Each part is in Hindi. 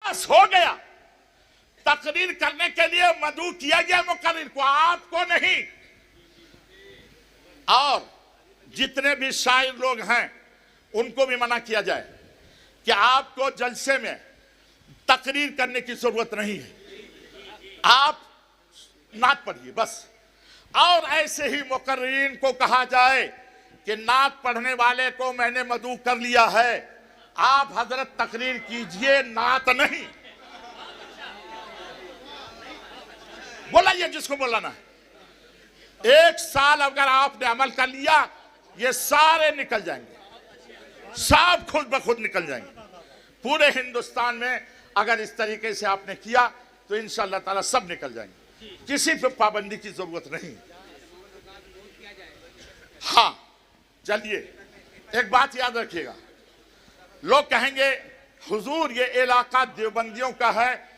बस हो गया। तकरीर करने के लिए मदऊ किया गया मुकर्रिर को, आपको नहीं। और जितने भी शायर लोग हैं उनको भी मना किया जाए कि आपको जलसे में तकरीर करने की जरूरत नहीं है, आप नात पढ़िए बस। और ऐसे ही मुकर्रिरीन को कहा जाए कि नात पढ़ने वाले को मैंने मदऊ कर लिया है, आप हजरत तकरीर कीजिए, नात नहीं। बोलाइए जिसको बोलाना है। 1 साल अगर आपने अमल कर लिया, ये सारे निकल जाएंगे, सब खुद ब खुद निकल जाएंगे। पूरे हिंदुस्तान में अगर इस तरीके से आपने किया तो इंशाअल्लाह ताला सब निकल जाएंगे, किसी पे पाबंदी की जरूरत नहीं। हाँ चलिए, एक बात याद रखिएगा, लोग कहेंगे हुजूर ये इलाका देवबंदियों का है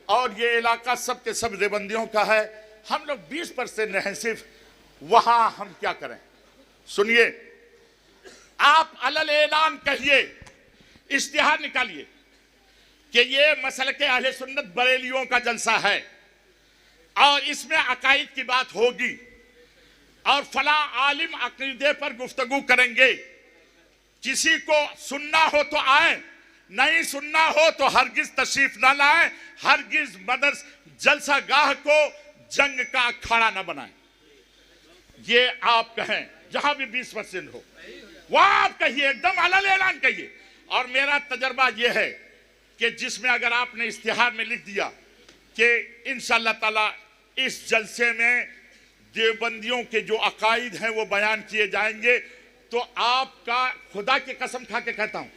और ये इलाका सब के सब देवबंदियों का है, हम लोग 20% हैं सिर्फ, वहां हम क्या करें? सुनिए, आप अलल ऐलान कहिए, इश्तिहार निकालिए कि ये मसलके अहले सुन्नत बरेलियों का जलसा है और इसमें अकायद की बात होगी और फला आलिम अकीदे पर गुफ्तगू करेंगे। किसी को सुनना हो तो आए, नहीं सुनना हो तो हरगिज तशरीफ ना लाए, हरगिज मदरस जलसा गाह को जंग का अखाड़ा न बनाए। ये आप कहें, जहां भी 20% हो वहां आप कहिए, एकदम अलल ऐलान कहिए। और मेरा तजर्बा यह है कि जिसमें अगर आपने इश्तिहार में लिख दिया कि इंशाअल्लाह ताला इस जलसे में देवबंदियों के जो अकायद हैं वो बयान किए जाएंगे, तो आपका खुदा की कसम खा के कहता हूं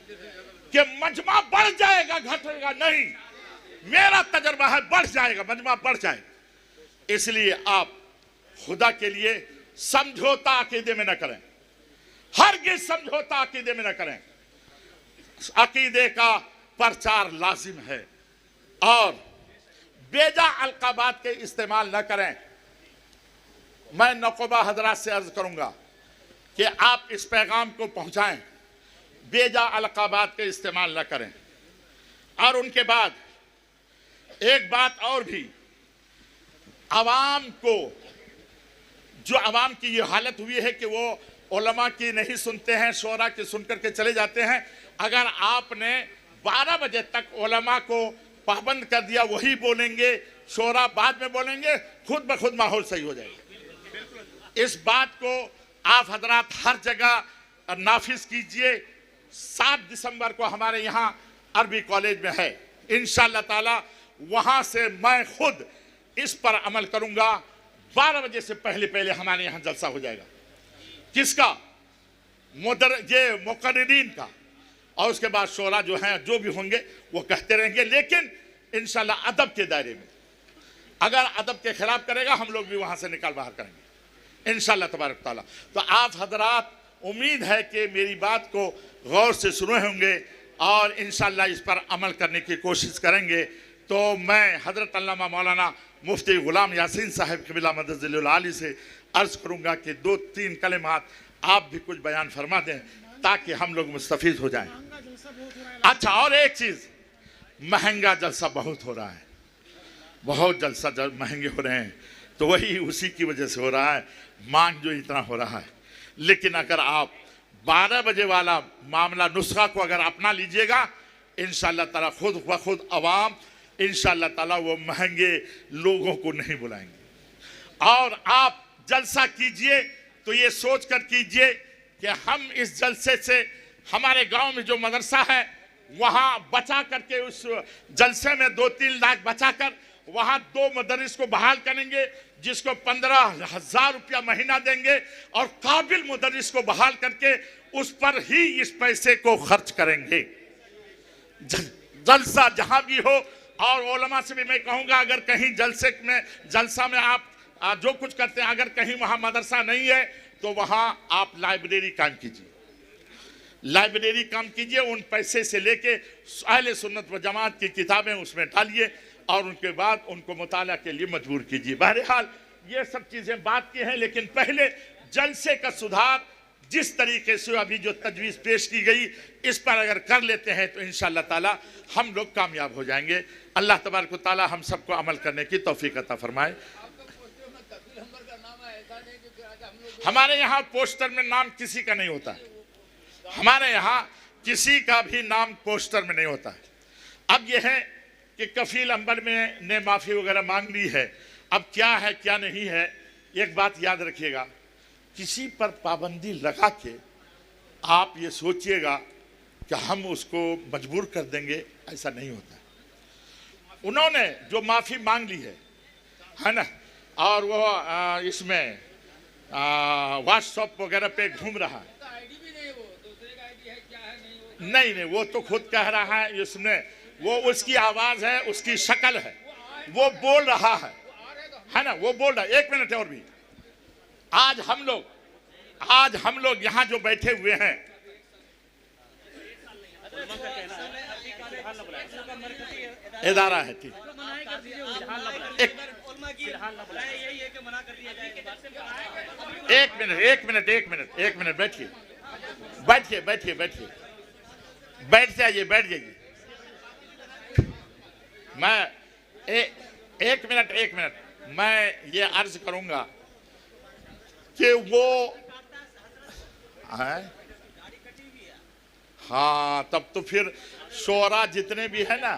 कि मजमा बढ़ जाएगा, घटेगा नहीं। मेरा तजर्बा है बढ़ जाएगा, मजमा बढ़ जाएगा। इसलिए आप खुदा के लिए समझौता अकीदे में न करें, हरगिज समझौता अकीदे में न करें। अकीदे का प्रचार लाजिम है और बेजा अलकाबात के इस्तेमाल न करें। मैं नक़ोबा हजरात से अर्ज करूंगा कि आप इस पैगाम को पहुंचाएं, बेजा अलकाबात के इस्तेमाल न करें। और उनके बाद एक बात और भी, आवाम को, जो आवाम की ये हालत हुई है कि वो उलमा की नहीं सुनते हैं, शोरा की सुनकर के चले जाते हैं। अगर आपने 12 बजे तक उलमा को पाबंद कर दिया, वही बोलेंगे, शोरा बाद में बोलेंगे, खुद ब खुद माहौल सही हो जाएगा। इस बात को आप हजरात हर जगह नाफिज कीजिए। 7 दिसंबर को हमारे यहाँ अरबी कॉलेज में है, इंशाअल्लाह ताला वहाँ से मैं खुद इस पर अमल करूँगा। 12 बजे से पहले पहले हमारे यहाँ जलसा हो जाएगा। किसका? ये मुकर्रिरीन का। और उसके बाद शोरा जो हैं, जो भी होंगे वो कहते रहेंगे, लेकिन इंशाअल्लाह अदब के दायरे में। अगर अदब के खिलाफ करेगा हम लोग भी वहाँ से निकाल बाहर करेंगे इंशाअल्लाह तबारक ताला। तो आप हजरात, उम्मीद है कि मेरी बात को गौर से सुने होंगे और इंशाअल्लाह इस पर अमल करने की कोशिश करेंगे। तो मैं हजरत अल्लामा मौलाना मुफ्ती गुलाम यासीन साहब क़िबला मदद आली से अर्ज़ करूँगा कि 2-3 कलिमात आप भी कुछ बयान फरमा दें ताकि हम लोग मुस्तफ़ीद हो जाएं। अच्छा, और एक चीज़, महंगा जलसा बहुत हो रहा है, बहुत जलसा महंगे हो रहे हैं, तो वही उसी की वजह से हो रहा है, मांग जो इतना हो रहा है। लेकिन अगर आप 12 बजे वाला मामला, नुस्खा को अगर अपना लीजिएगा, इंशाअल्लाह ताला खुद ब खुद अवाम इंशाअल्लाह ताला वो महंगे लोगों को नहीं बुलाएंगे। और आप जलसा कीजिए तो ये सोच कर कीजिए कि हम इस जलसे से हमारे गांव में जो मदरसा है वहाँ बचा करके, उस जलसे में 2-3 लाख बचा कर वहाँ 2 मदरस को बहाल करेंगे, जिसको 15,000 रुपया महीना देंगे और काबिल मुदर्रिस को बहाल करके उस पर ही इस पैसे को खर्च करेंगे। जलसा जहाँ भी हो, और उलमा से भी मैं कहूँगा, अगर कहीं जलसा में आप जो कुछ करते हैं, अगर कहीं वहाँ मदरसा नहीं है तो वहाँ आप लाइब्रेरी काम कीजिए, लाइब्रेरी काम कीजिए। उन पैसे से लेके अहले सुन्नत व जमात की किताबें उसमें डालिए और उनके बाद उनको मुताला के लिए मजबूर कीजिए। बहरहाल ये सब चीज़ें बात की हैं, लेकिन पहले जलसे का सुधार जिस तरीके से अभी जो तजवीज़ पेश की गई, इस पर अगर कर लेते हैं तो इंशाअल्लाह ताला हम लोग कामयाब हो जाएंगे। अल्लाह तबारक व तआला हम सबको अमल करने की तौफीक अता फरमाए। हमारे यहाँ पोस्टर में नाम किसी का नहीं होता, हमारे यहाँ किसी का भी नाम पोस्टर में नहीं होता। अब यह है कि कफील अंबर में ने माफ़ी वगैरह मांग ली है, अब क्या है क्या नहीं है, एक बात याद रखिएगा, किसी पर पाबंदी लगा के आप ये सोचिएगा कि हम उसको मजबूर कर देंगे, ऐसा नहीं होता। उन्होंने जो माफ़ी मांग ली है ना, और वो इसमें व्हाट्सएप वगैरह पे घूम रहा है, नहीं, वो तो खुद कह रहा है, इसने वो उसकी आवाज़ है, उसकी शक्ल है, वो बोल रहा है ना, वो बोल रहा है। एक मिनट और भी, आज हम लोग यहाँ जो बैठे हुए हैं, इदारा है, ठीक, एक मिनट बैठिए, बैठ जाइए। मैं एक मिनट मैं ये अर्ज करूंगा कि वो है, हाँ, तब तो फिर शोरा जितने भी है ना,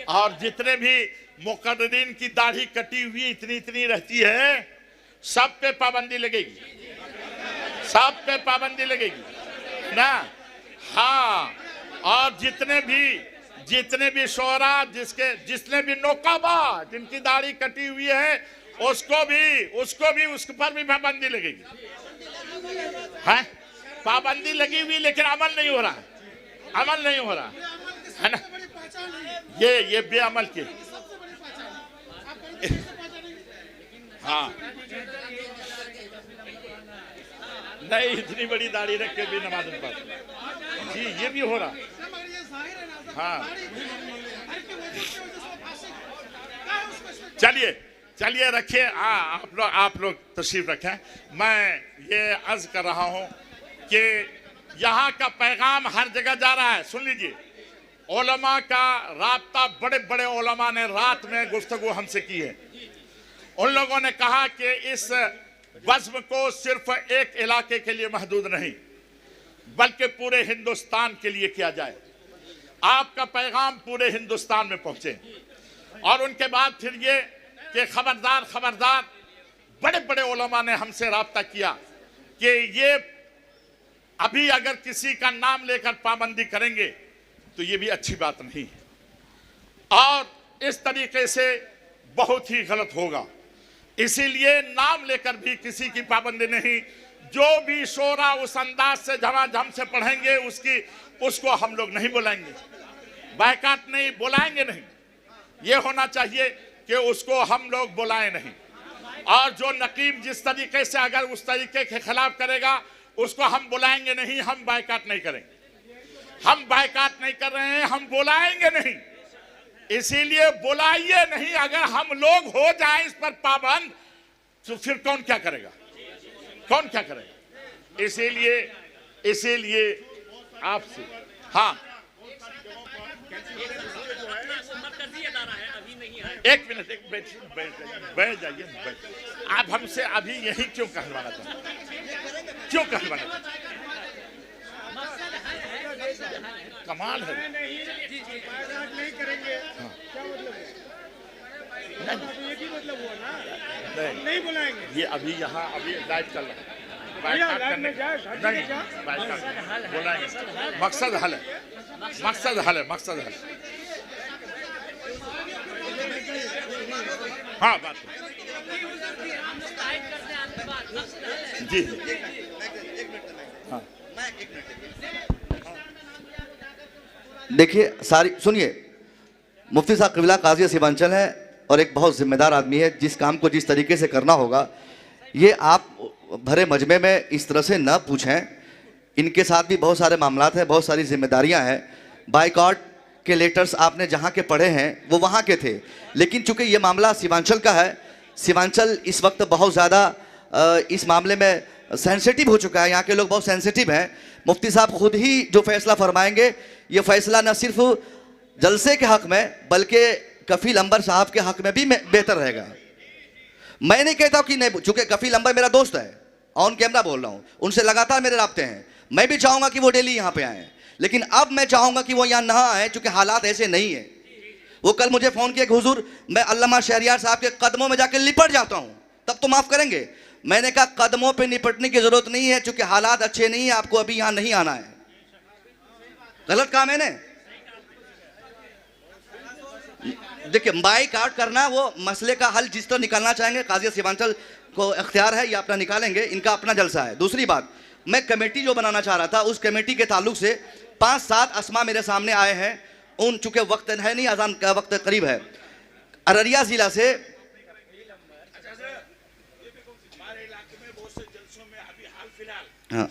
और जितने भी मुकर्रिरीन की दाढ़ी कटी हुई इतनी रहती है, सब पे पाबंदी लगेगी ना। हाँ, और जितने भी शोरा जिसने भी नौकाबा जिनकी दाढ़ी कटी हुई है, उसको भी उस पर भी पाबंदी लगेगी। है, पाबंदी लगी हुई, लेकिन अमल नहीं हो रहा है ना। ये बेअमल के, हाँ, नहीं, इतनी बड़ी दाढ़ी रख के भी नमाज नहीं पढ़ते जी, ये भी हो रहा। हाँ, चलिए रखिए, आप लोग तशरीफ रखें। मैं ये अर्ज कर रहा हूँ कि यहाँ का पैगाम हर जगह जा रहा है। सुन लीजिए, उलमा का राब्ता, बड़े उलमा ने रात में गुफ्तगू हमसे की है। उन लोगों ने कहा कि इस बज़्म को सिर्फ एक इलाके के लिए महदूद नहीं, बल्कि पूरे हिंदुस्तान के लिए किया जाए। आपका पैगाम पूरे हिंदुस्तान में पहुंचे। और उनके बाद फिर ये कि खबरदार, बड़े उलमा ने हमसे राब्ता किया कि ये अभी अगर किसी का नाम लेकर पाबंदी करेंगे तो ये भी अच्छी बात नहीं है, और इस तरीके से बहुत ही गलत होगा। इसीलिए नाम लेकर भी किसी की पाबंदी नहीं। जो भी शोरा उस अंदाज से झमाझम से पढ़ेंगे उसको हम लोग नहीं बुलाएंगे, बायकाट नहीं, बुलाएंगे नहीं। ये होना चाहिए कि उसको हम लोग बुलाएं नहीं। और जो नकीब जिस तरीके से अगर उस तरीके के खिलाफ करेगा, उसको हम बुलाएंगे नहीं, हम बायकाट नहीं करेंगे। हम बायकाट नहीं कर रहे हैं, हम बुलाएंगे नहीं। इसीलिए बुलाइए नहीं। अगर हम लोग हो जाएं इस पर पाबंद, तो फिर कौन क्या करेगा? इसीलिए आपसे, हाँ, एक मिनट, बैठ जाइए। आप हमसे अभी यही क्यों कहलवाना चाहते? कमाल है। नहीं करेंगे, क्या मतलब है? मतलब हुआ ना, नहीं बुलाएंगे। ये अभी यहाँ लाइव चल रहा है, बुलाएंगे। मकसद हल है। हाँ, बात जी, हाँ, देखिए, सुनिए, मुफ्ती साहब क़िबला काज़ी सीमांचल है और एक बहुत जिम्मेदार आदमी है। जिस काम को जिस तरीके से करना होगा, ये आप भरे मजमे में इस तरह से न पूछें। इनके साथ भी बहुत सारे मामलात हैं, बहुत सारी जिम्मेदारियां हैं। बाइकआउट के लेटर्स आपने जहां के पढ़े हैं वो वहां के थे, लेकिन चूंकि ये मामला सीमांचल का है, सीमांचल इस वक्त बहुत ज़्यादा इस मामले में सेंसिटिव हो चुका है, यहाँ के लोग बहुत सेंसिटिव हैं। मुफ्ती साहब खुद ही जो फैसला फरमाएंगे, ये फैसला न सिर्फ जलसे के हक में बल्कि कफील अंबर साहब के हक में भी बेहतर रहेगा। मैं नहीं कहता कि नहीं, चूंकि कफील अंबर मेरा दोस्त है, ऑन कैमरा बोल रहा हूँ, उनसे लगातार मेरे राब्ते हैं। मैं भी चाहूँगा कि वो डेली यहाँ पे आएँ, लेकिन अब मैं चाहूँगा कि वो यहाँ ना आए, चूँकि हालात ऐसे नहीं है। वो कल मुझे फ़ोन किया कि हुजूर मैं अल्लामा शहरियार साहब के कदमों में जाकर लिपट जाता हूँ, तब तो माफ़ करेंगे। मैंने कहा कदमों पे निपटने की ज़रूरत नहीं है, चूँकि हालात अच्छे नहीं है, आपको अभी यहाँ नहीं आना है। गलत कहा मैंने? देखिए, माइक आउट करना वो मसले का हल जिस तरह निकालना चाहेंगे, काजी सीमांचल को इख्तियार है, ये अपना निकालेंगे, इनका अपना जलसा है। दूसरी बात, मैं कमेटी जो बनाना चाह रहा था, उस कमेटी के ताल्लुक से 5-7 अस्मा मेरे सामने आए हैं। उन चूंकि वक्त है नहीं, अजान का वक्त करीब है, अररिया जिला से हाँ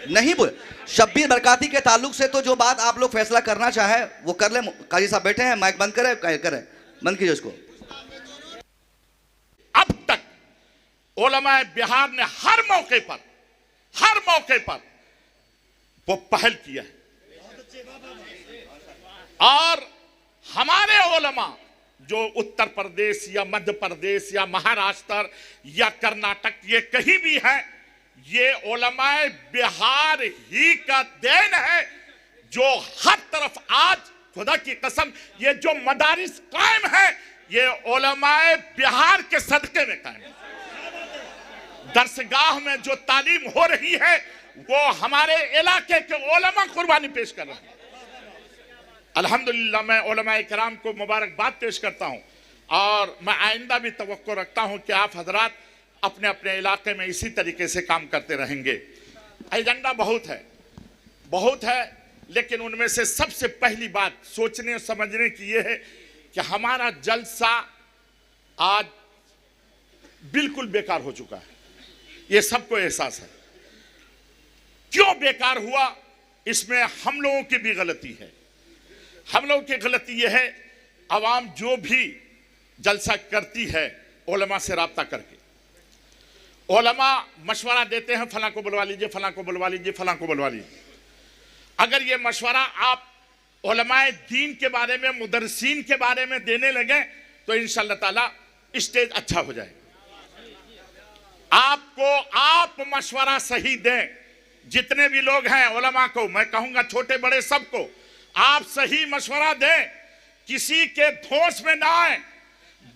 नहीं बोले। शब्बीर बरकाती के ताल्लुक से तो जो बात आप लोग फैसला करना चाहे वो कर ले। काजी साहब बैठे हैं, माइक बंद करें, बंद कीजिए उसको। अब तक उलमाए बिहार ने हर मौके पर वो पहल किया है, और हमारे उलमा जो उत्तर प्रदेश या मध्य प्रदेश या महाराष्ट्र या कर्नाटक ये कहीं भी है, ये उलमाए बिहार ही का देन है, जो हर तरफ आज खुदा की कसम ये जो मदारिस कायम है, ये उलमाए बिहार के सदके में कायम है। दरसगाह में जो तालीम हो रही है वो हमारे इलाके के उलमा कुर्बानी पेश कर रहे हैं। अल्हम्दुलिल्लाह, मैं उलमाए किराम को मुबारकबाद पेश करता हूं, और मैं आइंदा भी तवक्को रखता हूं कि आप हजरात अपने अपने इलाके में इसी तरीके से काम करते रहेंगे। एजेंडा बहुत है, लेकिन उनमें से सबसे पहली बात सोचने और समझने की यह है कि हमारा जलसा आज बिल्कुल बेकार हो चुका है। ये सबको एहसास है। क्यों बेकार हुआ, इसमें हम लोगों की भी गलती है। हम लोगों की गलती यह है, आवाम जो भी जलसा करती है उलमा से राब्ता करके, उलमा मशवरा देते हैं, फलां को बुलवा लीजिए, फलां को बुलवा लीजिए, फलां को बुलवा लीजिए। अगर ये मशवरा आप उलमाए दीन के बारे में, मुदर्रिसीन के बारे में देने लगे तो इंशाअल्लाह ताला स्टेज अच्छा हो जाएगा। आप मशवरा सही दें, जितने भी लोग हैं उलमा को मैं कहूंगा, छोटे बड़े सबको आप सही मशवरा दें, किसी के धोस में ना आए,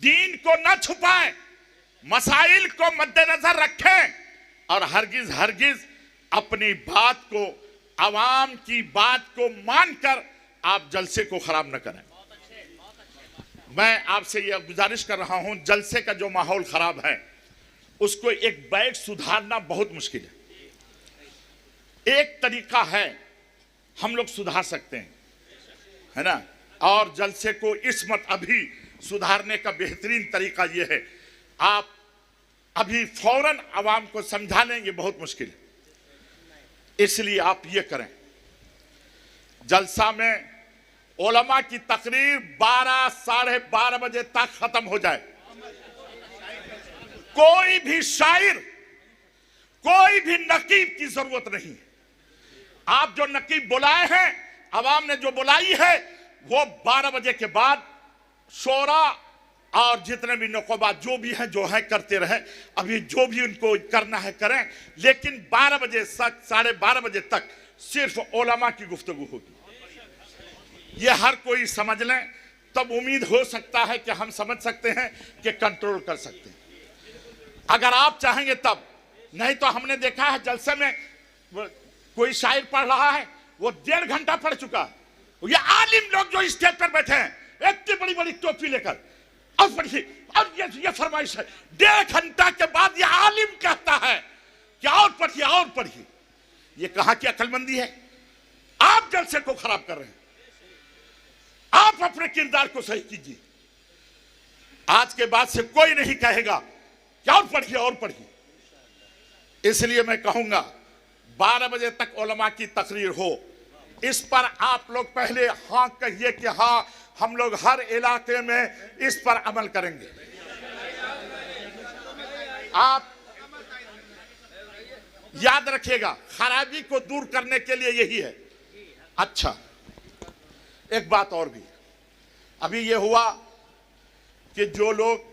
दीन को ना छुपाएं, मसाइल को मद्देनजर रखें, और हरगिज अपनी बात को, आवाम की बात को मानकर आप जलसे को खराब न करें। मैं आपसे यह गुजारिश कर रहा हूं, जलसे का जो माहौल खराब है उसको एक बैग सुधारना बहुत मुश्किल है। एक तरीका है, हम लोग सुधार सकते हैं, है ना, और जलसे को इस मत अभी सुधारने का बेहतरीन तरीका यह है, आप अभी फौरन आवाम को समझा लें, ये बहुत मुश्किल है। इसलिए आप ये करें, जलसा में उलमा की तकरीर 12 साढ़े 12 बजे तक खत्म हो जाए। कोई भी शायर, कोई भी नकीब की जरूरत नहीं। आप जो नकीब बुलाए हैं, आवाम ने जो बुलाई है, वो 12 बजे के बाद शोरा और जितने भी नुक़बा जो भी हैं, जो है करते रहे। अभी जो भी उनको करना है करें, लेकिन 12 बजे तक, साढ़े 12 बजे तक सिर्फ उलमा की गुफ्तगू होगी। ये हर कोई समझ लें, तब उम्मीद हो सकता है कि हम समझ सकते हैं कि कंट्रोल कर सकते हैं। अगर आप चाहेंगे तब, नहीं तो हमने देखा है जलसे में कोई शायर पढ़ रहा है, वो 1.5 घंटा पढ़ चुका है। ये आलिम लोग जो स्टेज पर बैठे हैं इतनी बड़ी बड़ी टोपी लेकर, और पढ़िए, और ये फरमाइश है, 1.5 घंटा के बाद ये आलिम कहता है कि और पढ़िए और पढ़िए। ये कहां की अक्लमंदी है? आप जलसे को खराब कर रहे हैं। आप अपने किरदार को सही कीजिए। आज के बाद से कोई नहीं कहेगा कि और पढ़िए और पढ़िए। इसलिए मैं कहूंगा 12 बजे तक उलमा की तकरीर हो, इस पर आप लोग पहले हाँ कहिए कि हाँ हम लोग हर इलाके में इस पर अमल करेंगे। आप याद रखिएगा, खराबी को दूर करने के लिए यही है। अच्छा, एक बात और भी, अभी ये हुआ कि जो लोग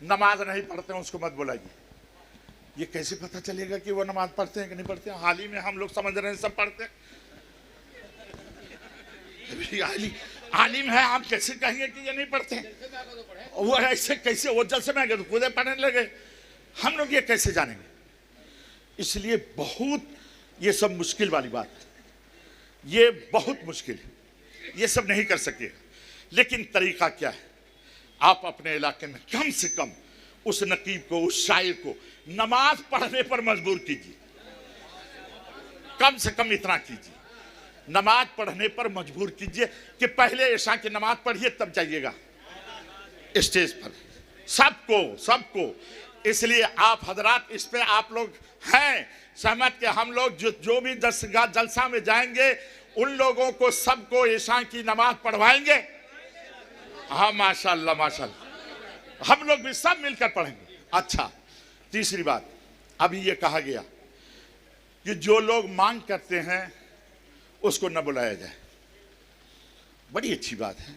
नमाज नहीं पढ़ते हैं उसको मत बुलाइए। ये कैसे पता चलेगा कि वो नमाज पढ़ते हैं कि नहीं पढ़ते हैं? हाल ही में हम लोग समझ रहे हैं सब पढ़ते हैं। आलिम है, आप कैसे कहेंगे कि ये नहीं पढ़ते हैं? वो ऐसे कैसे, वो जलसे में गए तो खुद पढ़ने लगे, हम लोग ये कैसे जानेंगे? इसलिए बहुत ये सब मुश्किल वाली बात है, ये बहुत मुश्किल है, ये सब नहीं कर सके। लेकिन तरीका क्या है? आप अपने इलाके में कम से कम उस नकीब को, उस शायर को नमाज पढ़ने पर मजबूर कीजिए। कम से कम इतना कीजिए, नमाज पढ़ने पर मजबूर कीजिए कि पहले ईशा की नमाज पढ़िए तब जाइएगा स्टेज पर। सबको इसलिए आप हजरात इस पे आप लोग हैं सहमत कि हम लोग जो भी जलसा में जाएंगे उन लोगों को सबको ईशा की नमाज पढ़वाएंगे। हाँ माशाल्लाह माशाल्लाह, हम लोग भी सब मिलकर पढ़ेंगे। अच्छा, तीसरी बात, अभी ये कहा गया कि जो लोग मांग करते हैं उसको न बुलाया जाए। बड़ी अच्छी बात है,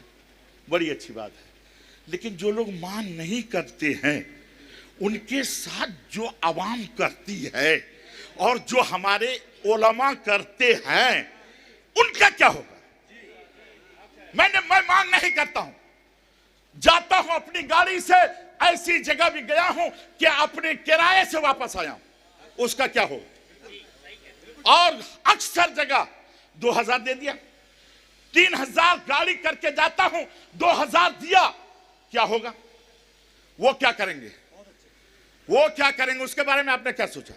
बड़ी अच्छी बात है। लेकिन जो लोग मांग नहीं करते हैं उनके साथ जो आवाम करती है और जो हमारे उलमा करते हैं उनका क्या होगा? मैं मांग नहीं करता हूं, जाता हूं अपनी गाड़ी से, ऐसी जगह भी गया हूं कि अपने किराए से वापस आया हूं, उसका क्या हो? और अक्सर जगह 2000 दे दिया, 3000 गाड़ी करके जाता हूं, 2000 दिया, क्या होगा? वो क्या करेंगे? वो क्या करेंगे? उसके बारे में आपने क्या सोचा?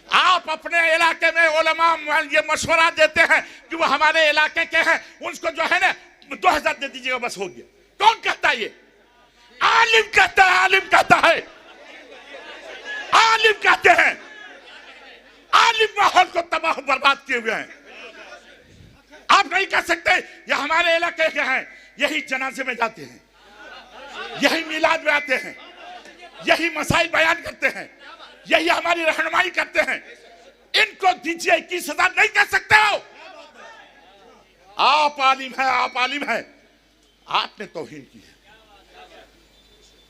आप अपने इलाके में उलमा ये मशवरा देते हैं कि वो हमारे इलाके के हैं, उसको जो है ना 2000 दे दीजिएगा बस हो गया। कौन कहता है ये? आलिम कहता है, आलिम कहता है, आलिम कहते हैं। आलिम माहौल को तबाह बर्बाद किए हुए हैं। आप नहीं कह सकते ये हमारे इलाके के हैं, यही जनाजे में जाते हैं, यही मिलाद में आते हैं, यही मसाइल बयान करते हैं, यही हमारी रहनुमाई करते हैं, इनको दीजिए 21,000 नहीं कह सकते हो। आप आलिम है, आप आलिम है, आपने तौहीन की है।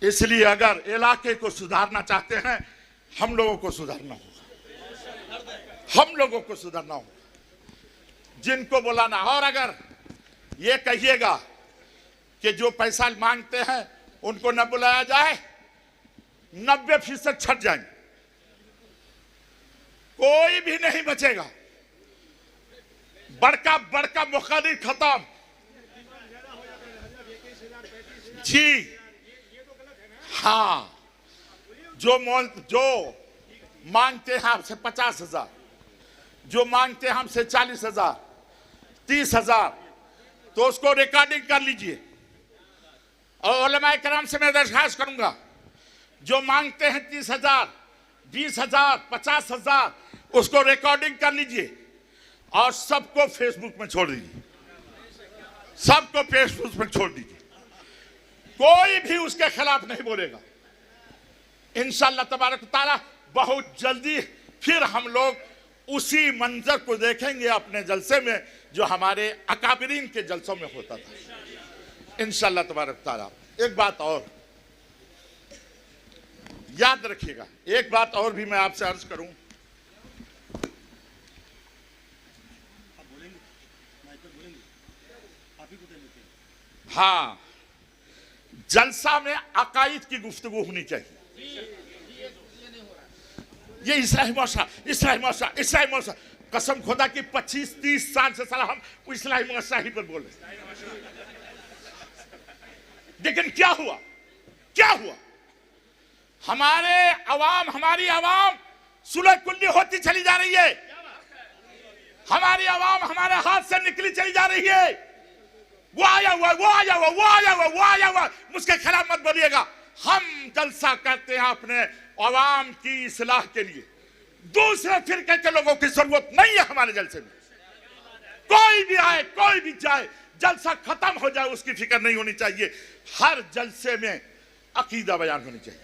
इसलिए अगर इलाके को सुधारना चाहते हैं हम लोगों को सुधारना होगा, हम लोगों को सुधारना होगा, जिनको बुलाना। और अगर ये कहिएगा कि जो पैसा मांगते हैं उनको न बुलाया जाए, 90% छट जाएंगे, कोई भी नहीं बचेगा। बड़का बड़का मुखालिफ खत्म। जी हाँ, जो मांगते हैं हमसे 50,000, जो मांगते हैं हमसे 40,000, 30,000, तो उसको रिकॉर्डिंग कर लीजिए। और उलमाए किराम से मैं दरख्वास्त करूंगा, जो मांगते हैं 30,000, 20,000, 50,000, उसको रिकॉर्डिंग कर लीजिए और सबको फेसबुक में छोड़ दीजिए, सबको फेसबुक में छोड़ दीजिए। कोई भी उसके खिलाफ नहीं बोलेगा। इंशाअल्लाह तबारक ताला बहुत जल्दी फिर हम लोग उसी मंजर को देखेंगे अपने जलसे में जो हमारे अकाबिरीन के जलसों में होता था इंशाअल्लाह तबारक ताला। एक बात और याद रखिएगा, एक बात और भी मैं आपसे अर्ज करूं। हाँ, जलसा में अकायद की गुफ्तगू होनी चाहिए। ये इस्लाही मौसा कसम खुदा की 25-30 साल से साला हम इस्लाही मौसा ही पर बोल रहे। लेकिन क्या हुआ? हमारी आवाम सुलह कुल्ली होती चली जा रही है। हमारी आवाम हमारे हाथ से निकली चली जा रही है। वो आया हुआ, मुझके खिलाफ मत बोलिएगा। हम जलसा करते हैं अपने आवाम की इस्लाह के लिए, दूसरे फिरके के लोगों की जरूरत नहीं है हमारे जलसे में। कोई भी आए, कोई भी जाए, जलसा खत्म हो जाए उसकी फिक्र नहीं होनी चाहिए। हर जलसे में अकीदा बयान होनी चाहिए।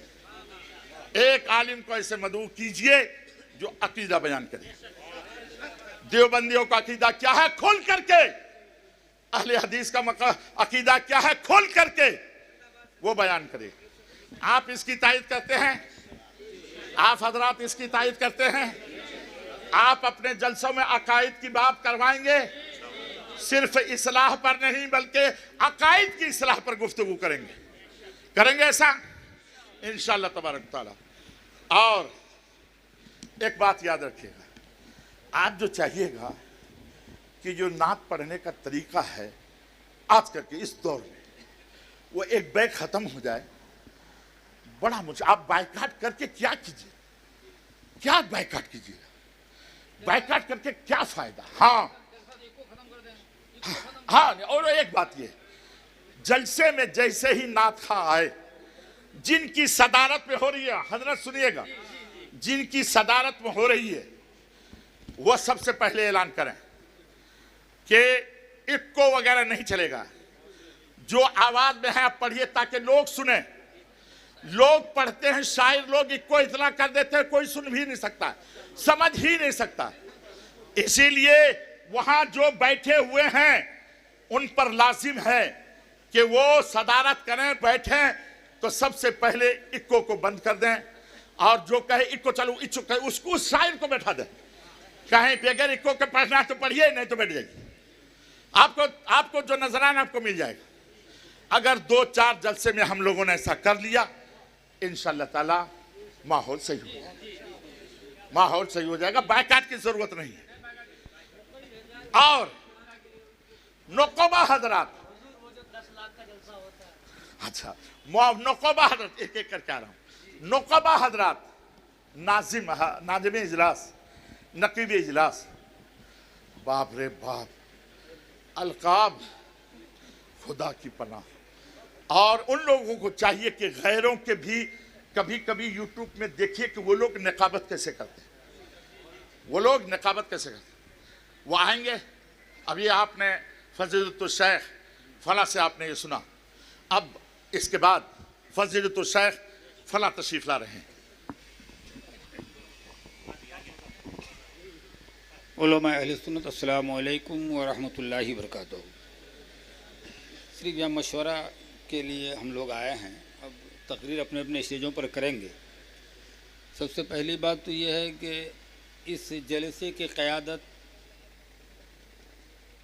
एक आलिम को ऐसे मदऊ कीजिए जो अकीदा बयान करे। देवबंदियों का अकीदा क्या है खोल करके, अहले हदीस का अकीदा क्या है खोल करके वो बयान करे। आप इसकी तायद करते हैं, आप हजरात इसकी तायद करते हैं। आप अपने जलसों में अकायद की बात करवाएंगे, सिर्फ इस्लाह पर नहीं बल्कि अकायद की इस्लाह पर गुफ्तगू करेंगे ऐसा इंशाअल्लाह तबारक तआला। और एक बात याद रखिएगा, आप जो चाहिएगा कि जो नात पढ़ने का तरीका है आज करके इस दौर में वो एक बैग खत्म हो जाए, बड़ा मुझे आप बाइकाट करके क्या कीजिए, क्या बाइकाट कीजिएगा, बाइकाट करके क्या फायदा। हाँ, और एक बात ये, जलसे में जैसे ही नात खा आए, जिनकी सदारत में हो रही है, हजरत सुनिएगा, जिनकी सदारत में हो रही है वो सबसे पहले ऐलान करें कि इक्को वगैरह नहीं चलेगा, जो आवाज में है आप पढ़िए ताकि लोग सुने। लोग पढ़ते हैं, शायर लोग इक्को इतना कर देते हैं कोई सुन भी नहीं सकता, समझ ही नहीं सकता। इसीलिए वहां जो बैठे हुए हैं उन पर लाजिम है कि वो सदारत करें, बैठें तो सबसे पहले इक्को को बंद कर दें, और जो कहे इक्को चालू इक्को कहे उसको उस शायर को बैठा दें। कहीं पे अगर इक्को के पढ़ना तो पढ़िए, नहीं तो बैठ जाइए, आपको जो नजराना आपको मिल जाएगा। अगर 2-4 जलसे में हम लोगों ने ऐसा कर लिया इंशाअल्लाह ताला माहौल सही हो जाएगा, माहौल सही हो जाएगा, बायकाट की जरूरत नहीं है। और नकोबा हजरात, अच्छा नकोबा हजरत एक एक करके आ रहा हूं। नकोबा हजरात, नाजिम इजलास, नकीब इजलास, बाप रे बाप, अलकाब खुदा की पनाह। और उन लोगों को चाहिए कि गैरों के भी कभी कभी यूट्यूब में देखिए कि वो लोग निकाबत कैसे करते हैं, वो लोग निकाबत कैसे करते हैं। वो आएंगे, अभी आपने फजीलतुल शेख फला से आपने ये सुना, अब इसके बाद फजीलतुल शेख फला तशरीफ ला रहे हैं। उलमा अहले सुन्नत अस्सलामु अलैकुम व रहमतुल्लाहि व बरकातहू। सिर्फ यहाँ मशवरा के लिए हम लोग आए हैं, अब तकरीर अपने अपने स्टेजों पर करेंगे। सबसे पहली बात तो यह है कि इस जलसे की क़यादत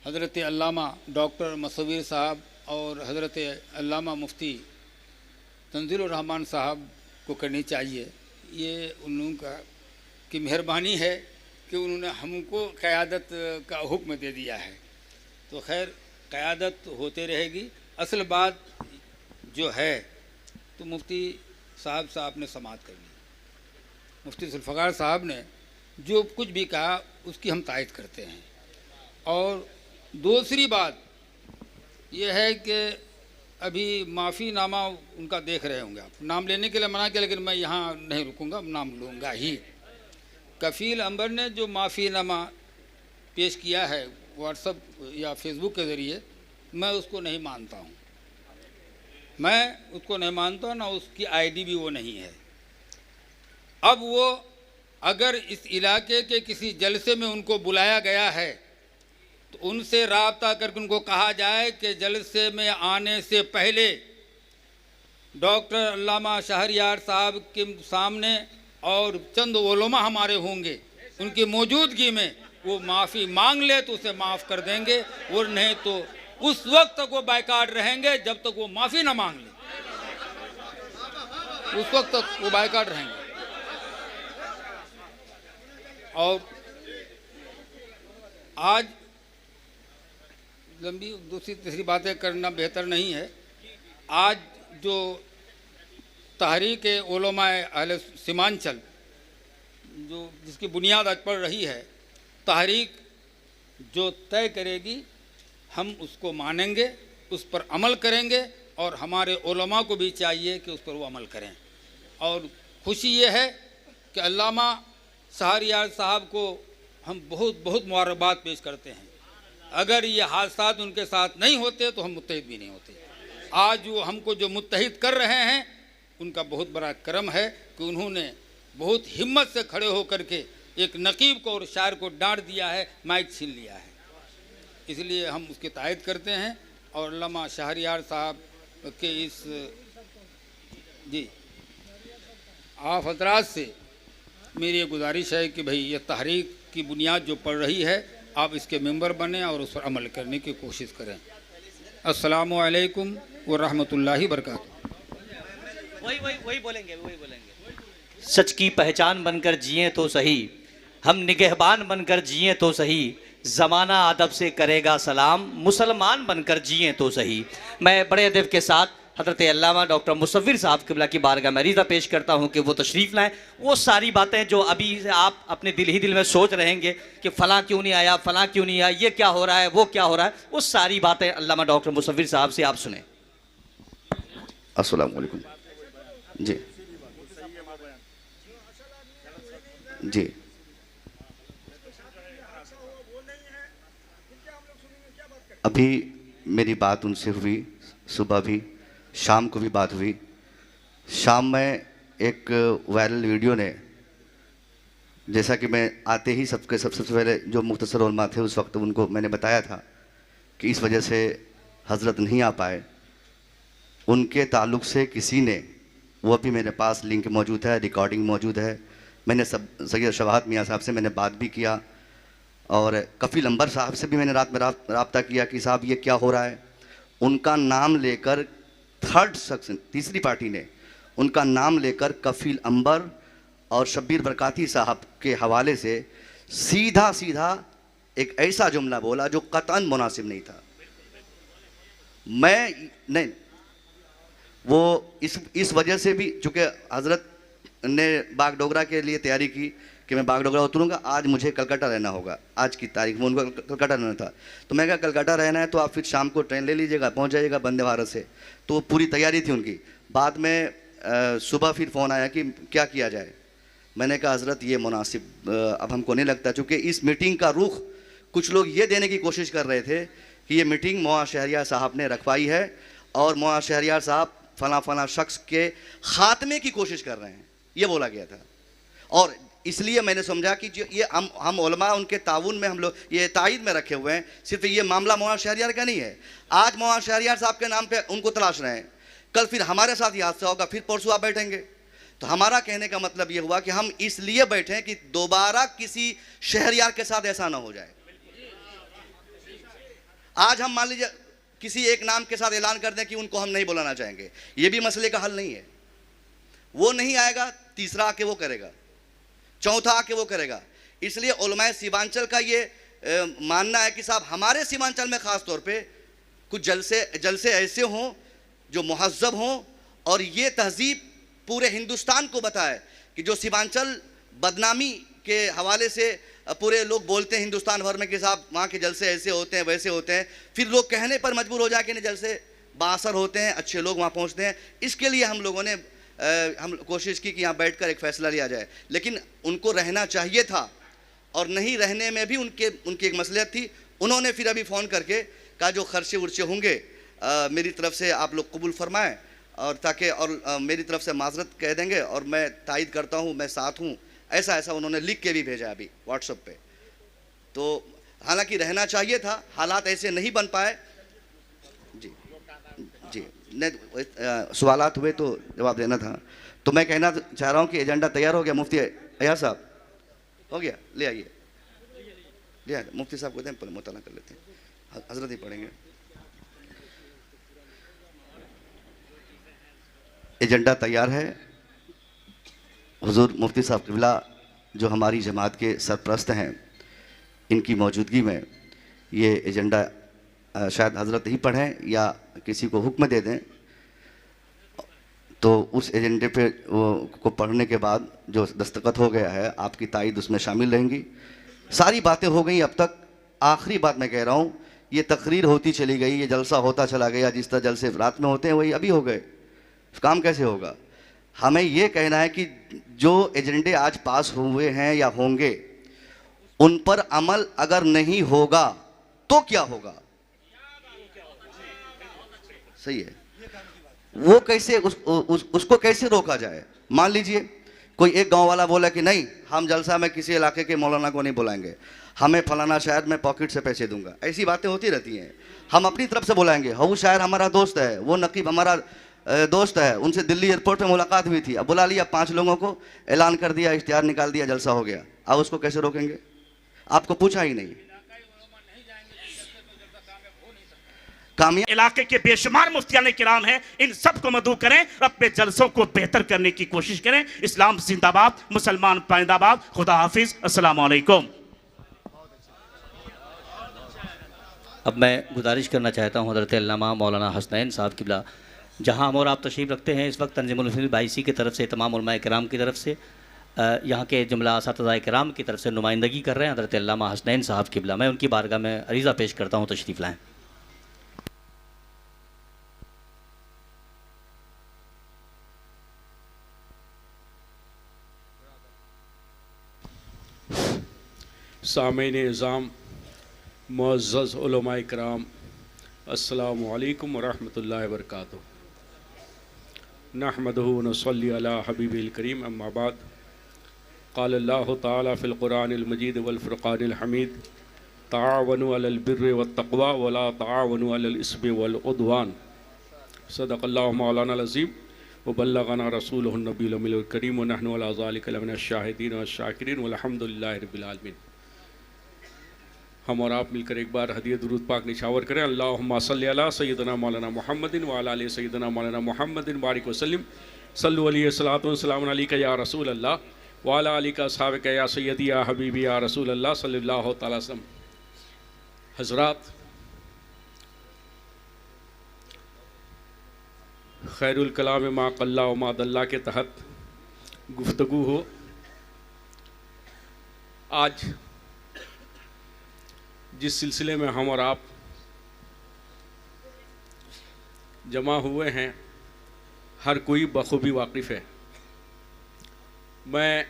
हज़रत अल्लामा डॉक्टर मसवीर साहब और हज़रत अल्लामा मुफ्ती तंजीलुर रहमान साहब को करनी चाहिए। ये उन लोगों का की मेहरबानी है कि उन्होंने हमको क़यादत का हुक्म दे दिया है, तो खैर क़यादत होते रहेगी। असल बात जो है तो मुफ्ती साहब ने समाअत कर ली, मुफ्ती जुल्फ़िकार साहब ने जो कुछ भी कहा उसकी हम तायद करते हैं। और दूसरी बात यह है कि अभी माफ़ीनामा उनका देख रहे होंगे आप, नाम लेने के लिए मना किया, लेकिन मैं यहाँ नहीं रुकूंगा, नाम लूँगा ही। कफ़ील अंबर ने जो माफ़ीनामा पेश किया है व्हाट्सएप या फेसबुक के ज़रिए, मैं उसको नहीं मानता हूँ, मैं उसको नहीं मानता हूँ, ना उसकी आईडी भी वो नहीं है। अब वो अगर इस इलाके के किसी जलसे में उनको बुलाया गया है तो उनसे राब्ता करके उनको कहा जाए कि जलसे में आने से पहले डॉक्टर अल्लामा शहरयार साहब के सामने और चंद उलमा हमारे होंगे, उनकी मौजूदगी में वो माफ़ी मांग ले तो उसे माफ़ कर देंगे, और नहीं तो उस वक्त तक वो बायकाट रहेंगे जब तक वो माफ़ी ना मांग ले, उस वक्त तक वो बायकाट रहेंगे। और आज लंबी दूसरी तीसरी बातें करना बेहतर नहीं है। आज जो तहरीक उलमा अहले सीमांचल जो जिसकी बुनियाद आज पड़ रही है, तहरीक जो तय करेगी हम उसको मानेंगे, उस पर अमल करेंगे, और हमारे उलमा को भी चाहिए कि उस पर वो अमल करें। और खुशी ये है कि अल्लामा शहरयार साहब को हम बहुत बहुत मुबारकबाद पेश करते हैं। अगर ये हादसात उनके साथ नहीं होते तो हम मुत्तहिद भी नहीं होते। आज वो हमको जो मुत्तहिद कर रहे हैं उनका बहुत बड़ा कर्म है कि उन्होंने बहुत हिम्मत से खड़े होकर के एक नकीब को और शायर को डांट दिया है, माइक छीन लिया है। इसलिए हम उसकी तायद करते हैं। और अल्लामा शहरयार साहब के इस जी आप हजरात से मेरी ये गुजारिश है कि भाई ये तहरीक की बुनियाद जो पड़ रही है, आप इसके मेंबर बने और उस पर अमल करने की कोशिश करें। अस्सलामु अलैकुम व रहमतुल्लाहि बरकातुहू। वही बोलेंगे। सच की पहचान बनकर जिए तो सही, हम निगहबान बनकर जिए तो सही, ज़माना अदब से करेगा सलाम, मुसलमान बनकर जिए तो सही। मैं बड़े अदब के साथ हज़रत अल्लामा डॉक्टर मुसव्विर साहब क़िबला की बारगाह में अरीज़ा पेश करता हूँ कि वो तशरीफ़ लाएँ। वो सारी बातें जो अभी से आप अपने दिल ही दिल में सोच रहेंगे कि फ़लाँ क्यों नहीं आया, फ़लाँ क्यों नहीं आया, ये क्या हो रहा है, वो क्या हो रहा है, वो सारी बातें अल्लामा डॉक्टर मुसव्विर साहब से आप सुने। अस्सलाम वालेकुम। जी जी अभी मेरी बात उनसे हुई, सुबह भी, शाम को भी बात हुई। शाम में एक वायरल वीडियो ने, जैसा कि मैं आते ही सबसे पहले जो मुख्तसर उलमा थे उस वक्त उनको मैंने बताया था कि इस वजह से हज़रत नहीं आ पाए, उनके ताल्लुक़ से किसी ने, वो भी मेरे पास लिंक मौजूद है, रिकॉर्डिंग मौजूद है, मैंने सैयद शवाहत मियाँ साहब से मैंने बात भी किया और कफ़ील अंबर साहब से भी मैंने रात में रब्ता किया कि साहब ये क्या हो रहा है। उनका नाम लेकर थर्ड शख्स, तीसरी पार्टी ने उनका नाम लेकर कफ़ील अंबर और शब्बीर बरकाती साहब के हवाले से सीधा सीधा एक ऐसा जुमला बोला जो कतन मुनासिब नहीं था। मैं नहीं, वो इस वजह से भी, चूँकि हज़रत ने बागडोगरा के लिए तैयारी की कि मैं बागडोगरा उतरूँगा, आज मुझे कलकत्ता रहना होगा, आज की तारीख में उनको कलकत्ता रहना था। तो मैं कहा कलकत्ता रहना है तो आप फिर शाम को ट्रेन ले लीजिएगा, पहुंच जाइएगा वंदे भारत से। तो पूरी तैयारी थी उनकी। बाद में सुबह फिर फ़ोन आया कि क्या किया जाए। मैंने कहा हज़रत ये मुनासिब अब हमको नहीं लगता, चूँकि इस मीटिंग का रुख कुछ लोग ये देने की कोशिश कर रहे थे कि ये मीटिंग मौआ शहरियार साहब ने रखवाई है और मौआ शहरियार साहब फला शख्स के ख़ात्मे की कोशिश कर रहे हैं, ये बोला गया था। और इसलिए मैंने समझा कि जो ये हम उलमा उनके ताउन में हम लोग ये तायद में रखे हुए हैं। सिर्फ ये मामला मौलाना शहरियार का नहीं है। आज मौलाना शहरियार साहब के नाम पे उनको तलाश रहे हैं, कल फिर हमारे साथ ये हादसा होगा, फिर परसों आप बैठेंगे। तो हमारा कहने का मतलब ये हुआ कि हम इसलिए बैठे कि दोबारा किसी शहरियार के साथ ऐसा ना हो जाए। आज हम मान लीजिए किसी एक नाम के साथ ऐलान कर दें कि उनको हम नहीं बुलाना चाहेंगे, ये भी मसले का हल नहीं है। वो नहीं आएगा, तीसरा आके वो करेगा, चौथा आके वो करेगा। इसलिए उलमाए सीमांचल का ये मानना है कि साहब हमारे सीमांचल में ख़ास तौर पे कुछ जलसे ऐसे हों जो मुहज़्ज़ब हों और ये तहज़ीब पूरे हिंदुस्तान को बताए कि जो सीमांचल बदनामी के हवाले से पूरे लोग बोलते हैं हिंदुस्तान भर में कि साहब वहाँ के जलसे ऐसे होते हैं, वैसे होते हैं, फिर लोग कहने पर मजबूर हो जाए कि नहीं जलसे बाअसर होते हैं, अच्छे लोग वहाँ पहुँचते हैं। इसके लिए हम लोगों ने हम कोशिश की कि यहाँ बैठकर एक फ़ैसला लिया जाए। लेकिन उनको रहना चाहिए था और नहीं रहने में भी उनकी एक मसलियत थी। उन्होंने फिर अभी फ़ोन करके कहा जो खर्चे उर्चे होंगे मेरी तरफ से आप लोग कबूल फरमाएँ और ताकि और मेरी तरफ से माजरत कह देंगे और मैं तायद करता हूँ, मैं साथ हूँ, ऐसा उन्होंने लिख के भी भेजा अभी व्हाट्सएप पे। तो हालांकि रहना चाहिए था, हालात ऐसे नहीं बन पाए। जी सवालात हुए तो जवाब देना था। तो मैं कहना चाह रहा हूँ कि एजेंडा तैयार हो गया। मुफ्ती अय्याज साहब हो गया, ले आइए, ले आइए। मुफ्ती साहब को दें, पहले मुताला कर लेते हैं, हजरत ही पढ़ेंगे। एजेंडा तैयार है। हुजूर मुफ्ती साहब क़िबला जो हमारी जमात के सरपरस्त हैं, इनकी मौजूदगी में ये एजेंडा शायद हजरत ही पढ़ें या किसी को हुक्म दे दें। तो उस एजेंडे पे को पढ़ने के बाद जो दस्तखत हो गया है, आपकी तायद उसमें शामिल रहेंगी। सारी बातें हो गई अब तक। आखिरी बात मैं कह रहा हूँ, ये तकरीर होती चली गई, ये जलसा होता चला गया। जिस तरह जलसे रात में होते हैं वही अभी हो गए, काम कैसे होगा? हमें ये कहना है कि जो एजेंडे आज पास हुए हैं या होंगे, उन पर अमल अगर नहीं होगा तो क्या होगा? सही है। वो कैसे उसको कैसे रोका जाए? मान लीजिए कोई एक गांव वाला बोला कि नहीं, हम जलसा में किसी इलाके के मौलाना को नहीं बुलाएंगे, हमें फलाना शायर मैं पॉकेट से पैसे दूंगा। ऐसी बातें होती रहती हैं। हम अपनी तरफ से बुलाएंगे, वो शायर हमारा दोस्त है, वो नकीब हमारा दोस्त है, उनसे दिल्ली एयरपोर्ट पे मुलाकात हुई थी, अब बुला लिया 5 लोगों को, ऐलान कर दिया, इश्तिहार निकाल दिया, जलसा हो गया। अब उसको कैसे रोकेंगे? आपको पूछा ही नहीं। कामयाब इलाके के बेशुमार मुफ्तियान किराम हैं, इन सब को मदऊ करें, अपने जलसों को बेहतर करने की कोशिश करें। इस्लाम जिंदाबाद, मुसलमान पाइंदाबाद। खुदा हाफिज, अस्सलाम वालेकुम। अब मैं गुजारिश करना चाहता हूँ हज़रत अल्लामा मौलाना हसनैन साहब किबला, जहाँ हम और आप तशरीफ़ रखते हैं, इस वक्त तंज़ीमुल मुस्लिमीन बाईसी की तरफ से, तमाम उलमाए किराम की तरफ से, यहाँ के जुमला असातिज़ाए किराम की तरफ से नुमाइंदगी कर रहे हैं हज़रत अल्लामा हसनैन साहब किबला। मैं उनकी बारगाह में अरीज़ा पेश करता हूँ, तशरीफ़ लाएँ। सामीन निज़ाम, मुअज़्ज़ज़ उलमाए किराम, अस्सलामु अलैकुम वरहमतुल्लाहि वबरकातुहू। नहमदुहु व नसल्ली अला हबीबिल करीम, अम्मा बाद। क़ाल अल्लाहु तआला फ़िल क़ुरानिल मजीद वल फ़ुरक़ानिल हमीद, तआवनु अलल बिर्रि वत तक़वा वला तआवनु अलल इस्मि वल उद्वान। सदक़ल्लाहु मौलाना अज़ीम व बल्लगना रसूलुहुन नबील उम्मील करीम व नहनु अला ज़ालिका लमिनश शाहिदीन व शाकिरीन वल्हम्दुलिल्लाहि रब्बिल आलमीन। हम और आप मिलकर एक बार हदिया दुरूद पाक निशावर करें। अल्लाहुम्मा सल्ली अला सय्यिदना मौलाना मुहम्मदिन व अला आलि सय्यिदना मौलाना मुहम्मदिन बारिक वसल्लिम। सल्लु अलैहि सलातु व सलामुन अलैका या रसूल अल्लाह व अला आलिका अस्हाबिका या सय्यदी या हबीबी या रसूल अल्लाह सल्लल्लाहु तआला अलैहि वसल्लम। हज़रात, खैरुल कलाम मा क़ल्ला व मा दल्ला के तहत गुफ्तगू हो। आज जिस सिलसिले में हम और आप जमा हुए हैं, हर कोई बखूबी वाकिफ़ है। मैं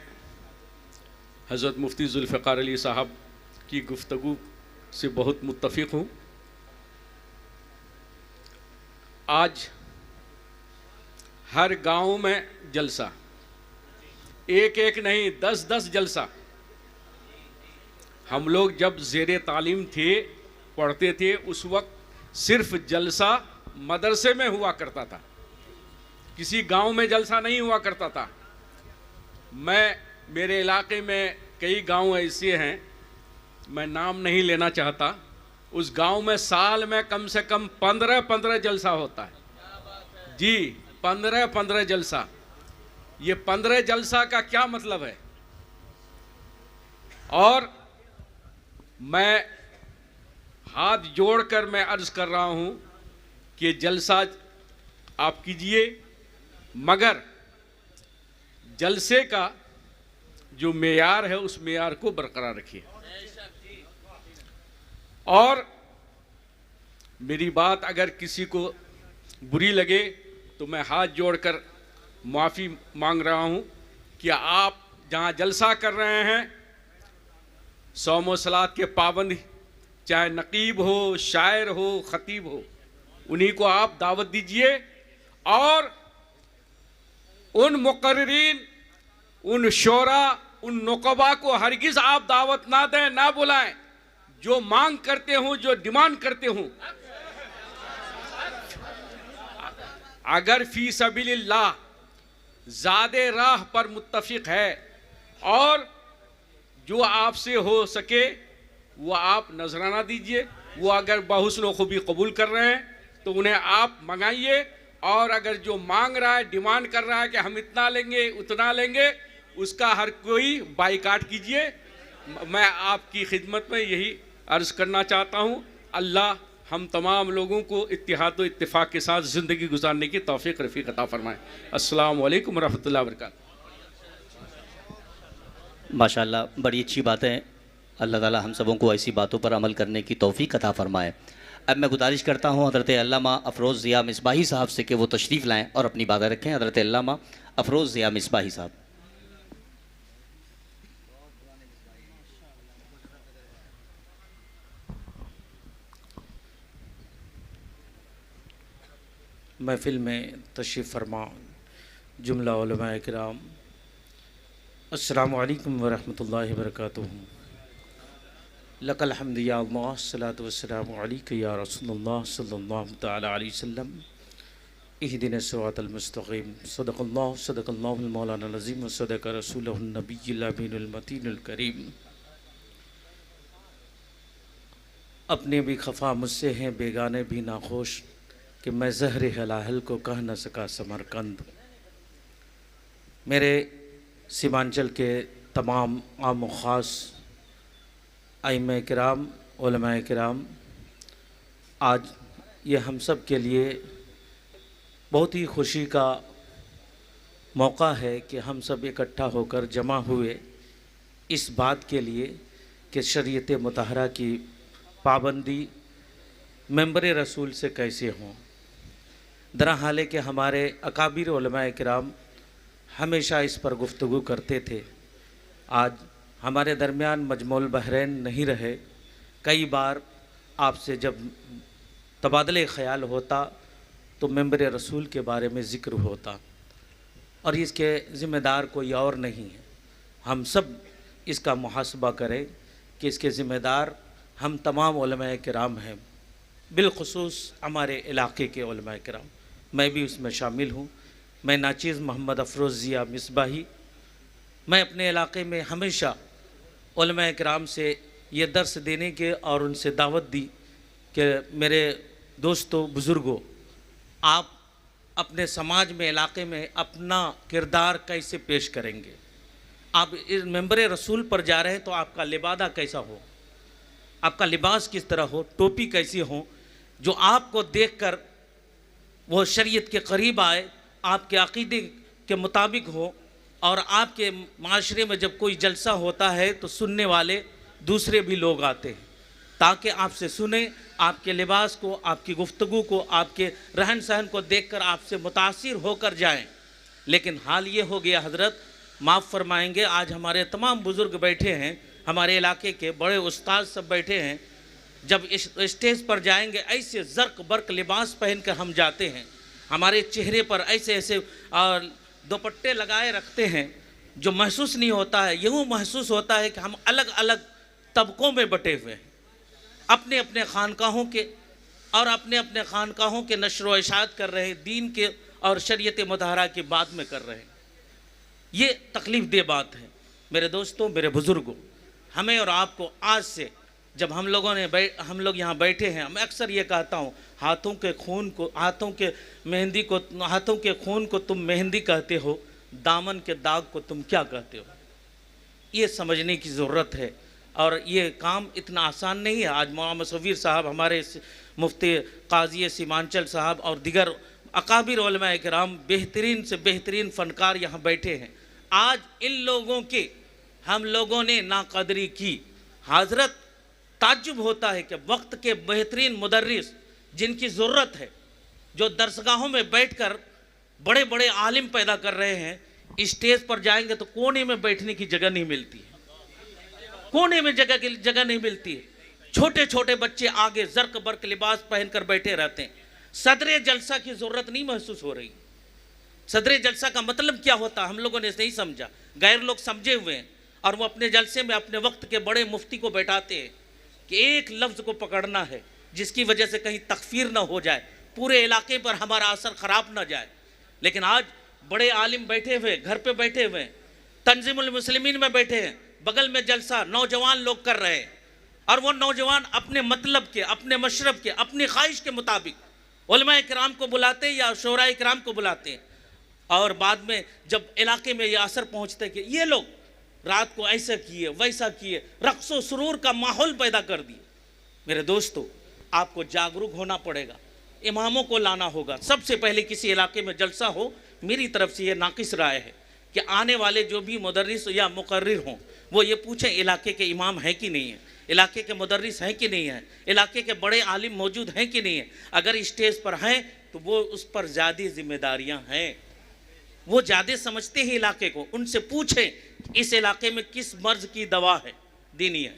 हज़रत मुफ्ती ज़ुल्फ़िकार अली साहब की गुफ्तगू से बहुत मुत्तफ़िक़ हूँ। आज हर गांव में जलसा, एक एक नहीं 10-10 जलसा। हम लोग जब ज़ेरे तालीम थे, पढ़ते थे, उस वक्त सिर्फ जलसा मदरसे में हुआ करता था, किसी गांव में जलसा नहीं हुआ करता था। मेरे इलाके में कई गांव ऐसे हैं, मैं नाम नहीं लेना चाहता, उस गांव में साल में कम से कम 15-15 जलसा होता है जी, 15-15 जलसा। ये 15 जलसा का क्या मतलब है? और मैं हाथ जोड़कर मैं अर्ज़ कर रहा हूँ कि जलसा आप कीजिए, मगर जलसे का जो मेयार है उस मेयार को बरकरार रखिए। और मेरी बात अगर किसी को बुरी लगे तो मैं हाथ जोड़कर माफ़ी मांग रहा हूँ कि आप जहाँ जलसा कर रहे हैं, सौम व सलात के पाबंद, चाहे नकीब हो, शायर हो, ख़तीब हो, उन्हीं को आप दावत दीजिए। और उन मुक़र्रिरीन, उन शोरा, उन नुक़बा को हरगिज़ आप दावत ना दें, ना बुलाएं, जो मांग करते हों, जो डिमांड करते हों। अगर फ़ी सबीलिल्लाह ज़ादे राह पर मुत्तफ़िक़ है और जो आपसे हो सके वो आप नजराना दीजिए। वो अगर बहुस्न खूबी कबूल कर रहे हैं तो उन्हें आप मंगाइए, और अगर जो मांग रहा है, डिमांड कर रहा है कि हम इतना लेंगे, उतना लेंगे, उसका हर कोई बाइकाट कीजिए। मैं आपकी खिदमत में यही अर्ज़ करना चाहता हूँ। अल्लाह हम तमाम लोगों को इत्तिहाद व इत्तिफ़ाक़ के साथ ज़िंदगी गुजारने की तौफ़ीक़ रफ़ीक़ अता फ़रमाए। अस्सलामु अलैकुम रहमतुल्लाहि व बरकातहू। माशाअल्लाह, बड़ी अच्छी बातें। अल्लाह ताला हम सबों को ऐसी बातों पर अमल करने की तौफ़ीक़ अता फ़रमाए। अब मैं गुजारिश करता हूँ हज़रत अल्लामा अफ़रोज़ ज़िया मिसबाही साहब से कि वो तशरीफ़ लाएँ और अपनी बातें रखें। हज़रत अल्लामा अफ़रोज़ ज़िया मिसबाही साहब। महफ़िल में तशरीफ़ फरमा जुमला उलमाए किराम, अस्सलामु अलैकुम व रहमतुल्लाहि व बरकातुहू। लकल हम्द या अल्लाह, सलातु वस्सलामु अलैका या रसूलुल्लाह सल्लल्लाहु तआला अलैहि वसल्लम। इहदिना सिरातल मुस्तक़ीम। सदक़ल्लाहुल मौलाना अज़ीम व सदक़ रसूलुहुन नबिय्युल अमीनुल मतीनुल करीम। अपने भी खफा मुझसे हैं, बेगाने भी नाखुश, कि मैं ज़हर हलाहल को कह न सका समरकंद। मेरे सीमांचल के तमाम आम व ख़ास आइम्मा किराम, उलमाए किराम, आज ये हम सब के लिए बहुत ही खुशी का मौका है कि हम सब इकट्ठा होकर जमा हुए इस बात के लिए कि शरीयत मुतहरा की पाबंदी मेंबर रसूल से कैसे हों। दरहाल है कि हमारे अकाबिर उलमाए किराम हमेशा इस पर गुफ्तगू करते थे। आज हमारे दरमियान मजमूल बहरैन नहीं रहे। कई बार आपसे जब तबादले ख़याल होता तो मेंबर रसूल के बारे में ज़िक्र होता, और इसके ज़िम्मेदार कोई और नहीं है। हम सब इसका मुहासबा करें कि इसके ज़िम्मेदार हम तमाम उलमाए किराम हैं, बिलखुसूस हमारे इलाके के उलमाए किराम। मैं भी उसमें शामिल हूँ। मैं नाचीज़ मोहम्मद अफरोज़ ज़िया मिसबाही, मैं अपने इलाके में हमेशा उलमाए किराम से ये दर्स देने के और उनसे दावत दी कि मेरे दोस्तों बुज़ुर्गों, आप अपने समाज में, इलाके में अपना किरदार कैसे पेश करेंगे। आप इस मेंबर रसूल पर जा रहे हैं तो आपका लिबादा कैसा हो, आपका लिबास किस तरह हो, टोपी कैसी हो, जो आपको देखकर वो शरीयत के करीब आए, आपके अक़ीदे के मुताबिक हो, और आपके माशरे में जब कोई जलसा होता है तो सुनने वाले दूसरे भी लोग आते हैं ताकि आपसे सुने, आपके लिबास को, आपकी गुफ्तगू को, आपके रहन सहन को देखकर आपसे मुतासिर होकर जाएं। लेकिन हाल ये हो गया हज़रत, माफ़ फरमाएंगे, आज हमारे तमाम बुज़ुर्ग बैठे हैं, हमारे इलाके के बड़े उस्ताद सब बैठे हैं। जब इस स्टेज पर जाएंगे ऐसे ज़र्क बर्क लिबास पहन कर हम जाते हैं, हमारे चेहरे पर ऐसे ऐसे दुपट्टे लगाए रखते हैं, जो महसूस नहीं होता है, यूँ महसूस होता है कि हम अलग अलग तबकों में बटे हुए हैं, अपने अपने खानकाहों के और अपने अपने खानकाहों के नशर व इशाअत कर रहे हैं, दीन के और शरीयत मुतहरा की बात में कर रहे हैं। ये तकलीफ़ दे बात है। मेरे दोस्तों, मेरे बुज़ुर्गों, हमें और आपको आज से जब हम लोग यहाँ बैठे हैं, मैं अक्सर ये कहता हूँ, हाथों के खून को तुम मेहंदी कहते हो, दामन के दाग को तुम क्या कहते हो। ये समझने की ज़रूरत है, और ये काम इतना आसान नहीं है। आज मौलाना मुसव्विर साहब, हमारे मुफ्ती काजी सीमांचल साहब और दिगर अकाबिर उलमाए किराम, बेहतरीन से बेहतरीन फ़नकार यहाँ बैठे हैं। आज इन लोगों के हम लोगों ने नाकदरी की। हज़रत ताज्जुब होता है कि वक्त के बेहतरीन मुदर्रिस जिनकी ज़रूरत है, जो दरसगाहों में बैठकर बड़े बड़े आलिम पैदा कर रहे हैं, स्टेज पर जाएंगे तो कोने में बैठने की जगह नहीं मिलती है, कोने में जगह नहीं मिलती है। छोटे छोटे बच्चे आगे ज़र्क बर्क लिबास पहनकर बैठे रहते हैं। सदरे जलसा की ज़रूरत नहीं महसूस हो रही। सदरे जलसा का मतलब क्या होता, हम लोगों ने नहीं समझा, गैर लोग समझे हुए हैं, और वो अपने जलसे में अपने वक्त के बड़े मुफ्ती को बैठाते हैं कि एक लफ्ज़ को पकड़ना है जिसकी वजह से कहीं तकफीर ना हो जाए, पूरे इलाके पर हमारा असर ख़राब ना जाए। लेकिन आज बड़े आलिम बैठे हुए, घर पे बैठे हुए, तंजीमुल मुस्लिमीन में बैठे हैं, बगल में जलसा नौजवान लोग कर रहे हैं, और वो नौजवान अपने मतलब के, अपने मशरब के, अपनी ख्वाहिश के मुताबिक उलमाए किराम को बुलाते हैं या शोराए किराम को बुलाते हैं, और बाद में जब इलाके में ये असर पहुँचता है कि ये लोग रात को ऐसा किए वैसा किए, रक़्स व सुरूर का माहौल पैदा कर दिए। मेरे दोस्तों, आपको जागरूक होना पड़ेगा, इमामों को लाना होगा। सबसे पहले किसी इलाके में जलसा हो, मेरी तरफ से ये नाकिस राय है कि आने वाले जो भी मुदर्रिस या मुकर्रिर हों, वो ये पूछें इलाके के इमाम हैं कि नहीं है, इलाके के मुदर्रिस हैं कि नहीं है, इलाके के बड़े आलिम मौजूद हैं कि नहीं है। अगर स्टेज पर हैं तो वो उस पर ज़्यादा जिम्मेदारियां हैं, वो ज़्यादा समझते हैं इलाके को। उनसे पूछें इस इलाके में किस मर्ज़ की दवा है, दीनी है,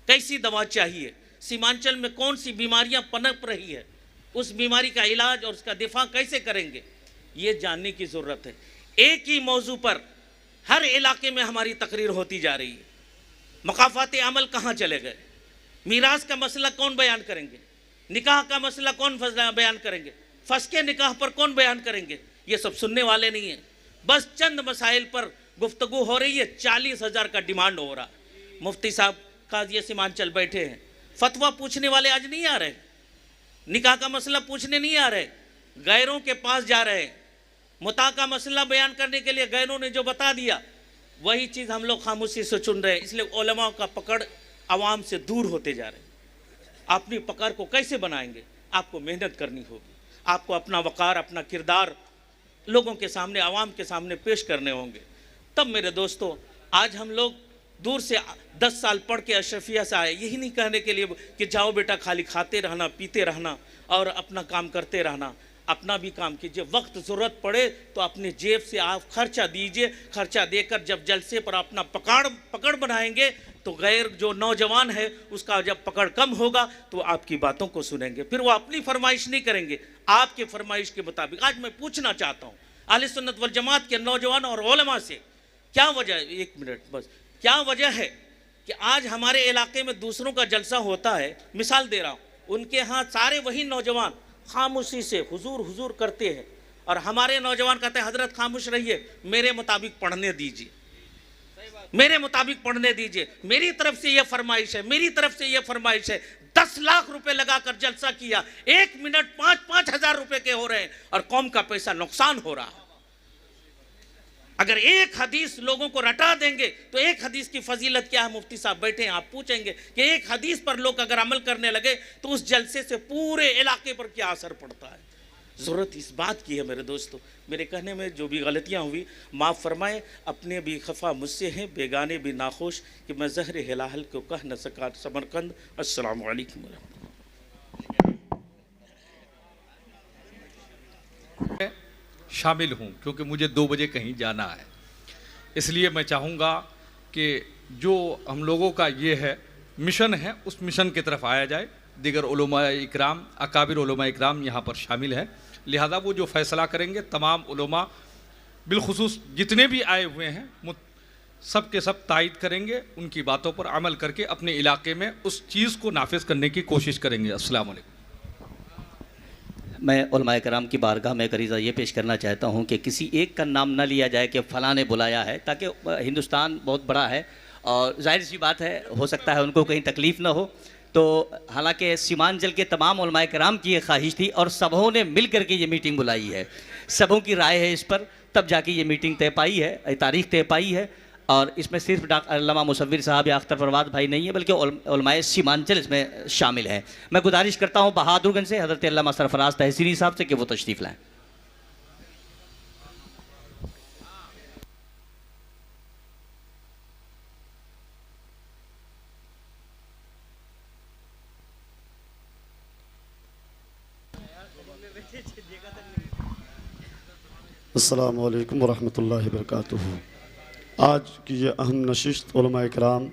कैसी दवा चाहिए, सीमांचल में कौन सी बीमारियां पनप रही है, उस बीमारी का इलाज और उसका दिफा कैसे करेंगे, ये जानने की ज़रूरत है। एक ही मौजू पर हर इलाके में हमारी तकरीर होती जा रही है। मकाफात अमल कहाँ चले गए, मीरास का मसला कौन बयान करेंगे, निकाह का मसला कौन बयान करेंगे, फस्के निकाह पर कौन बयान करेंगे, ये सब सुनने वाले नहीं हैं। बस चंद मसाइल पर गुफ्तगू हो रही है, 40,000 का डिमांड हो रहा है। मुफ्ती साहब काजी सीमांचल बैठे हैं, फतवा पूछने वाले आज नहीं आ रहे, निकाह का मसला पूछने नहीं आ रहे, गैरों के पास जा रहे हैं। मुता का मसला बयान करने के लिए गैरों ने जो बता दिया वही चीज़ हम लोग खामोशी से चुन रहे हैं। इसलिए उलमा का पकड़ आवाम से दूर होते जा रहे हैं। अपनी पकड़ को कैसे बनाएंगे, आपको मेहनत करनी होगी, आपको अपना वक़ार, अपना किरदार लोगों के सामने, आवाम के सामने पेश करने होंगे। तब मेरे दोस्तों, आज हम लोग दूर से 10 साल पढ़ के अशरफिया से आए, यही नहीं कहने के लिए कि जाओ बेटा खाली खाते रहना, पीते रहना और अपना काम करते रहना। अपना भी काम कीजिए, वक्त ज़रूरत पड़े तो अपने जेब से आप खर्चा दीजिए। खर्चा देकर जब जलसे पर अपना पकड़ बनाएंगे तो गैर जो नौजवान है उसका जब पकड़ कम होगा तो आपकी बातों को सुनेंगे, फिर वो अपनी फरमाइश नहीं करेंगे, आपके फरमाइश के मुताबिक। आज मैं पूछना चाहता हूँ अहले सुन्नत वल जमात के नौजवान और उलमा से, क्या वजह, एक मिनट बस, क्या वजह है कि आज हमारे इलाके में दूसरों का जलसा होता है। मिसाल दे रहा हूँ, उनके यहाँ सारे वही नौजवान खामोशी से हुजूर हुजूर करते हैं और हमारे नौजवान कहते हैं हजरत खामोश रहिए, मेरे मुताबिक पढ़ने दीजिए, मेरे मुताबिक पढ़ने दीजिए। मेरी तरफ से यह फरमाइश है, मेरी तरफ से यह फरमाइश है। 10 लाख रुपए लगाकर जलसा किया, 1 मिनट 5-5 हजार रुपए के हो रहे हैं और कौम का पैसा नुकसान हो रहा है। अगर एक हदीस लोगों को रटा देंगे तो एक हदीस की फजीलत क्या है, मुफ्ती साहब बैठे हैं, आप पूछेंगे कि एक हदीस पर लोग अगर अमल करने लगे तो उस जलसे से पूरे इलाके पर क्या असर पड़ता है। ज़रूरत इस बात की है मेरे दोस्तों। मेरे कहने में जो भी गलतियाँ हुई माफ़ फरमाएं, अपने भी खफा मुझसे हैं, बेगाने भी नाखुश कि मैं ज़हर हिलाहल को कह न सका समरकंद। अस्सलाम वालेकुम शामिल हूँ क्योंकि मुझे 2 बजे कहीं जाना है, इसलिए मैं चाहूँगा कि जो हम लोगों का ये है मिशन है उस मिशन की तरफ आया जाए। दीगर उलमा इकराम, अकाबिर उलमा इकराम यहाँ पर शामिल हैं, लिहाजा वो जो फ़ैसला करेंगे तमाम उलमा बिलखुसूस जितने भी आए हुए हैं सब के सब तायद करेंगे, उनकी बातों पर अमल करके अपने इलाके में उस चीज़ को नाफिज करने की कोशिश करेंगे। अस्सलाम वालेकुम। मैं उलमाए कराम की बारगाह में करीज़ा ये पेश करना चाहता हूँ कि किसी एक का नाम न लिया जाए कि फ़लाँ ने बुलाया है, ताकि हिंदुस्तान बहुत बड़ा है और जाहिर सी बात है हो सकता है उनको कहीं तकलीफ़ ना हो। तो हालांकि सीमांचल के तमाम उलमाए कराम की ये ख्वाहिश थी और सबों ने मिल करके ये मीटिंग बुलाई है, सबों की राय है इस पर, तब जाके ये मीटिंग तय पाई है, तारीख़ तय पाई है। और इसमें सिर्फ डॉक्टर अल्लामा मुसव्विर साहब या अख्तर फरवाद भाई नहीं है बल्कि उलमाए सीमांचल इसमें शामिल हैं। मैं गुजारिश करता हूँ बहादुरगंज से हज़रत अल्लामा सरफराज तहसीरी साहब से कि वो तशरीफ़ लाएँ। अस्सलामु अलैकुम वरहमतुल्लाहि वबरकातुहू। आज की ये अहम नशिस्त उलमाए किराम,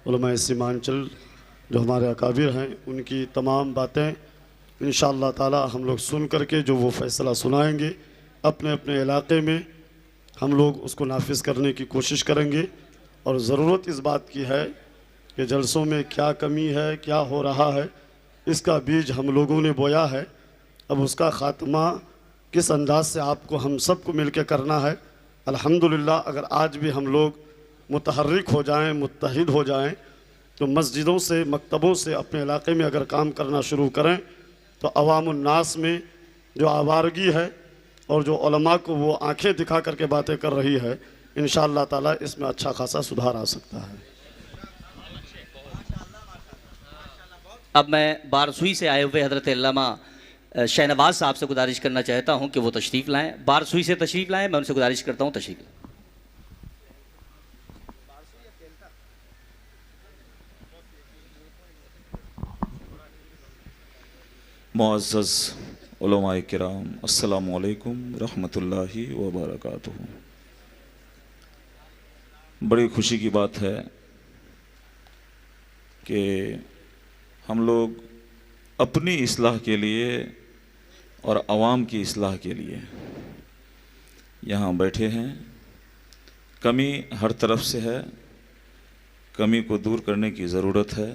उलमाए सीमांचल जो हमारे अकाबिर हैं, उनकी तमाम बातें इंशाअल्लाह ताला हम लोग सुन करके जो वो फ़ैसला सुनाएंगे अपने अपने इलाके में हम लोग उसको नाफिज करने की कोशिश करेंगे। और ज़रूरत इस बात की है कि जलसों में क्या कमी है, क्या हो रहा है, इसका बीज हम लोगों ने बोया है। अब उसका ख़ात्मा किस अंदाज से आपको हम सबको मिल के करना है। अल्हम्दुलिल्लाह अगर आज भी हम लोग मुतहर्रिक हो जाएं, मुत्तहिद हो जाएं, तो मस्जिदों से, मकतबों से अपने इलाके में अगर काम करना शुरू करें तो अवामुन्नास में जो आवारगी है और जो उलमा को वो आंखें दिखा करके बातें कर रही है, इंशाअल्लाह ताला इसमें अच्छा खासा सुधार आ सकता है। अब मैं बारसूई से आए हुए हज़रत अल्लामा शहनवाज साहब से गुजारिश करना चाहता हूं कि वो तशरीफ़ लाएं, बारसूई से तशरीफ़ लाएं। मैं उनसे गुजारिश करता हूं तशरीफ़ लाएं। मुअज़्ज़ज़ उलमाए किराम, अस्सलामु अलैकुम रहमतुल्लाहि व बरकातुहू। बड़ी खुशी की बात है कि हम लोग अपनी इस्लाह के लिए और आवाम की इस्लाह के लिए यहाँ बैठे हैं। कमी हर तरफ से है, कमी को दूर करने की ज़रूरत है।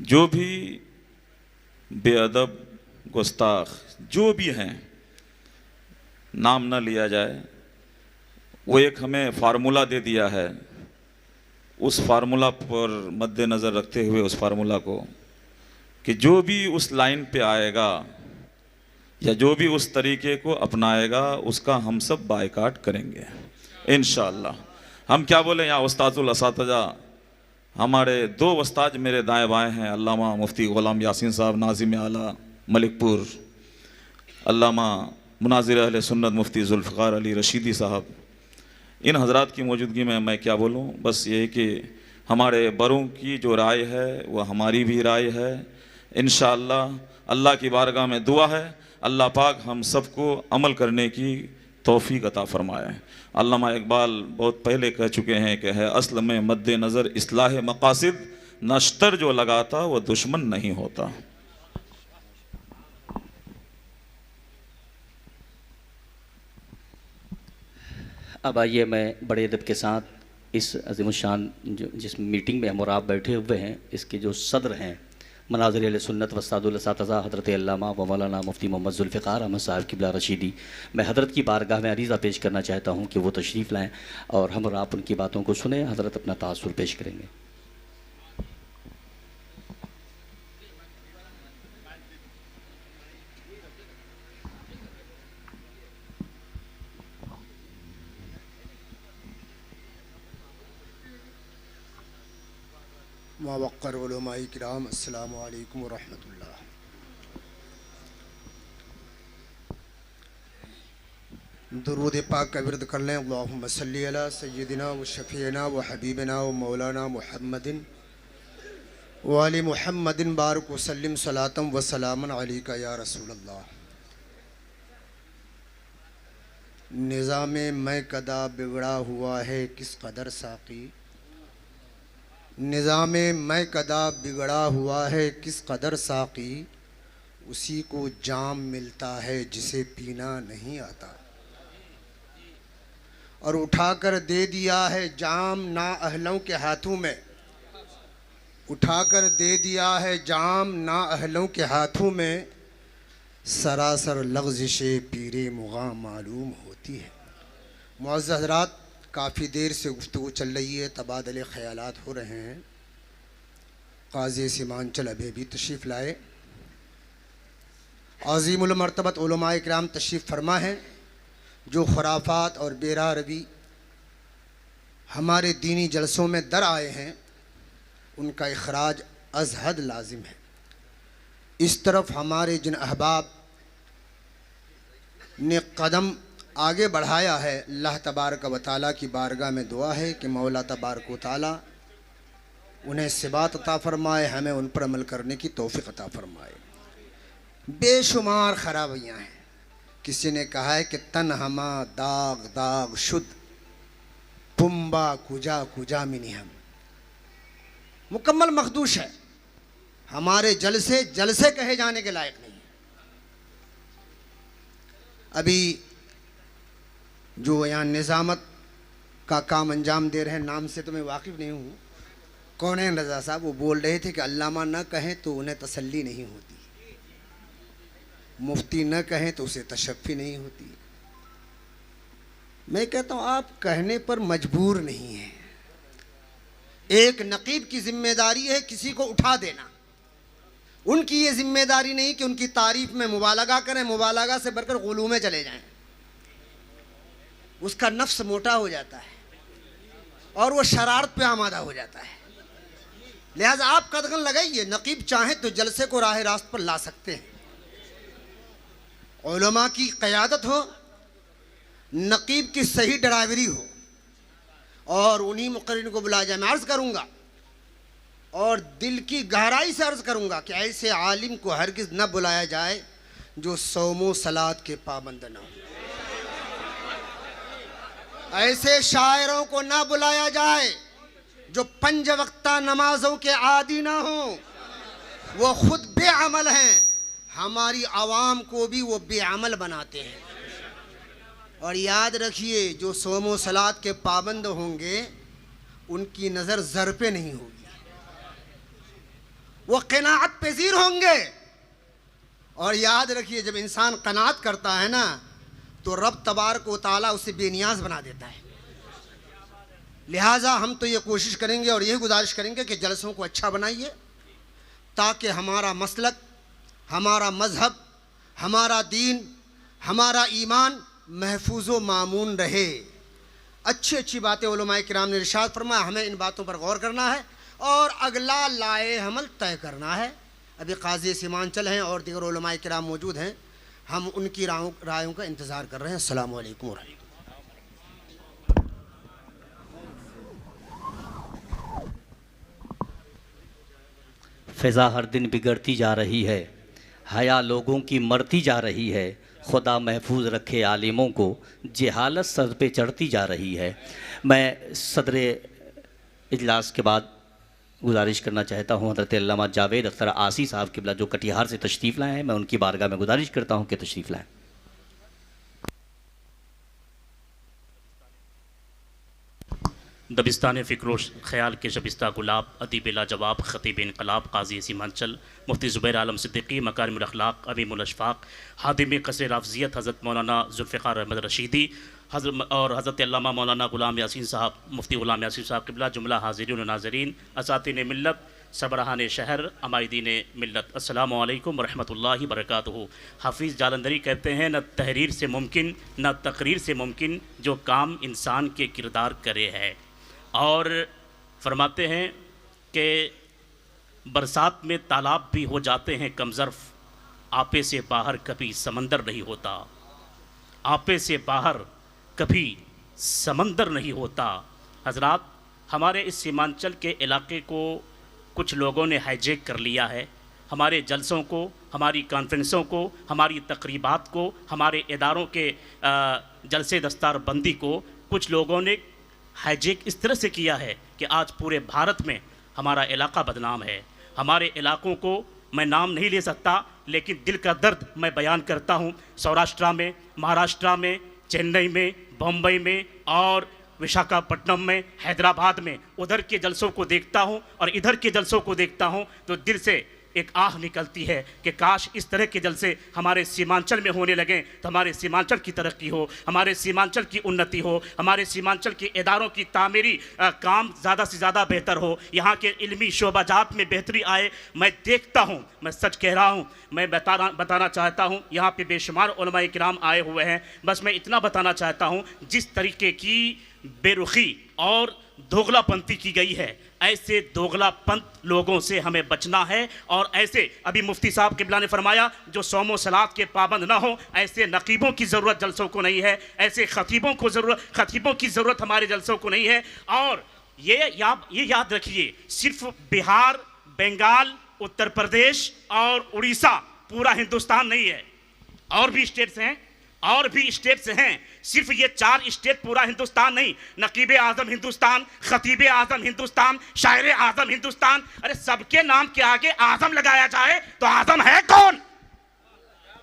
जो भी बेअदब, गुस्ताख जो भी हैं, नाम न लिया जाए। वो एक हमें फार्मूला दे दिया है, उस फार्मूला पर मद्देनज़र रखते हुए उस फार्मूला को कि जो भी उस लाइन पे आएगा या जो भी उस तरीके को अपनाएगा उसका हम सब बायकाट करेंगे इंशाअल्लाह। हम क्या बोले, यहाँ उस्तादुल असातिज़ा हमारे दो उस्ताद मेरे दाएं बाएं हैं, अल्लामा मुफ्ती ग़ुलाम यासीन साहब नाज़िम आला मलिकपुर, अल्लामा मुनाज़िर अहले सुन्नत मुफ्ती ज़ुल्फ़िकार अली रशीदी साहब। इन हज़रात की मौजूदगी में मैं क्या बोलूँ, बस ये कि हमारे बड़ों की जो राय है वह हमारी भी राय है। इंशाअल्लाह अल्लाह की बारगाह में दुआ है, अल्लाह पाक हम सबको अमल करने की तौफीक अता फरमाए। अल्लामा इकबाल बहुत पहले कह चुके हैं कि है असल में मद्दे नज़र इस्लाह मकासिद, नश्तर जो लगाता वह दुश्मन नहीं होता। अब आइए मैं बड़े अदब के साथ इस अज़ीमुशान जिस मीटिंग में हम और आप बैठे हुए हैं, इसके जो सदर हैं मनाज़िर अहले सुन्नत व उस्तादुल असातिज़ा हज़रत अल्लामा व मौलाना मुफ्ती मोहम्मद ज़ुल्फ़िकार अहमद साहब क़िबला रशीदी, मैं हज़रत की बारगाह में अरीज़ा पेश करना चाहता हूँ कि वो तशरीफ़ लाएँ और हम और आप उनकी बातों को सुने। हज़रत अपना तासुर पेश करेंगे। मावक्कर उलमाए किराम, अस्सलामु अलैकुम व रहमतुल्लाह। दुरूद पाक का विरद कर लें। अल्लाहुम्मा सल्ली अला सय्यदिना व शफ़ीना व हबीबना व मौलाना मुहम्मदिन व आलि मुहम्मदिन बारिक व सल्लिम सलातम व सलामन अलैका या रसूलल्लाह। निज़ामे मैं कदा बिगड़ा हुआ है किस कदर साक़ी, निज़ामे मैं कदा बिगड़ा हुआ है किस कदर साक़ी, उसी को जाम मिलता है जिसे पीना नहीं आता। और उठाकर दे दिया है जाम ना अहलों के हाथों में, उठाकर दे दिया है जाम ना अहलों के हाथों में, सरासर लग़्ज़िश पीरे मुग़ा मालूम होती है। मुअज़्ज़ज़ हज़रात, काफ़ी देर से गुफ्तगू चल रही है, तबादले ख़यालात हो रहे हैं। क़ाज़ी सीमांचल अभी भी तशरीफ़ लाए। अज़ीमुल मर्तबत उलमाए किराम तशरीफ़ फरमा है। जो खुराफात और बेरा रवी हमारे दीनी जलसों में दर आए हैं, उनका इखराज अज़ हद लाजिम है। इस तरफ हमारे जिन अहबाब ने कदम आगे बढ़ाया है, अल्लाह तबारक व तआला की बारगाह में दुआ है कि मौला तबारक व तआला उन्हें सिबात अता फरमाए, हमें उन पर अमल करने की तौफीक अता फरमाए। बेशुमार खराबियाँ हैं। किसी ने कहा है कि तन हमा दाग दाग शुद्ध पुम्बा कुजा कुजा मिनी, हम मुकम्मल मखदूश है। हमारे जलसे जलसे कहे जाने के लायक नहीं है। अभी जो यहाँ निज़ामत का काम अंजाम दे रहे हैं, नाम से तो मैं वाकिफ़ नहीं हूँ, कौन है रज़ा साहब, वो बोल रहे थे कि अल्लामा न कहें तो उन्हें तसल्ली नहीं होती, मुफ्ती न कहें तो उसे तशफ़ी नहीं होती। मैं कहता हूँ आप कहने पर मजबूर नहीं हैं। एक नकीब की जिम्मेदारी है किसी को उठा देना, उनकी ये जिम्मेदारी नहीं कि उनकी तारीफ़ में मुबालगा करें, मुबालगा से बढ़कर गुलू में चले जाएं। उसका नफ्स मोटा हो जाता है और वो शरारत पे आमादा हो जाता है। लिहाजा आप कदगन लगाइए, नकीब चाहे तो जलसे को राह रास्त पर ला सकते हैं। उलमा की क़यादत हो, नकीब की सही ड्राइवरी हो और उन्हीं मुक़र्रिन को बुलाया जाए। मैं अर्ज़ करूँगा और दिल की गहराई से अर्ज़ करूँगा कि ऐसे आलिम को हरगिज़ न बुलाया जाए जो सौमो सलात के पाबंद न हो। ऐसे शायरों को ना बुलाया जाए जो 5 वक्ता नमाजों के आदी ना हो। वो खुद बेअमल हैं, हमारी आवाम को भी वो बेअमल बनाते हैं। और याद रखिए, जो सोमो सलात के पाबंद होंगे उनकी नज़र ज़र पे नहीं होगी, वो क़नाअत पज़ीर होंगे। और याद रखिए, जब इंसान क़नाअत करता है ना, तो रब तबारक व तआला उसे बेनियाज बना देता है। लिहाजा हम तो ये कोशिश करेंगे और यही गुजारिश करेंगे कि जलसों को अच्छा बनाइए, ताकि हमारा मसलक, हमारा मज़हब, हमारा दीन, हमारा ईमान महफूज व मामून रहे। अच्छी अच्छी बातें उलमाए किराम ने इरशाद फरमाया, हमें इन बातों पर गौर करना है और अगला लाए हमल तय करना है। अभी काज़ी सीमांचल हैं और दीगर उलमाए किराम मौजूद हैं, हम उनकी रायों का इंतज़ार कर रहे हैं। अस्सलाम वालेकुम व रहमतुल्लाह। फ़िज़ा हर दिन बिगड़ती जा रही है, हया लोगों की मरती जा रही है, खुदा महफूज रखे आलिमों को, जहालत सर पे चढ़ती जा रही है। मैं सदर इजलास के बाद गुजारिश करना चाहता हूँ हज़रत अल्लामा जावेद अख्तर आसी साहब क़िबला जो कटिहार से तशरीफ़ लाए हैं, मैं उनकी बारगाह में गुजारिश करता हूँ कि तशरीफ़ लाएँ। दबिस्तान फ़िक्रोश ख़याल के शबिस्ता गुलाब अदीब लाजवाब ख़तीब इनकलाब काजी सीमांचल मुफ्ती ज़ुबैर आलम सिद्दीक़ी मकारिमुल अख़लाक़ अमीमुल अशफ़ाक़ हादिम क़स्र राफ़ज़ियत हज़रत मौलाना ज़ुल्फ़िकार अहमद रशीदी और हज़रत अल्लामा मौलाना ग़ुलाम यासीन साहब मुफ्ती ग़ुलाम यासीन साहब क़िबला, जुमला हाज़िरीन व नाज़रीन, असातिन मिल्लत, सरबराहान शहर, अमायदीन मिल्लत, अस्सलामु अलैकुम व रहमतुल्लाहि व बरकातुहू। हाफिज़ जालंधरी कहते हैं, न तहरीर से मुमकिन न तकरीर से मुमकिन जो काम इंसान के किरदार करे है। और फरमाते हैं कि बरसात में तालाब भी हो जाते हैं कमज़र्फ़, आपे से बाहर कभी समंदर नहीं होता, आपे से बाहर कभी समंदर नहीं होता। हज़रात, हमारे इस सीमांचल के इलाके को कुछ लोगों ने हाईजैक कर लिया है। हमारे जलसों को, हमारी कॉन्फ्रेंसों को, हमारी तकरीबात को, हमारे इदारों के जलसे दस्तार बंदी को कुछ लोगों ने हाईजैक इस तरह से किया है कि आज पूरे भारत में हमारा इलाका बदनाम है। हमारे इलाकों को मैं नाम नहीं ले सकता, लेकिन दिल का दर्द मैं बयान करता हूँ। सौराष्ट्र में, महाराष्ट्र में, चेन्नई में, बम्बई में और विशाखापट्टनम में, हैदराबाद में, उधर के जलसों को देखता हूँ और इधर के जलसों को देखता हूँ तो दिल से एक आह निकलती है कि काश इस तरह के जलसे हमारे सीमांचल में होने लगें तो हमारे सीमांचल की तरक्की हो, हमारे सीमांचल की उन्नति हो, हमारे सीमांचल के इदारों की तामीरी काम ज़्यादा से ज़्यादा बेहतर हो, यहाँ के इल्मी शोबाजात में बेहतरी आए। मैं देखता हूँ, मैं सच कह रहा हूँ, मैं बताना चाहता हूँ, यहाँ पे बेशुमार उलमाए किराम आए हुए हैं। बस मैं इतना बताना चाहता हूँ, जिस तरीके की बेरुखी और दोगलापंथी की गई है, ऐसे दोगलापंथ लोगों से हमें बचना है। और ऐसे अभी मुफ्ती साहब क़िबला ने फरमाया, जो सौमो सलात के पाबंद ना हो, ऐसे नकीबों की ज़रूरत जलसों को नहीं है, ऐसे खतीबों की ज़रूरत हमारे जलसों को नहीं है। और ये याद रखिए, सिर्फ बिहार, बंगाल, उत्तर प्रदेश और उड़ीसा पूरा हिंदुस्तान नहीं है, और भी स्टेट्स हैं, और भी स्टेट्स हैं। सिर्फ ये 4 स्टेट पूरा हिंदुस्तान नहीं। नकीब आज़म हिंदुस्तान, खतीब आज़म हिंदुस्तान, शायर आज़म हिंदुस्तान। अरे सबके नाम के आगे आज़म लगाया जाए तो आज़म है कौन?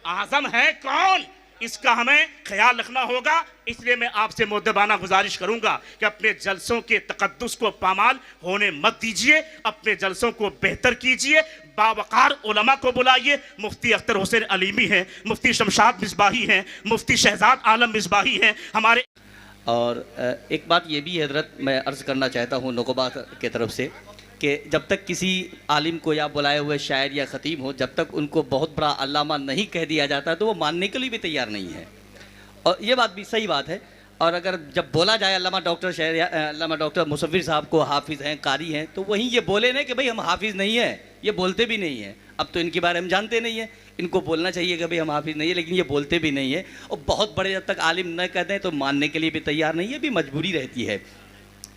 आज़म है कौन? इसका हमें ख्याल रखना होगा। इसलिए मैं आपसे मुद्दबाना गुजारिश करूंगा कि अपने जलसों के तकद्दुस को पामाल होने मत दीजिए, अपने जलसों को बेहतर कीजिए, बावकार उलमा को बुलाइए। मुफ्ती अख्तर हुसैन अलीमी हैं, मुफ्ती शमशाद मिसबाही हैं, मुफ्ती शहजाद आलम मिसबाही हैं हमारे। और एक बात ये भी हज़रत मैं अर्ज़ करना चाहता हूँ नुकबा के तरफ से कि जब तक किसी आलिम को या बुलाए हुए शायर या ख़तीब हो, जब तक उनको बहुत बड़ा अल्लामा नहीं कह दिया जाता तो वो मानने के लिए भी तैयार नहीं है। और ये बात भी सही बात है। और अगर जब बोला जाए अल्लामा डॉक्टर शायर या अल्लामा डॉक्टर मुसव्विर साहब को हाफिज़ हैं, कारी हैं, तो वहीं ये बोले ना कि भाई हम हाफिज़ नहीं हैं, ये बोलते भी नहीं हैं। अब तो इनके बारे में जानते नहीं हैं, इनको बोलना चाहिए कि भाई हम हाफिज़ नहीं है, लेकिन ये बोलते भी नहीं है। और बहुत बड़े जब तक आलिम न कहते हैं तो मानने के लिए भी तैयार नहीं है, भी मजबूरी रहती है।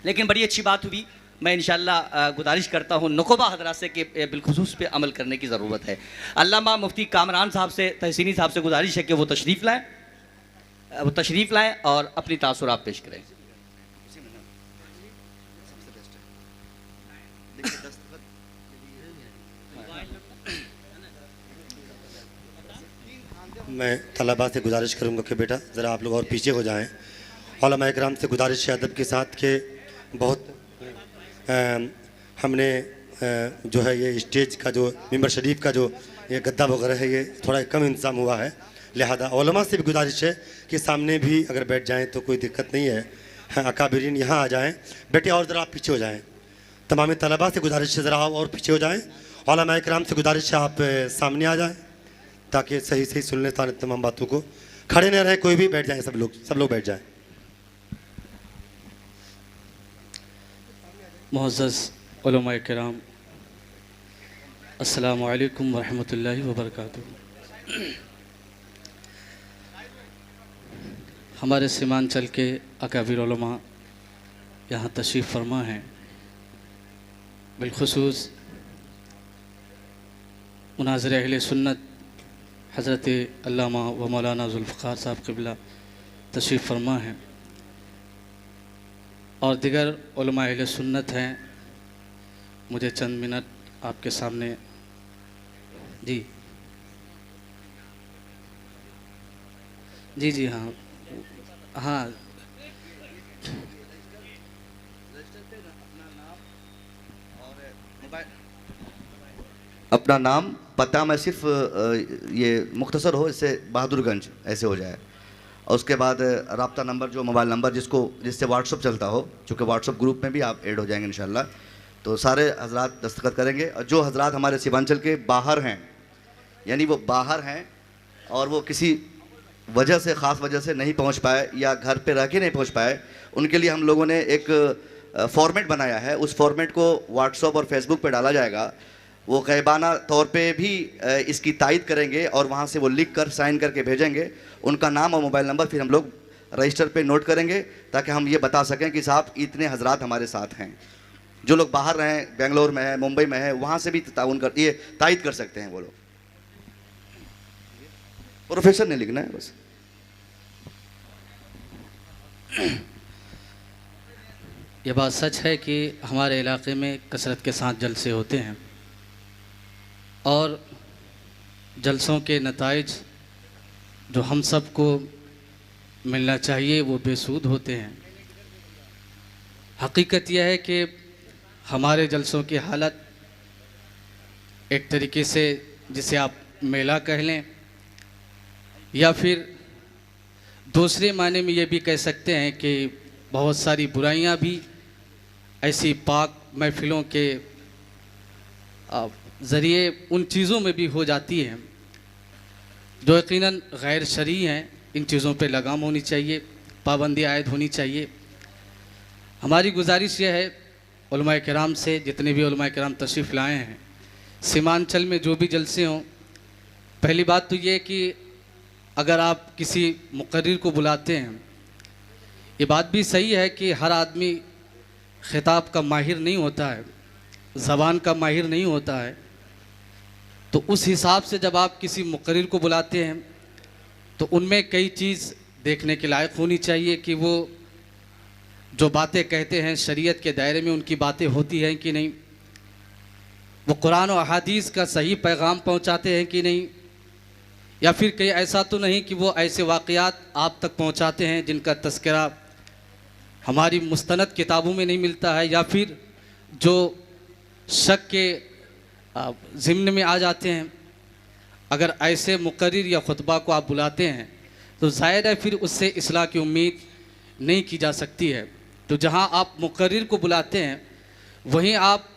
लेकिन बड़ी अच्छी बात हुई। मैं इंशाअल्लाह गुजारिश करता हूँ नुकबा हज़रात से कि बिलखुसूस पे अमल करने की ज़रूरत है। अल्लामा मुफ्ती कामरान साहब से, तहसीनी साहब से गुजारिश है कि वो तशरीफ़ लाएँ और अपनी तासुरात पेश करें। मैं तलबा से गुजारिश करूँगा कि बेटा ज़रा आप लोग और पीछे हो जाएं। उलमा इकराम से गुजारिश है अदब के साथ कि बहुत हमने जो है ये स्टेज का जो मिंबर शरीफ का जो ये गद्दा वगैरह है ये थोड़ा कम इंतज़ाम हुआ है, लिहाजा उलमा से भी गुजारिश है कि सामने भी अगर बैठ जाएँ तो कोई दिक्कत नहीं है। हाँ, अकाबिरीन यहाँ आ जाएँ। बेटे और ज़रा आप पीछे हो जाएँ। तमाम तलबा से गुजारिश है ज़रा आप और पीछे हो जाएँ। उलमा इकराम से गुजारिश है आप सामने आ जाएँ ताकि सही सही सुन लें तमाम बातों को। खड़े न रहें, कोई भी बैठ जाएँ, सब लोग बैठ जाएँ। मुअज़्ज़ज़ उलमा किराम, अस्सलामु अलैकुम व रहमतुल्लाहि व बरकातुहू। हमारे सीमांचल के अकाबिर उलमा यहाँ तशरीफ़ फरमा हैं। बिलखुसूस मुनाज़िर अहले सुन्नत हज़रत अल्लामा व मौलाना ज़ुल्फ़िकार साहब क़िबला तशरीफ़ फरमा हैं और दिगर उलमा अहले सुन्नत हैं। मुझे चंद मिनट आपके सामने जी जी जी हाँ हाँ अपना नाम पता मैं सिर्फ ये मुख्तसर हो, इससे बहादुरगंज ऐसे हो जाए, और उसके बाद रब्ता नंबर जो मोबाइल नंबर जिससे व्हाट्सअप चलता हो, चूँकि व्हाट्सअप ग्रुप में भी आप ऐड हो जाएंगे इंशाल्लाह, तो सारे हजरात दस्तखत करेंगे। और जो हजरात हमारे सीमांचल के बाहर हैं, यानी वो बाहर हैं और वो किसी वजह से ख़ास वजह से नहीं पहुंच पाए या घर पे रह के नहीं पहुंच पाए, उनके लिए हम लोगों ने एक फॉर्मेट बनाया है। उस फॉर्मेट को व्हाट्सअप और फेसबुक पे डाला जाएगा। वो ग़ैबाना तौर पे भी इसकी तायद करेंगे और वहाँ से वो लिख कर साइन करके भेजेंगे उनका नाम और मोबाइल नंबर, फिर हम लोग रजिस्टर पे नोट करेंगे ताकि हम ये बता सकें कि साहब इतने हजरात हमारे साथ हैं। जो लोग बाहर रहें, बेंगलोर में है, मुंबई में है, वहाँ से भी ताउन कर ये तायद कर सकते हैं। वो लोग प्रोफेसर नहीं लिखना है बस। ये बात सच है कि हमारे इलाके में कसरत के साथ जलसे होते हैं और जलसों के नताइज जो हम सबको मिलना चाहिए वो बेसूद होते हैं। हकीकत यह है कि हमारे जलसों की हालत एक तरीके से जिसे आप मेला कह लें या फिर दूसरे मायने में ये भी कह सकते हैं कि बहुत सारी बुराइयां भी ऐसी पाक महफिलों के ज़रिए उन चीज़ों में भी हो जाती हैं जो यकीनन गैर शरई हैं। इन चीज़ों पे लगाम होनी चाहिए, पाबंदी आयद होनी चाहिए। हमारी गुजारिश यह है उलमाए किराम से, जितने भी उलमाए किराम तशरीफ़ लाए हैं सीमांचल में जो भी जलसे हों, पहली बात तो ये कि अगर आप किसी मुकर्रिर को बुलाते हैं, ये बात भी सही है कि हर आदमी खिताब का माहिर नहीं होता है, ज़बान का माहिर नहीं होता है, तो उस हिसाब से जब आप किसी मुकर्रिर को बुलाते हैं तो उनमें कई चीज़ देखने के लायक होनी चाहिए कि वो जो बातें कहते हैं शरीयत के दायरे में उनकी बातें होती हैं कि नहीं, वो कुरान और अहादीस का सही पैगाम पहुंचाते हैं कि नहीं, या फिर कहीं ऐसा तो नहीं कि वो ऐसे वाक़यात आप तक पहुंचाते हैं जिनका तज़किरा हमारी मुस्तनद किताबों में नहीं मिलता है, या फिर जो शक के ज़िम्न में आ जाते हैं। अगर ऐसे मुकर्रिर या खुतबा को आप बुलाते हैं तो ज़ाहिर है फिर उससे इस्लाह की उम्मीद नहीं की जा सकती है। तो जहां आप मुकर्रिर को बुलाते हैं वहीं आप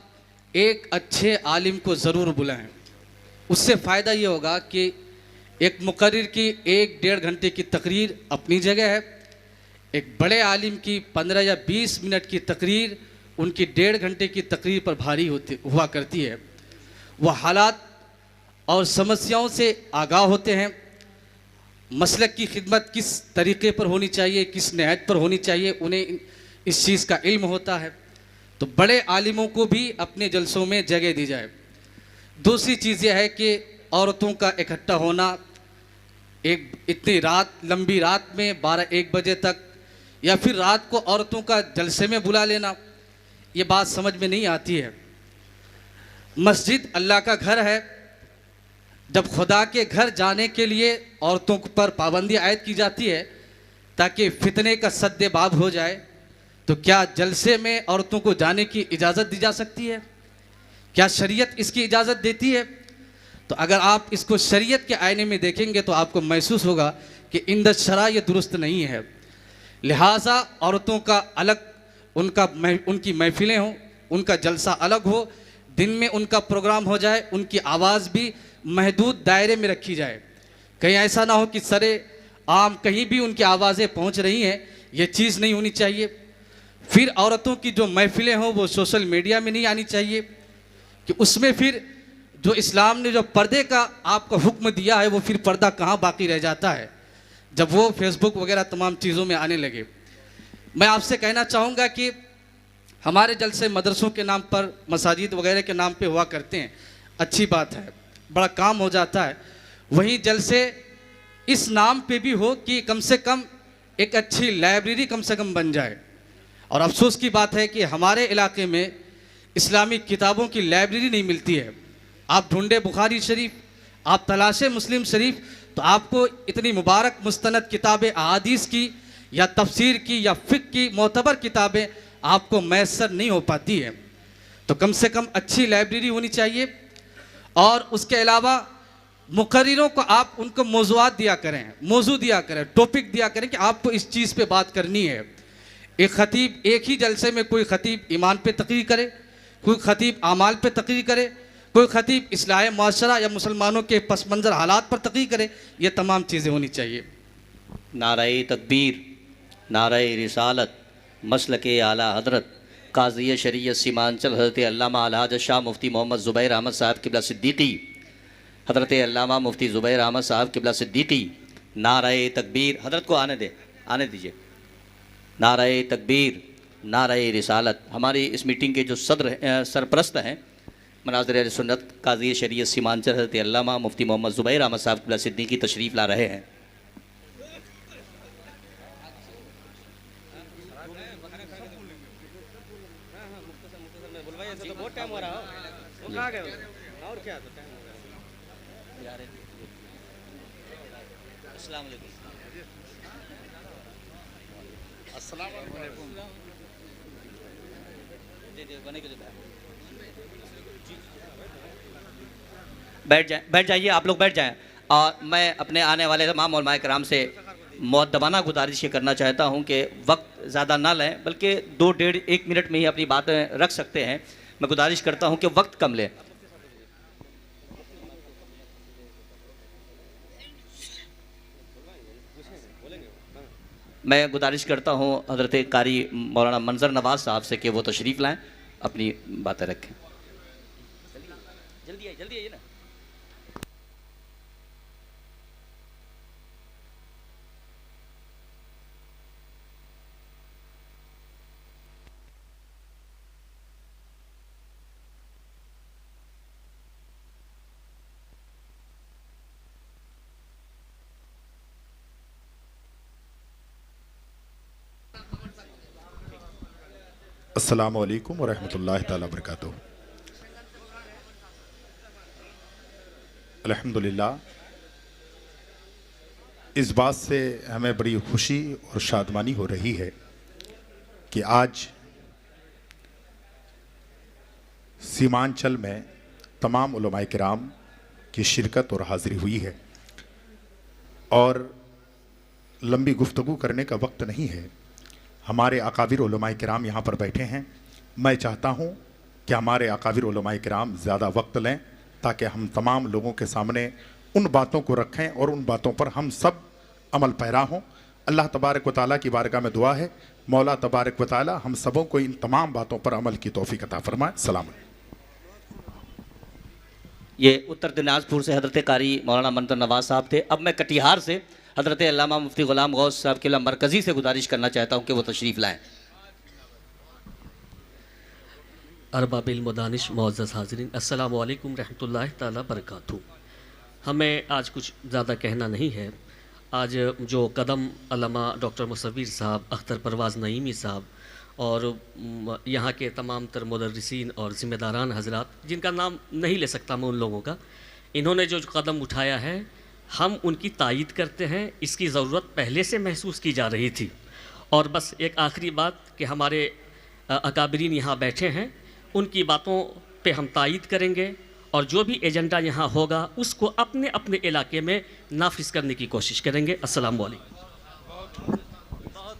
एक अच्छे आलिम को ज़रूर बुलाएं। उससे फ़ायदा ये होगा कि एक मुकर्रिर की 1-1.5 घंटे की तकरीर अपनी जगह है, एक बड़े आलिम की 15 या 20 मिनट की तकरीर उनकी 1.5 घंटे की तकरीर पर भारी हुआ करती है। वह हालात और समस्याओं से आगाह होते हैं, मसलक की खिदमत किस तरीक़े पर होनी चाहिए, किस नहज पर होनी चाहिए, उन्हें इस चीज़ का इल्म होता है। तो बड़े आलिमों को भी अपने जलसों में जगह दी जाए। दूसरी चीज़ यह है कि औरतों का इकट्ठा होना एक इतनी रात, लंबी रात में 12-1 बजे तक, या फिर रात को औरतों का जलसे में बुला लेना, ये बात समझ में नहीं आती है। मस्जिद अल्लाह का घर है, जब खुदा के घर जाने के लिए औरतों पर पाबंदी आयद की जाती है ताकि फितने का सद्देबाब हो जाए, तो क्या जलसे में औरतों को जाने की इजाज़त दी जा सकती है? क्या शरीयत इसकी इजाज़त देती है? तो अगर आप इसको शरीयत के आईने में देखेंगे तो आपको महसूस होगा कि इंद शरा ये दुरुस्त नहीं है। लिहाजा औरतों का अलग उनकी महफिलें हों, उनका जलसा अलग हो, दिन में उनका प्रोग्राम हो जाए, उनकी आवाज़ भी महदूद दायरे में रखी जाए। कहीं ऐसा ना हो कि सरे आम कहीं भी उनकी आवाज़ें पहुंच रही हैं, ये चीज़ नहीं होनी चाहिए। फिर औरतों की जो महफिलें हों वो सोशल मीडिया में नहीं आनी चाहिए कि उसमें फिर जो इस्लाम ने जो पर्दे का आपको हुक्म दिया है वो फिर पर्दा कहाँ बाकी रह जाता है जब वो फेसबुक वगैरह तमाम चीज़ों में आने लगे। मैं आपसे कहना चाहूँगा कि हमारे जलसे मदरसों के नाम पर, मसाजिद वगैरह के नाम पे हुआ करते हैं, अच्छी बात है, बड़ा काम हो जाता है। वहीं जलसे इस नाम पे भी हो कि कम से कम एक अच्छी लाइब्रेरी कम से कम बन जाए। और अफसोस की बात है कि हमारे इलाके में इस्लामी किताबों की लाइब्रेरी नहीं मिलती है। आप ढूंढे बुखारी शरीफ, आप तलाशे मुस्लिम शरीफ, तो आपको इतनी मुबारक मुस्तनद किताबें अहादीस की या तफसीर की या फ़िक़्ह की मोतबर किताबें आपको मैसर नहीं हो पाती है। तो कम से कम अच्छी लाइब्रेरी होनी चाहिए। और उसके अलावा मुकर्रिरों को आप उनको मौज़ूआत दिया करें, मौजू दिया करें, टॉपिक दिया करें कि आपको इस चीज़ पे बात करनी है। एक ख़तीब एक ही जलसे में, कोई ख़तीब ईमान पे तकरीर करे, कोई ख़तीब आमाल पे तकरीर करे, कोई ख़तीब इस्लाह मुआशरा या मुसलमानों के पस मंज़र हालात पर तकरीर करे। ये तमाम चीज़ें होनी चाहिए। नाराए तकबीर, नाराए रिसालत, मसलके आला हज़रत काज़ी शरीयत सीमांचल हज़रत अल्लामा अलहाज शाह मुफ्ती मोहम्मद ज़ुबैर अहमद साहब क़िबला सिद्दीक़ी, हज़रत अल्लामा मुफ्ती ज़ुबैर अहमद साहब क़िबला सिद्दीक़ी, नाराए तकबीर। हज़रत को आने दीजिए। नाराए तकबीर, नाराए रिसालत। हमारी इस मीटिंग के जो सरप्रस्त हैं मनाज़िर अहले सुन्नत काज़ी शरीयत सीमांचल हज़रत अल्लामा मुफ्ती मोहम्मद ज़ुबैर अहमद साहब क़िबला सिद्दीक़ी तशरीफ़ ला रहे हैं। बहुत टाइम हो रहा है, वो कहाँ गए और क्या तो टाइम हो गया। अस्सलाम वालेकुम। अस्सलाम वालेकुम। बैठ जाइए, आप लोग बैठ जाएं। और मैं अपने आने वाले तमाम उलमाए कराम से मुअद्दबाना गुजारिश ये करना चाहता हूँ कि वक्त ज़्यादा ना लें, बल्कि 2-1.5 मिनट में ही अपनी बातें रख सकते हैं। मैं गुजारिश करता हूँ कि वक्त कम लें। मैं गुजारिश करता हूँ हज़रत कारी मौलाना मंजर नवाज़ साहब से कि वो तशरीफ़ लाएँ, अपनी बातें रखें। जल्दी आइए ना। अस्सलामु अलैकुम व रहमतुल्लाहि ताला बरकातुहू। अल्हम्दुलिल्लाह, इस बात से हमें बड़ी खुशी और शादमानी हो रही है कि आज सीमांचल में तमाम उलमाए किराम की शिरकत और हाज़िरी हुई है। और लंबी गुफ्तगू करने का वक्त नहीं है। हमारे अकाबिर उलमाए किराम यहाँ पर बैठे हैं। मैं चाहता हूँ कि हमारे अकाबिर उलमाए किराम ज़्यादा वक्त लें ताकि हम तमाम लोगों के सामने उन बातों को रखें और उन बातों पर हम सब अमल पैरा हों। अल्लाह तबारक व तआला की बारगाह में दुआ है, मौला तबारक व तआला हम सबों को इन तमाम बातों पर अमल की तौफीक अता फरमाए। सलाम। ये उत्तर दिनाजपुर से हज़रत कारी मौलाना मंजर नवाज़ साहब थे। अब मैं कटिहार से हज़रत अल्लामा मुफ्ती ग़ुलाम गौस साहब के मरकज़ी से गुजारिश करना चाहता हूँ कि वो तशरीफ़ लाएँ। अरबाबिल मुदानिश मुअज़्ज़ज़ हाज़िरीन, अस्सलामु अलैकुम रहमतुल्लाहि ताला बरकातुहू। हमें आज कुछ ज़्यादा कहना नहीं है। आज जो कदम अल्लामा डॉक्टर मुसव्विर साहब, अख्तर परवाज़ नईमी साहब और यहाँ के तमाम तर मुदर्रिसीन और ज़िम्मेदारान हज़रात, जिनका नाम नहीं ले सकता मैं उन लोगों का, इन्होंने जो कदम उठाया है हम उनकी तायीद करते हैं। इसकी ज़रूरत पहले से महसूस की जा रही थी। और बस एक आखिरी बात कि हमारे अकाबरीन यहाँ बैठे हैं, उनकी बातों पे हम तायीद करेंगे और जो भी एजेंडा यहाँ होगा उसको अपने अपने इलाके में नाफिज करने की कोशिश करेंगे। अस्सलाम वालेकुम।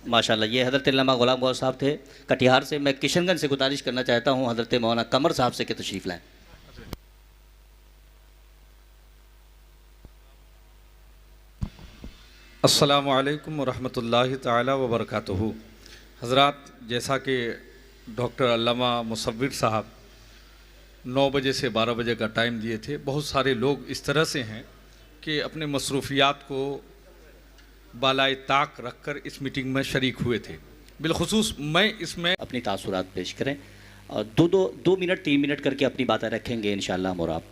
माशाल्लाह, ये हज़रत अल्लामा ग़ुलाम गौस साहब थे कटिहार से। मैं किशनगंज से गुजारिश करना चाहता हूँ हज़रत मौलाना कमर साहब से कि तशरीफ़ लाएँ। अस्सलामु अलैकुम वरहमतुल्लाहि ताला व बरकातुहू। हज़रात, जैसा कि डॉक्टर अल्लामा मुसव्विर साहब 9 बजे से 12 बजे का टाइम दिए थे, बहुत सारे लोग इस तरह से हैं कि अपने मसरूफियात को बालाए ताक रखकर इस मीटिंग में शरीक हुए थे। बिलखुसूस मैं इसमें अपनी तासुरात पेश करें और 2 मिनट 3 मिनट करके अपनी बातें रखेंगे इंशाअल्लाह हम और आप।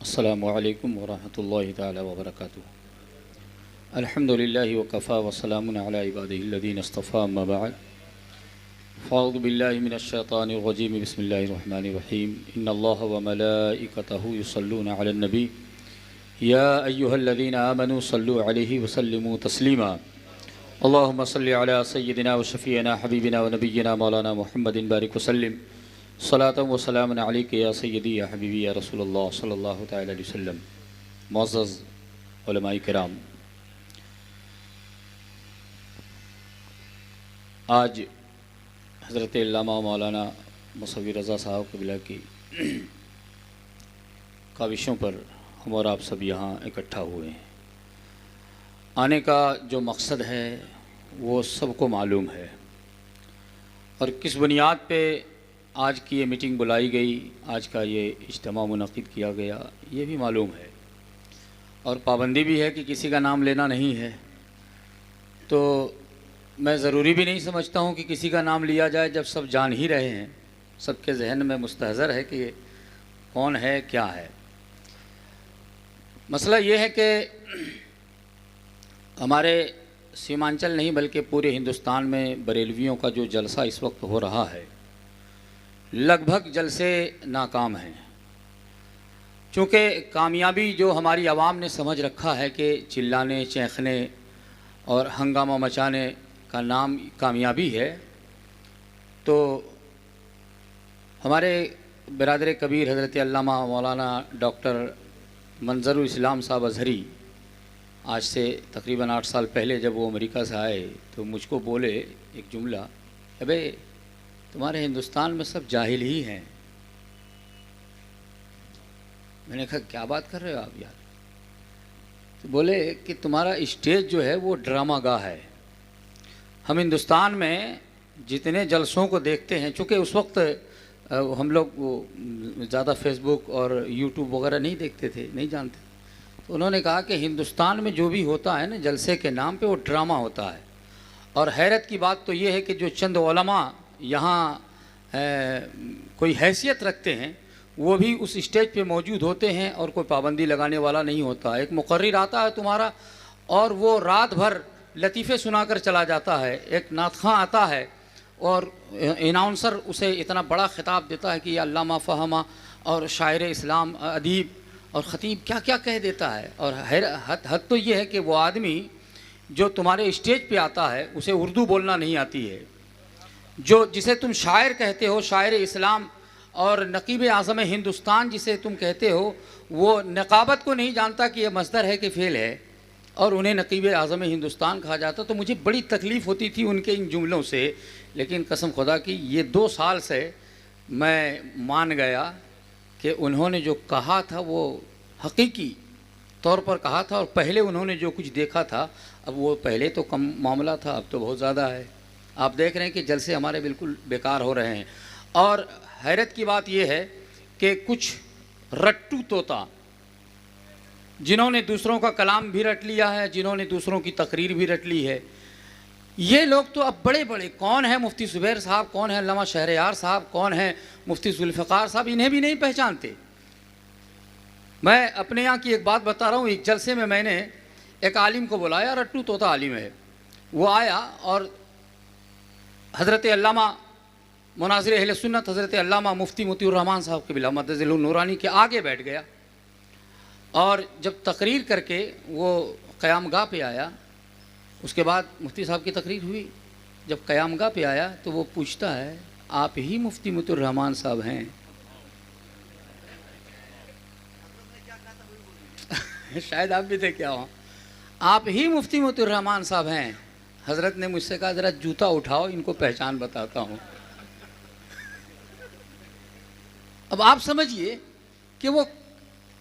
अस्सलामु अलैकुम वरहमतुल्लाहि ताला व बरकातुहू। अल्हम्दुलिल्लाहि व कफ़ा व सलामुन अला इबादिहिल्लज़ीना इस्तफ़ा, अम्मा बअद। फ़अऊज़ु बिल्लाहि मिनश शैतानिर रजीम, बिस्मिल्लाहिर रहमानिर रहीम। इन्नल्लाह व मलाइकतहु युसल्लूना अलन नबी या अय्युहल्लज़ीना आमनू सल्लु अलैहि व सल्लिमू तस्लीमा। अल्लाहुम्मा सल्लि अला सय्यिदिना व शफ़ीअना हबीबिना व नबिय्यिना मौलाना मुहम्मदिन बारिक व सल्लिम सलातम व सलामन अलैका या सय्यदी या हबीबी या रसूलुल्लाह सल्लल्लाहु तआला अलैहि वसल्लम। मुअज़्ज़ज़ उलमाए किराम, आज हज़रत अल्लामा मौलाना मुसव्विर रज़ा साहब क़िबला की काविशों पर हम और आप सब यहाँ इकट्ठा हुए हैं। आने का जो मकसद है वो सबको मालूम है और किस बुनियाद पे आज की ये मीटिंग बुलाई गई, आज का ये इज्तिमा मुनक़िद किया गया, ये भी मालूम है। और पाबंदी भी है कि किसी का नाम लेना नहीं है, तो मैं ज़रूरी भी नहीं समझता हूँ कि किसी का नाम लिया जाए जब सब जान ही रहे हैं। सबके जहन में मुस्तहज़र है कि कौन है क्या है। मसला ये है कि हमारे सीमांचल नहीं बल्कि पूरे हिंदुस्तान में बरेलवियों का जो जलसा इस वक्त हो रहा है, लगभग जलसे नाकाम हैं। चूँकि कामयाबी जो हमारी आवाम ने समझ रखा है कि चिल्लाने, चीखने और हंगामा मचाने का नाम कामयाबी है, तो हमारे बिरादर कबीर हज़रत अल्लामा मौलाना डॉक्टर मंज़रुल इस्लाम साहब अज़हरी आज से तकरीबन 8 साल पहले जब वो अमेरिका से आए तो मुझको बोले एक जुमला, अबे तुम्हारे हिंदुस्तान में सब जाहिल ही हैं। मैंने कहा क्या बात कर रहे हो आप यार? तो बोले कि तुम्हारा स्टेज जो है वो ड्रामा गाह है। हम हिंदुस्तान में जितने जलसों को देखते हैं, चूँकि उस वक्त हम लोग ज़्यादा फेसबुक और यूट्यूब वगैरह नहीं देखते थे, नहीं जानते, तो उन्होंने कहा कि हिंदुस्तान में जो भी होता है ना जलसे के नाम पे वो ड्रामा होता है। और हैरत की बात तो ये है कि जो चंद उलमा यहाँ कोई हैसियत रखते हैं वो भी उस स्टेज पे मौजूद होते हैं और कोई पाबंदी लगाने वाला नहीं होता। एक मुकर्रिर आता है तुम्हारा और वो रात भर लतीफ़े सुनाकर चला जाता है। एक नातख़ां आता है और अनाउंसर उसे इतना बड़ा ख़िताब देता है कि या अल्लामा फ़हमा और शायर इस्लाम अदीब और ख़तीब क्या क्या कह देता है। और हद तो ये है कि वो आदमी जो तुम्हारे स्टेज पे आता है उसे उर्दू बोलना नहीं आती है। जो जिसे तुम शायर कहते हो, शायर इस्लाम और नकीब आज़म हिंदुस्तान जिसे तुम कहते हो, वो नकाबत को नहीं जानता कि यह मस्दर है कि फ़ेल है, और उन्हें नकीब आज़म हिंदुस्तान कहा जाता। तो मुझे बड़ी तकलीफ़ होती थी उनके इन जुमलों से, लेकिन कसम खुदा की ये 2 साल से मैं मान गया कि उन्होंने जो कहा था वो हकीकी तौर पर कहा था। और पहले उन्होंने जो कुछ देखा था, अब वो पहले तो कम मामला था, अब तो बहुत ज़्यादा है। आप देख रहे हैं कि जलसे हमारे बिल्कुल बेकार हो रहे हैं। और हैरत की बात यह है कि कुछ रट्टू तोता जिन्होंने दूसरों का कलाम भी रट लिया है, जिन्होंने दूसरों की तकरीर भी रट ली है, ये लोग तो अब बड़े बड़े, कौन है मुफ्ती ज़ुबैर साहब, कौन है अल्लामा शहरयार साहब, कौन है मुफ्ती जुल्फ़िकार साहब, इन्हें भी नहीं पहचानते। मैं अपने यहाँ की एक बात बता रहा हूँ। एक जलसे में मैंने एक आलिम को बुलाया, रट्टू तोता आलिम है, वो आया और हज़रत अल्लामा मुनाज़िर अहले सुन्नत हज़रत अल्लामा मुफ्ती मोतीउर रहमान साहब के बिला मदज़िलुन नूरानी के आगे बैठ गया और जब तकरीर करके वो क़यामगाह पे आया, उसके बाद मुफ्ती साहब की तकरीर हुई। जब क़यामगाह पे आया तो वो पूछता है, आप ही मुफ्ती मोतीउर रहमान साहब हैं? शायद आप भी थे क्या वहाँ? आप ही मुफ्ती मोतीउर रहमान साहब हैं? हज़रत ने मुझसे कहा, ज़रा जूता उठाओ, इनको पहचान बताता हूँ। अब आप समझिए कि वो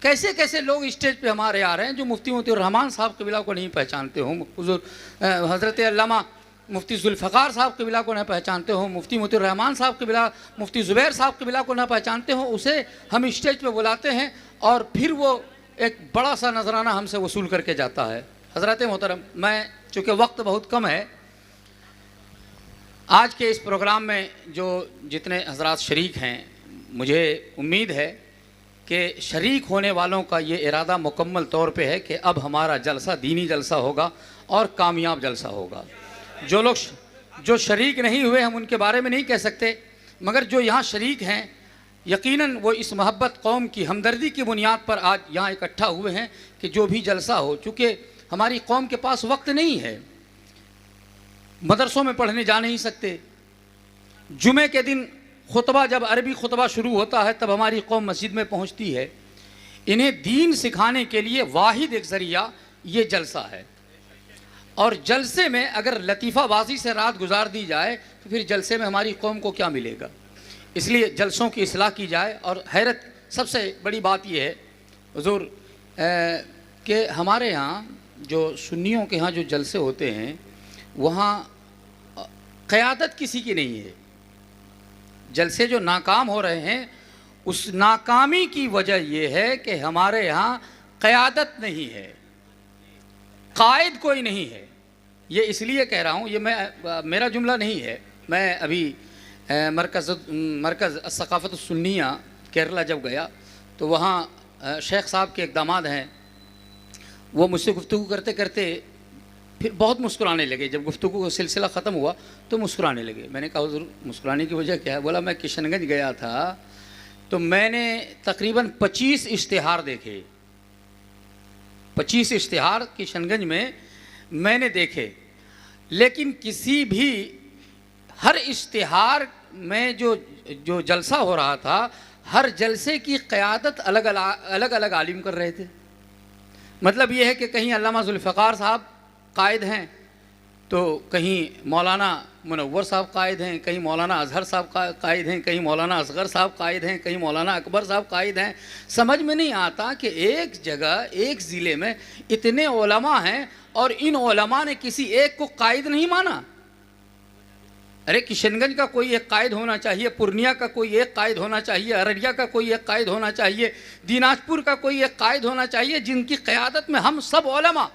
कैसे कैसे लोग स्टेज पे हमारे आ रहे हैं जो मुफ्ती मोतीउर रहमान साहब कबीला को नहीं पहचानते हो, हज़रत अल्लामा मुफ्ती जुल्फ़िकार साहब कबीला को न पहचानते हो, मुफ्ती मोतीउर रहमान साहब कबीला, मुफ्ती ज़ुबैर साहब कबीला को न पहचानते हो, उसे हम स्टेज पे बुलाते हैं और फिर वो एक बड़ा सा नजराना हमसे वसूल करके जाता है। हज़रत मोहतरम, मैं चूँकि वक्त बहुत कम है, आज के इस प्रोग्राम में जो जितने हजरात शरीक हैं, मुझे उम्मीद है कि शरीक होने वालों का ये इरादा मुकम्मल तौर पे है कि अब हमारा जलसा दीनी जलसा होगा और कामयाब जलसा होगा। जो लोग जो शरीक नहीं हुए हम उनके बारे में नहीं कह सकते, मगर जो यहाँ शरीक हैं यकीनन वो इस मोहब्बत कौम की हमदर्दी की बुनियाद पर आज यहाँ इकट्ठा हुए हैं कि जो भी जलसा हो, चूँकि हमारी कौम के पास वक्त नहीं है, मदरसों में पढ़ने जा नहीं सकते, जुमे के दिन खुतबा जब अरबी खुतबा शुरू होता है तब हमारी कौम मस्जिद में पहुँचती है। इन्हें दीन सिखाने के लिए वाहिद एक ज़रिया ये जलसा है और जलसे में अगर लतीफ़ाबाजी से रात गुजार दी जाए तो फिर जलसे में हमारी कौम को क्या मिलेगा। इसलिए जलसों की इस्लाह की जाए। और हैरत सबसे बड़ी बात यह है हुज़ूर कि हमारे यहाँ जो सुन्नियों के यहाँ जो जलसे होते हैं वहाँ क़यादत किसी की नहीं है। जलसे जो नाकाम हो रहे हैं उस नाकामी की वजह यह है कि हमारे यहाँ क़यादत नहीं है, कायद कोई नहीं है। ये इसलिए कह रहा हूँ, ये मेरा जुमला नहीं है। मैं अभी मरकज़ सक़ाफ़त सुन्निया केरला जब गया तो वहाँ शेख साहब के एक दामाद हैं, वो मुझसे गुफ्तगू करते करते फिर बहुत मुस्कुराने लगे। जब गुफ्तगू का सिलसिला ख़त्म हुआ तो मुस्कुराने लगे। मैंने कहा हुज़ूर मुस्कुराने की वजह क्या है? बोला मैं किशनगंज गया था तो मैंने तकरीबन 25 इश्तिहार देखे, 25 इश्तिहार किशनगंज में मैंने देखे, लेकिन किसी भी हर इश्तिहार में जो जलसा हो रहा था, हर जलसे की क़यादत अलग अलग आलिम कर रहे थे। मतलब ये है कि कहीं अल्लामा जुल्फ़िकार साहब कायद हैं तो कहीं मौलाना मुनव्वर साहब कायद हैं, कहीं मौलाना अज़हर साहब कायद हैं, कहीं मौलाना असगर साहब कायद हैं, कहीं मौलाना अकबर साहब कायद हैं। समझ में नहीं आता कि एक जगह एक ज़िले में इतने उलमा हैं और इन उलमा ने किसी एक को कायद नहीं माना। अरे किशनगंज का कोई एक कायद होना चाहिए, पूर्णिया का कोई एक कायद होना चाहिए, अररिया का कोई एक कायद होना चाहिए, दिनाजपुर का कोई एक कायद होना चाहिए, जिनकी क़यादत में हम सब उलमा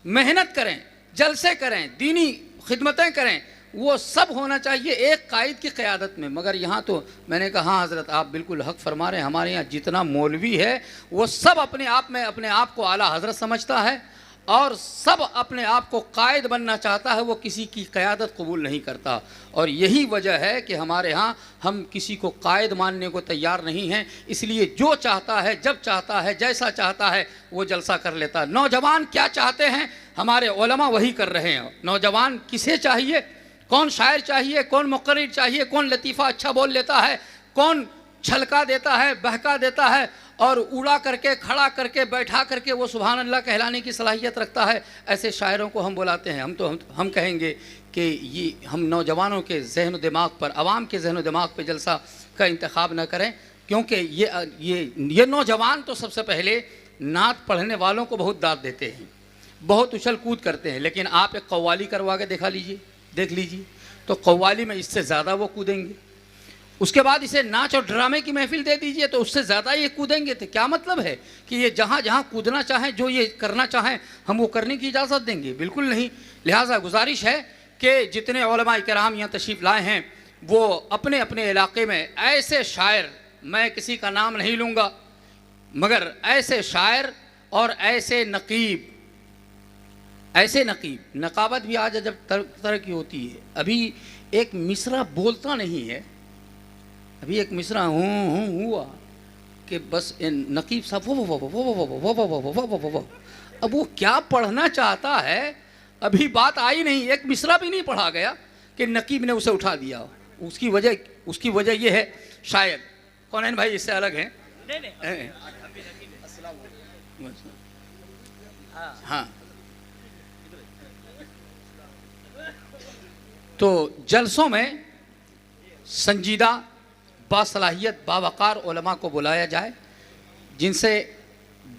मेहनत करें, जलसे करें, दीनी खिदमतें करें, वो सब होना चाहिए एक कायद की क़यादत में। मगर यहाँ तो मैंने कहा हाँ हज़रत आप बिल्कुल हक़ फरमा रहे हैं, हमारे यहाँ जितना मौलवी है वो सब अपने आप में अपने आप को आला हज़रत समझता है और सब अपने आप को कायद बनना चाहता है, वो किसी की क़यादत कबूल नहीं करता। और यही वजह है कि हमारे यहाँ हम किसी को कायद मानने को तैयार नहीं हैं। इसलिए जो चाहता है, जब चाहता है, जैसा चाहता है वो जलसा कर लेता है। नौजवान क्या चाहते हैं हमारे उलमा वही कर रहे हैं। नौजवान किसे चाहिए, कौन शायर चाहिए, कौन मुक़र्रिर चाहिए, कौन लतीफ़ा अच्छा बोल लेता है, कौन छलका देता है, बहका देता है और उड़ा करके, खड़ा करके, बैठा करके वो सुभान अल्लाह कहलाने की सलाहियत रखता है, ऐसे शायरों को हम बुलाते हैं। हम कहेंगे कि ये हम नौजवानों के जहन दिमाग पर, आवाम के जहन दिमाग पर जलसा का इंतखाब न करें, क्योंकि ये नौजवान तो सबसे पहले नात पढ़ने वालों को बहुत दाद देते हैं, बहुत उछल कूद करते हैं। लेकिन आप एक कव्वाली करवा के देख लीजिए तो कव्वाली में इससे ज़्यादा वो कूदेंगे। उसके बाद इसे नाच और ड्रामे की महफिल दे दीजिए तो उससे ज़्यादा ये कूदेंगे। तो क्या मतलब है कि ये जहाँ जहाँ कूदना चाहें, जो ये करना चाहें, हम वो करने की इजाज़त देंगे? बिल्कुल नहीं। लिहाजा गुजारिश है कि जितने उलमा किराम यहाँ तशरीफ़ लाए हैं वो अपने अपने इलाके में ऐसे शायर, मैं किसी का नाम नहीं लूँगा, मगर ऐसे शायर और ऐसे नकीब, नकाबत भी आज जब तरह की होती है। अभी एक मिसरा बोलता नहीं है, अभी एक मिसरा हुआ कि बस नकीब साहब वो अब वो क्या पढ़ना चाहता है, अभी बात आई नहीं, एक मिसरा भी नहीं पढ़ा गया कि नकीब ने उसे उठा दिया। उसकी वजह ये है शायद, कौन है भाई इससे अलग हैं? हाँ, तो जलसों में संजीदा बासलाहियत बावकार उलमा को बुलाया जाए, जिनसे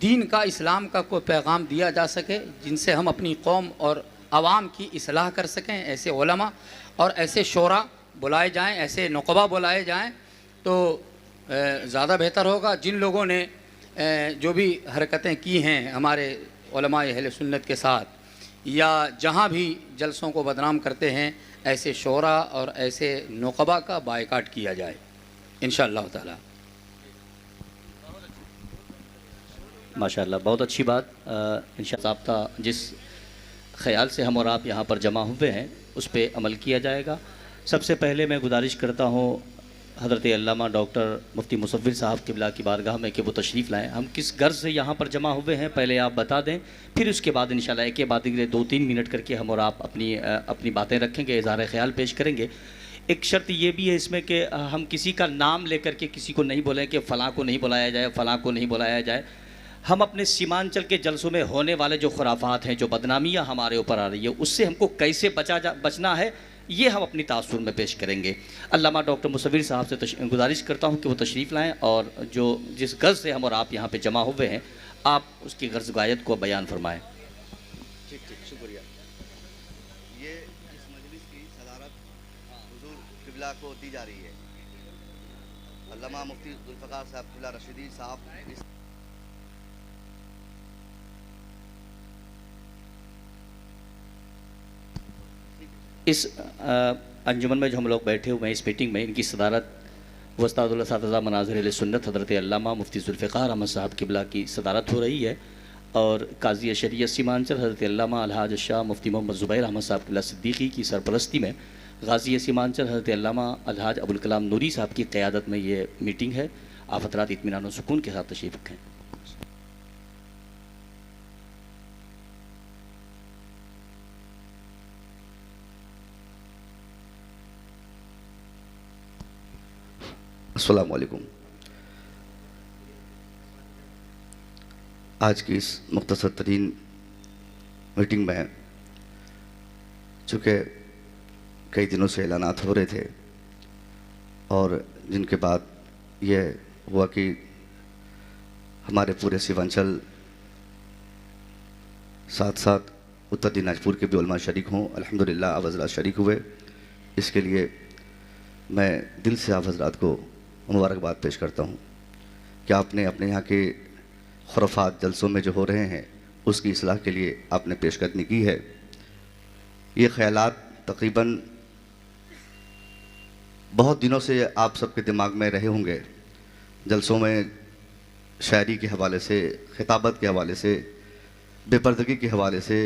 दीन का, इस्लाम का कोई पैगाम दिया जा सके, जिनसे हम अपनी कौम और आवाम की इस्लाह कर सकें। ऐसे उलमा और ऐसे शोरा बुलाए जाएं, ऐसे नुक़बा बुलाए जाएं तो ज़्यादा बेहतर होगा। जिन लोगों ने जो भी हरकतें की हैं हमारे उलमा अहले सुन्नत के साथ, या जहाँ भी जलसों को बदनाम करते हैं, ऐसे शोरा और ऐसे नुक़बा का बायकाट किया जाए इंशाअल्लाह ताला। माशाअल्लाह, बहुत अच्छी बात। इंशाअल्लाह जिस ख़याल से हम और आप यहाँ पर जमा हुए हैं उस पर अमल किया जाएगा। सबसे पहले मैं गुजारिश करता हूँ हज़रत अल्लामा डॉक्टर मुफ्ती मुसव्विर साहब क़िबला की बारगाह में कि वो तशरीफ़ लाएँ। हम किस गर्ज से यहाँ पर जमा हुए हैं पहले आप बता दें, फिर उसके बाद इंशाअल्लाह एक बात के लिए 2-3 मिनट करके हम और आप अपनी बातें रखेंगे, इज़हार ख़याल पेश करेंगे। एक शर्त ये भी है इसमें कि हम किसी का नाम लेकर के किसी को नहीं बोलें कि फ़लाँ को नहीं बुलाया जाए, फ़लाँ को नहीं बुलाया जाए। हम अपने सीमांचल के जलसों में होने वाले जो खुराफात हैं, जो बदनामियाँ हमारे ऊपर आ रही है, उससे हमको कैसे बचना है, ये हम अपनी तासुर में पेश करेंगे। अल्लामा डॉक्टर मुसव्विर साहब से गुजारिश करता हूँ कि वो तशरीफ़ लाएँ और जो जिस गर्ज से हम और आप यहाँ पे जमा हुए हैं, आप उसकी गर्ज गायत को बयान फरमाएँ। ठीक, शुक्रिया। ये इस मजलिस की सदारत हुजूर क़िबला को दी जा रही है। अल्लामा मुफ्ती ज़ुल्फ़िकार साहब क़िबला रशीदी साहब इस अंजुमन में जो हम लोग बैठे हुए हैं, इस मीटिंग में, इनकी सदारत वस्तादुल असातिज़ा मनाज़िर सुन्नत हज़रत अल्लामा मुफ्ती ज़ुल्फ़िकार अहमद साहब क़िबला की सदारत हो रही है और काज़ी शरीयत सीमांचल हज़रत अल्लामा अलहाज शाह मुफ्ती मोहम्मद ज़ुबैर अहमद साहब क़िबला सिद्दीक़ी की सरपरस्ती में गाज़ी सीमांचल हज़रत अल्लामा अलहाज अबुल कलाम नूरी साहब की क़यादत में ये मीटिंग है। आप हज़रात इत्मीनान और सुकून के साथ तशरीफ़ रखें। अस्सलामु अलैकुम। आज की इस मुख्तसर तरीन मीटिंग में चूँकि कई दिनों से ऐलानात हो रहे थे और जिनके बाद ये हुआ कि हमारे पूरे सीमांचल साथ साथ उत्तर दिनाजपुर के भी उलमा शरीक हों, अल्हम्दुलिल्लाह आप हज़रात शरीक हुए। इसके लिए मैं दिल से आप हज़रात को मुबारकबाद पेश करता हूँ कि आपने अपने यहाँ के खुराफात जलसों में जो हो रहे हैं उसकी इस्लाह के लिए आपने पेशकदमी की है। ये ख़यालात तकरीबन बहुत दिनों से आप सबके दिमाग में रहे होंगे। जलसों में शायरी के हवाले से, खिताबत के हवाले से, बेपर्दगी के हवाले से,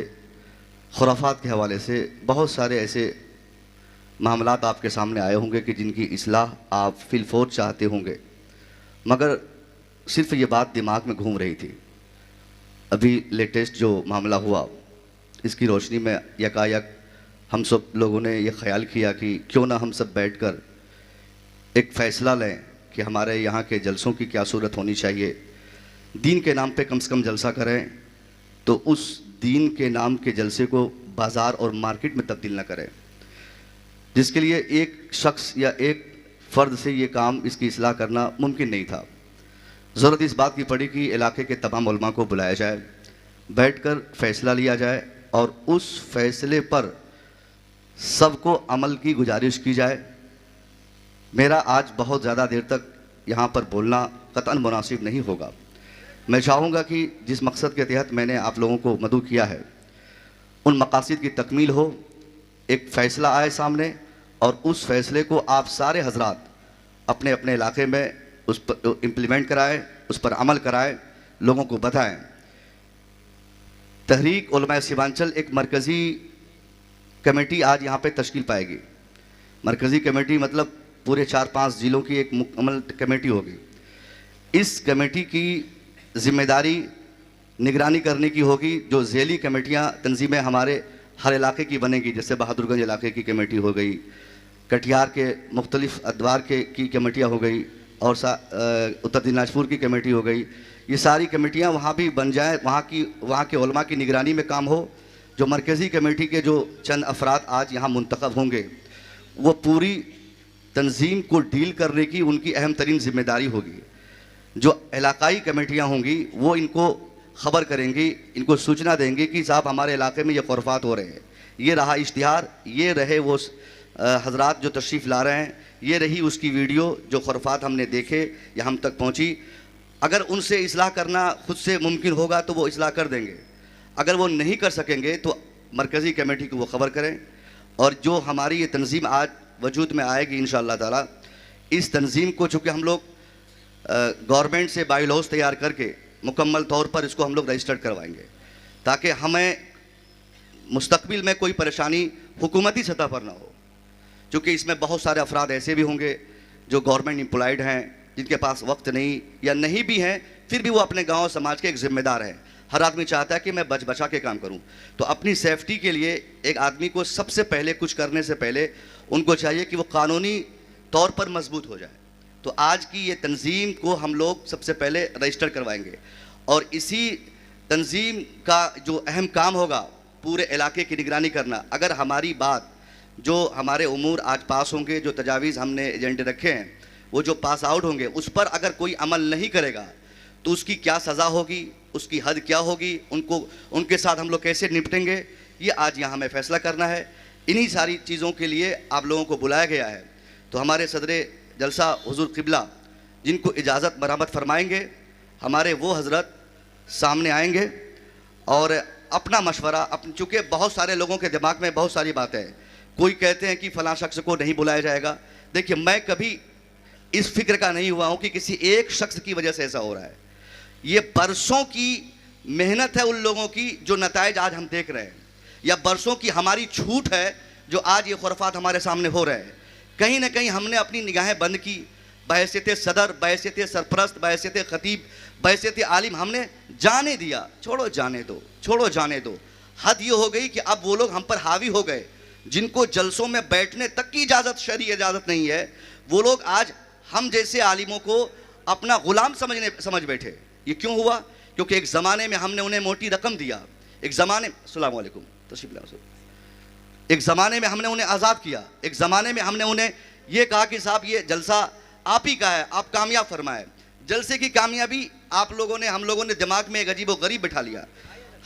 खुराफात के हवाले से बहुत सारे ऐसे मामलात आपके सामने आए होंगे कि जिनकी इस्लाह आप फिलफौर चाहते होंगे, मगर सिर्फ ये बात दिमाग में घूम रही थी। अभी लेटेस्ट जो मामला हुआ, इसकी रोशनी में यकायक हम सब लोगों ने ये ख्याल किया कि क्यों ना हम सब बैठकर एक फ़ैसला लें कि हमारे यहाँ के जलसों की क्या सूरत होनी चाहिए। दीन के नाम पे कम से कम जलसा करें तो उस दीन के नाम के जलसे को बाज़ार और मार्केट में तब्दील ना करें, जिसके लिए एक शख्स या एक फ़र्द से ये काम, इसकी इस्लाह करना मुमकिन नहीं था। ज़रूरत इस बात की पड़ी कि इलाके के तमाम उलमा को बुलाया जाए, बैठकर फ़ैसला लिया जाए और उस फ़ैसले पर सबको अमल की गुजारिश की जाए। मेरा आज बहुत ज़्यादा देर तक यहाँ पर बोलना कतई मुनासिब नहीं होगा। मैं चाहूँगा कि जिस मकसद के तहत मैंने आप लोगों को मदऊ किया है उन मकासद की तकमील हो, एक फ़ैसला आए सामने और उस फैसले को आप सारे हजरात अपने अपने इलाके में उस पर इम्प्लीमेंट कराएं, उस पर अमल कराएं, लोगों को बताएं। तहरीक उलमा सीमांचल एक मरकज़ी कमेटी आज यहाँ पे तश्कील पाएगी। मरकज़ी कमेटी मतलब पूरे 4-5 ज़िलों की एक मुकम्मल कमेटी होगी। इस कमेटी की ज़िम्मेदारी निगरानी करने की होगी। जो झेली कमेटियाँ तंजीमें हमारे हर इलाके की बनेगी, जैसे बहादुरगंज इलाके की कमेटी हो गई, कटिहार के मुख्तलिफ़ अदवार की कमेटियाँ हो गई, और उत्तर दिनाजपुर की कमेटी हो गई। ये सारी कमेटियाँ वहाँ भी बन जाएँ, वहाँ के उलमा की निगरानी में काम हो। जो मरकज़ी कमेटी के जो चंद अफराद आज यहाँ मुंतखब होंगे वो पूरी तंजीम को डील करने की उनकी अहम तरीन ज़िम्मेदारी होगी। जो इलाकाई कमेटियाँ होंगी वो इनको ख़बर करेंगी, इनको सूचना देंगे कि साहब हमारे इलाके में ये खुरफात हो रहे हैं, ये रहा इश्तिहार, ये रहे वो हजरात जो तशरीफ़ ला रहे हैं, ये रही उसकी वीडियो जो खुरफात हमने देखे या हम तक पहुँची। अगर उनसे इस्लाह करना खुद से मुमकिन होगा तो वो इस्लाह कर देंगे, अगर वो नहीं कर सकेंगे तो मरकज़ी कमेटी को वो ख़बर करें। और जो हमारी ये तंजीम आज वजूद में आएगी इंशाअल्लाह ताला, इस तंजीम को चूँकि हम लोग गवर्नमेंट से बाई लॉज तैयार करके मुकम्मल तौर पर इसको हम लोग रजिस्टर्ड करवाएंगे, ताकि हमें मुस्तकबिल में कोई परेशानी हुकूमती सतह पर ना हो। चूँकि इसमें बहुत सारे अफराद ऐसे भी होंगे जो गवर्नमेंट एम्प्लॉयड हैं, जिनके पास वक्त नहीं या नहीं भी हैं, फिर भी वो अपने गाँव समाज के एक ज़िम्मेदार हैं। हर आदमी चाहता है कि मैं बच बचा के काम करूं। तो अपनी सेफ्टी के लिए एक आदमी को सबसे पहले कुछ करने से पहले उनको चाहिए कि वो कानूनी तौर पर मजबूत हो जाए। तो आज की ये तंजीम को हम लोग सबसे पहले रजिस्टर करवाएंगे और इसी तंजीम का जो अहम काम होगा पूरे इलाके की निगरानी करना। अगर हमारी बात जो हमारे उमूर आज पास होंगे, जो तजावीज़ हमने एजेंडे रखे हैं, वो जो पास आउट होंगे, उस पर अगर कोई अमल नहीं करेगा तो उसकी क्या सज़ा होगी, उसकी हद क्या होगी, उनके साथ हम लोग कैसे निपटेंगे, ये आज यहाँ हमें फ़ैसला करना है। इन्हीं सारी चीज़ों के लिए आप लोगों को बुलाया गया है। तो हमारे सदरे जलसा हुजूर क़िबला जिनको इजाज़त मरहमत फरमाएंगे, हमारे वो हज़रत सामने आएंगे और अपना मशवरा चूँकि बहुत सारे लोगों के दिमाग में बहुत सारी बातें हैं। कोई कहते हैं कि फ़लाँ शख्स को नहीं बुलाया जाएगा। देखिए, मैं कभी इस फिक्र का नहीं हुआ हूँ कि किसी एक शख्स की वजह से ऐसा हो रहा है। ये बरसों की मेहनत है उन लोगों की जो नताइज आज हम देख रहे हैं, या बरसों की हमारी छूट है जो आज ये खुरफात हमारे सामने हो रहे हैं। कहीं ना कहीं हमने अपनी निगाहें बंद की, बहैसियत सदर, बहैसियत सरपरस्त, बहैसियत खतीब, बहैसियत आलिम हमने जाने दिया। छोड़ो जाने दो, छोड़ो जाने दो। हद ये हो गई कि अब वो लोग हम पर हावी हो गए जिनको जलसों में बैठने तक की इजाज़त, शरई इजाज़त नहीं है, वो लोग आज हम जैसे आलिमों को अपना ग़ुलाम समझ बैठे। ये क्यों हुआ? क्योंकि एक ज़माने में हमने उन्हें मोटी रकम दिया, एक ज़माने अस्सलाम वालेकुम तशरीफ़ लाओ, एक ज़माने में हमने उन्हें आज़ाद किया, एक ज़माने में हमने उन्हें ये कहा कि साहब ये जलसा आप ही का है, आप कामयाब फरमाए। जलसे की कामयाबी आप लोगों ने, हम लोगों ने दिमाग में एक अजीब व गरीब बिठा लिया।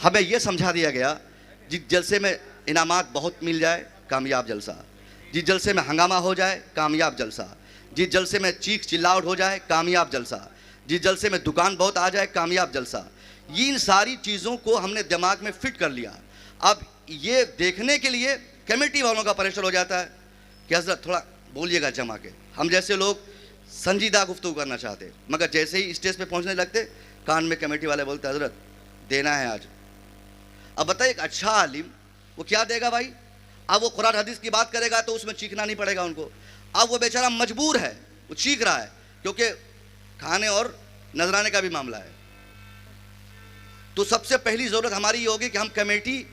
हमें यह समझा दिया गया जिस जलसे में इनामात बहुत मिल जाए कामयाब जलसा, जिस जलसे में हंगामा हो जाए कामयाब जलसा, जिस जलसे में चीख चिल्लाहट हो जाए कामयाब जलसा, जिस जलसे में दुकान बहुत आ जाए कामयाब जलसा। इन सारी चीज़ों को हमने दिमाग में फिट कर लिया। अब ये देखने के लिए कमेटी वालों का प्रेशर हो जाता है कि हज़रत थोड़ा बोलिएगा जमा के। हम जैसे लोग संजीदा गुफ्तगू करना चाहते, मगर जैसे ही स्टेज पे पहुंचने लगते कान में कमेटी वाले बोलते हज़रत देना है आज। अब बताइए, एक अच्छा आलिम वो क्या देगा भाई? अब वो कुरान हदीस की बात करेगा तो उसमें चीखना नहीं पड़ेगा उनको। अब वो बेचारा मजबूर है, वो चीख रहा है क्योंकि खाने और नजराने का भी मामला है। तो सबसे पहली ज़रूरत हमारी ये होगी कि हम कमेटी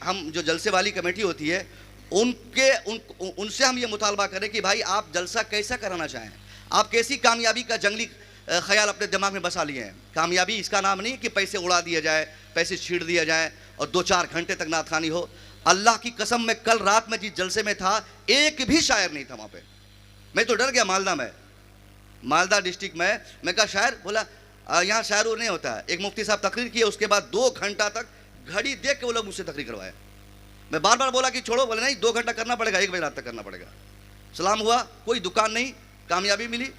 हम जो जलसे वाली कमेटी होती है उनसे हम ये मुतालबा करें कि भाई आप जलसा कैसा कराना चाहें, आप कैसी कामयाबी का जंगली ख्याल अपने दिमाग में बसा लिए हैं। कामयाबी इसका नाम नहीं कि पैसे उड़ा दिया जाए, पैसे छीड़ दिया जाए और 2-4 घंटे तक नात खानी हो। अल्लाह की कसम, मैं कल रात में जिस जलसे में था एक भी शायर नहीं था वहाँ पे। मैं तो डर गया। मालदा डिस्ट्रिक्ट में मैं कहा शायर, बोला यहाँ शायर नहीं होता है। एक मुफ्ती साहब तकरीर किए, उसके बाद 2 घंटा तक घड़ी देख के वो लोग मुझसे तकरीर करवाए। मैं बार बार बोला कि छोड़ो, बोले नहीं 2 घंटा करना पड़ेगा, 1 बजे रात तक करना पड़ेगा। सलाम हुआ, कोई दुकान नहीं, कामयाबी मिली।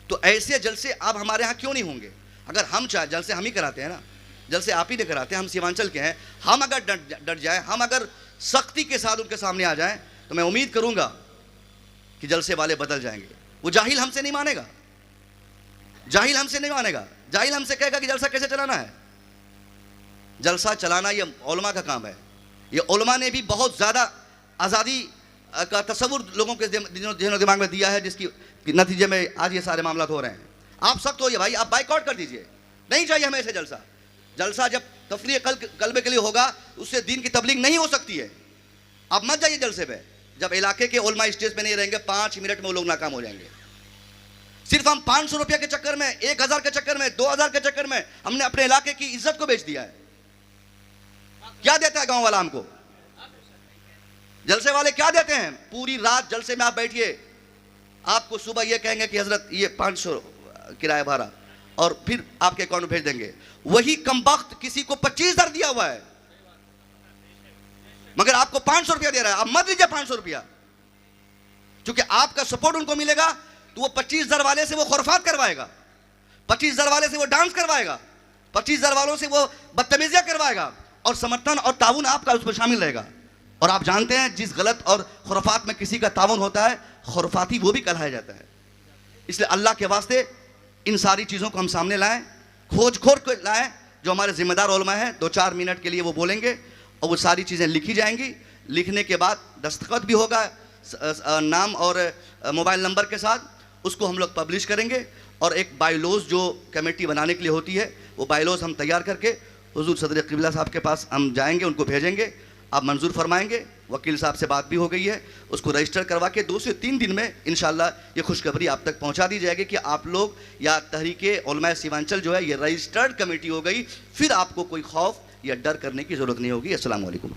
तो ऐसे जलसे अब हमारे यहाँ क्यों नहीं होंगे? अगर हम चाहे, जलसे हम ही कराते हैं ना, जलसे आप ही नहीं कराते, हम सीमांचल के हैं। हम अगर डट जाए, हम अगर सख्ती के साथ उनके सामने आ जाएं, तो मैं उम्मीद करूंगा कि जलसे वाले बदल जाएंगे। वो जाहिल हमसे नहीं मानेगा, जाहिल हमसे नहीं मानेगा, जाहिल हमसे कहेगा कि जलसा कैसे चलाना है। जलसा चलाना ये उलमा का काम है। ये उलमा ने भी बहुत ज़्यादा आज़ादी का तस्वुर लोगों के दिनों दिमाग में दिया है, जिसकी नतीजे में आज ये सारे मामला हो रहे हैं। आप सख्त होइए भाई, आप बाइकआउट कर दीजिए, नहीं चाहिए हमें ऐसे जलसा। जलसा जब तफरीह कल्बे के लिए होगा, उससे दीन की तबलीग नहीं हो सकती है। आप मत जाइए जलसे पे, जब इलाके के उलमा स्टेज पे नहीं रहेंगे, 5 मिनट में वो लोग नाकाम हो जाएंगे। सिर्फ हम 500 रुपये के चक्कर में, 1000 के चक्कर में, 2000 के चक्कर में हमने अपने इलाके की इज्जत को बेच दिया है। क्या देता है गांव वाला हमको? जलसे वाले क्या देते हैं? पूरी रात जलसे में आप बैठिए, आपको सुबह ये कहेंगे कि हजरत ये 500 किराया भाड़ा, और फिर आपके अकाउंट में भेज देंगे। वही कमबख्त किसी को 25,000 दिया हुआ है, मगर आपको 500 रुपया दे रहा है। आप मत लीजिए 500 रुपया, क्योंकि आपका सपोर्ट उनको मिलेगा तो वो 25,000 वाले से वो खुरफात करवाएगा, 25,000 वाले से वो डांस करवाएगा, 25,000 वालों से वो बदतमीजियां करवाएगा, और समर्थन और ताउन आपका उस पर शामिल रहेगा। और आप जानते हैं जिस गलत और खुरफात में किसी का ताउन होता है, खुरफाती वो भी कहलाया जाता है। इसलिए अल्लाह के वास्ते इन सारी चीज़ों को हम सामने लाएं, खोज को लाएं। जो हमारे जिम्मेदार उलमा हैं 2-4 मिनट के लिए वो बोलेंगे और वो सारी चीज़ें लिखी जाएंगी। लिखने के बाद दस्तखत भी होगा नाम और मोबाइल नंबर के साथ, उसको हम लोग पब्लिश करेंगे। और एक बायलॉज जो कमेटी बनाने के लिए होती है, वो बायलॉज हम तैयार करके हुजूर सदर क़िबला साहब के पास हम जाएंगे, उनको भेजेंगे, आप मंजूर फरमाएंगे। वकील साहब से बात भी हो गई है, उसको रजिस्टर करवा के 2 से 3 दिन में इंशाल्लाह ये खुशखबरी आप तक पहुंचा दी जाएगी कि आप लोग या तहरीके उलमा सीमांचल जो है ये रजिस्टर्ड कमेटी हो गई। फिर आपको कोई खौफ या डर करने की ज़रूरत नहीं होगी। अस्सलाम वालेकुम।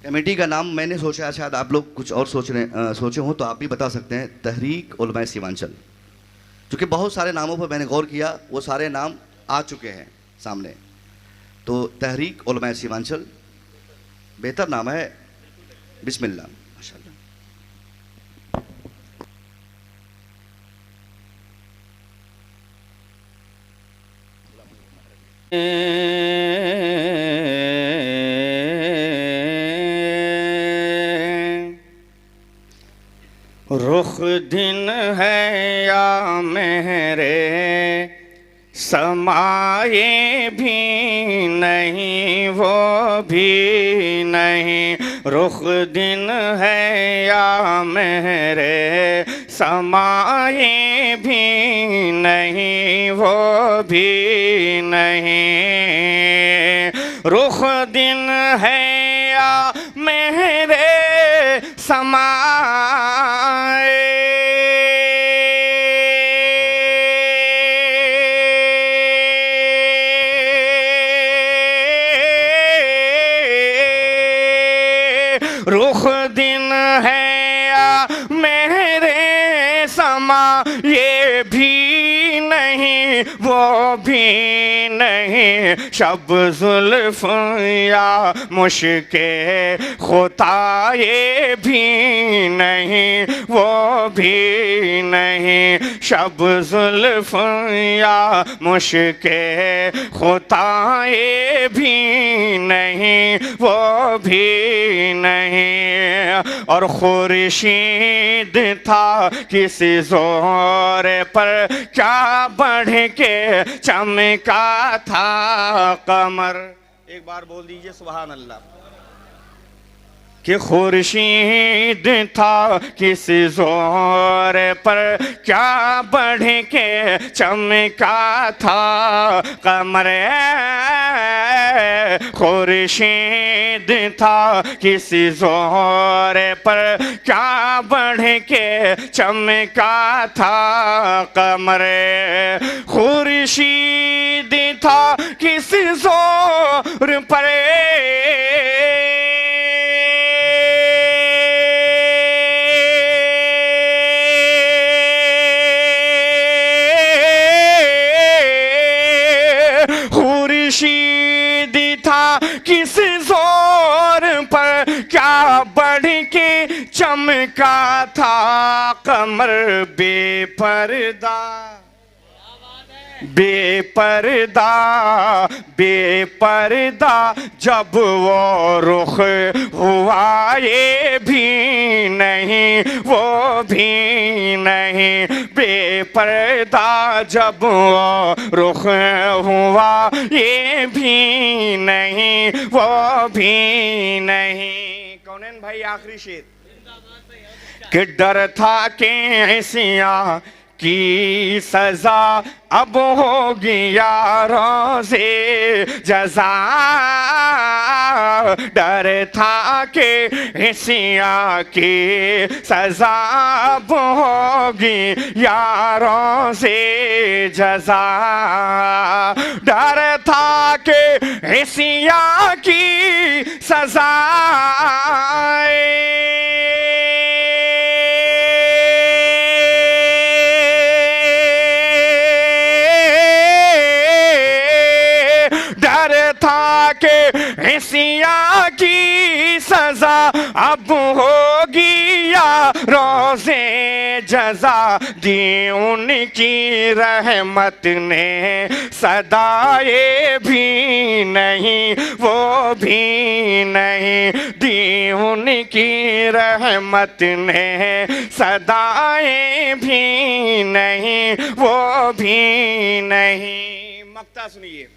कमेटी का नाम मैंने सोचा, शायद आप लोग कुछ और सोचे हों तो आप भी बता सकते हैं, तहरीक उलमा सीमांचल। चूँकि बहुत सारे नामों पर मैंने गौर किया, वो सारे नाम आ चुके हैं सामने, तो तहरीक उलमा सीमांचल बेहतर नाम है। बिस्मिल्लाह, माशाअल्लाह। रुख दिन है या मेरे समाये भी नहीं, वो भी नहीं। रुख दिन है या मेरे समाये भी नहीं, वो भी नहीं। रुख दिन है या मेरे समाये रुख दिन है या मेरे समा ये भी नहीं, वो भी नहीं। शब जुल्फ या मुश्के खुता ये भी नहीं, वो भी नहीं। शब जुल्फ या मुश्के खुता ये भी नहीं, वो भी नहीं। और खुर्शीद था किसी जोर पर क्या बढ़ के चमका था कमर। एक बार बोल दीजिए सुभान अल्लाह। कि खुर्शीद था किसी जोर पर क्या बढ़ के चमका था कमर। खुर्शीद था किसी जोर पर क्या बढ़ के चमका था कमर। खुर्शीद था किसी जोर पर खुर्शीद था क्या बढ़ के चमका था कमर बेपर्दा, बेपर्दा बेपर्दा जब वो रुख हुआ ये भी नहीं वो भी नहीं, बेपर्दा जब वो रुख हुआ ये भी नहीं वो भी नहीं। कौनैन भाई आखिरी शेर कि डर था कि ऐसियाँ की सजा अब होगी यारों से जजा, डर था कि हिस्सियाँ की सजा अब होगी यारों से जजा, डर था कि हिस्सियाँ की सजा हिस्सियाँ की सजा अब होगी या रोज़े जजा, दी उनकी रहमत ने सदा ये भी नहीं वो भी नहीं, दी उनकी रहमत ने सदा ये भी नहीं वो भी नहीं। मक्ता सुनिए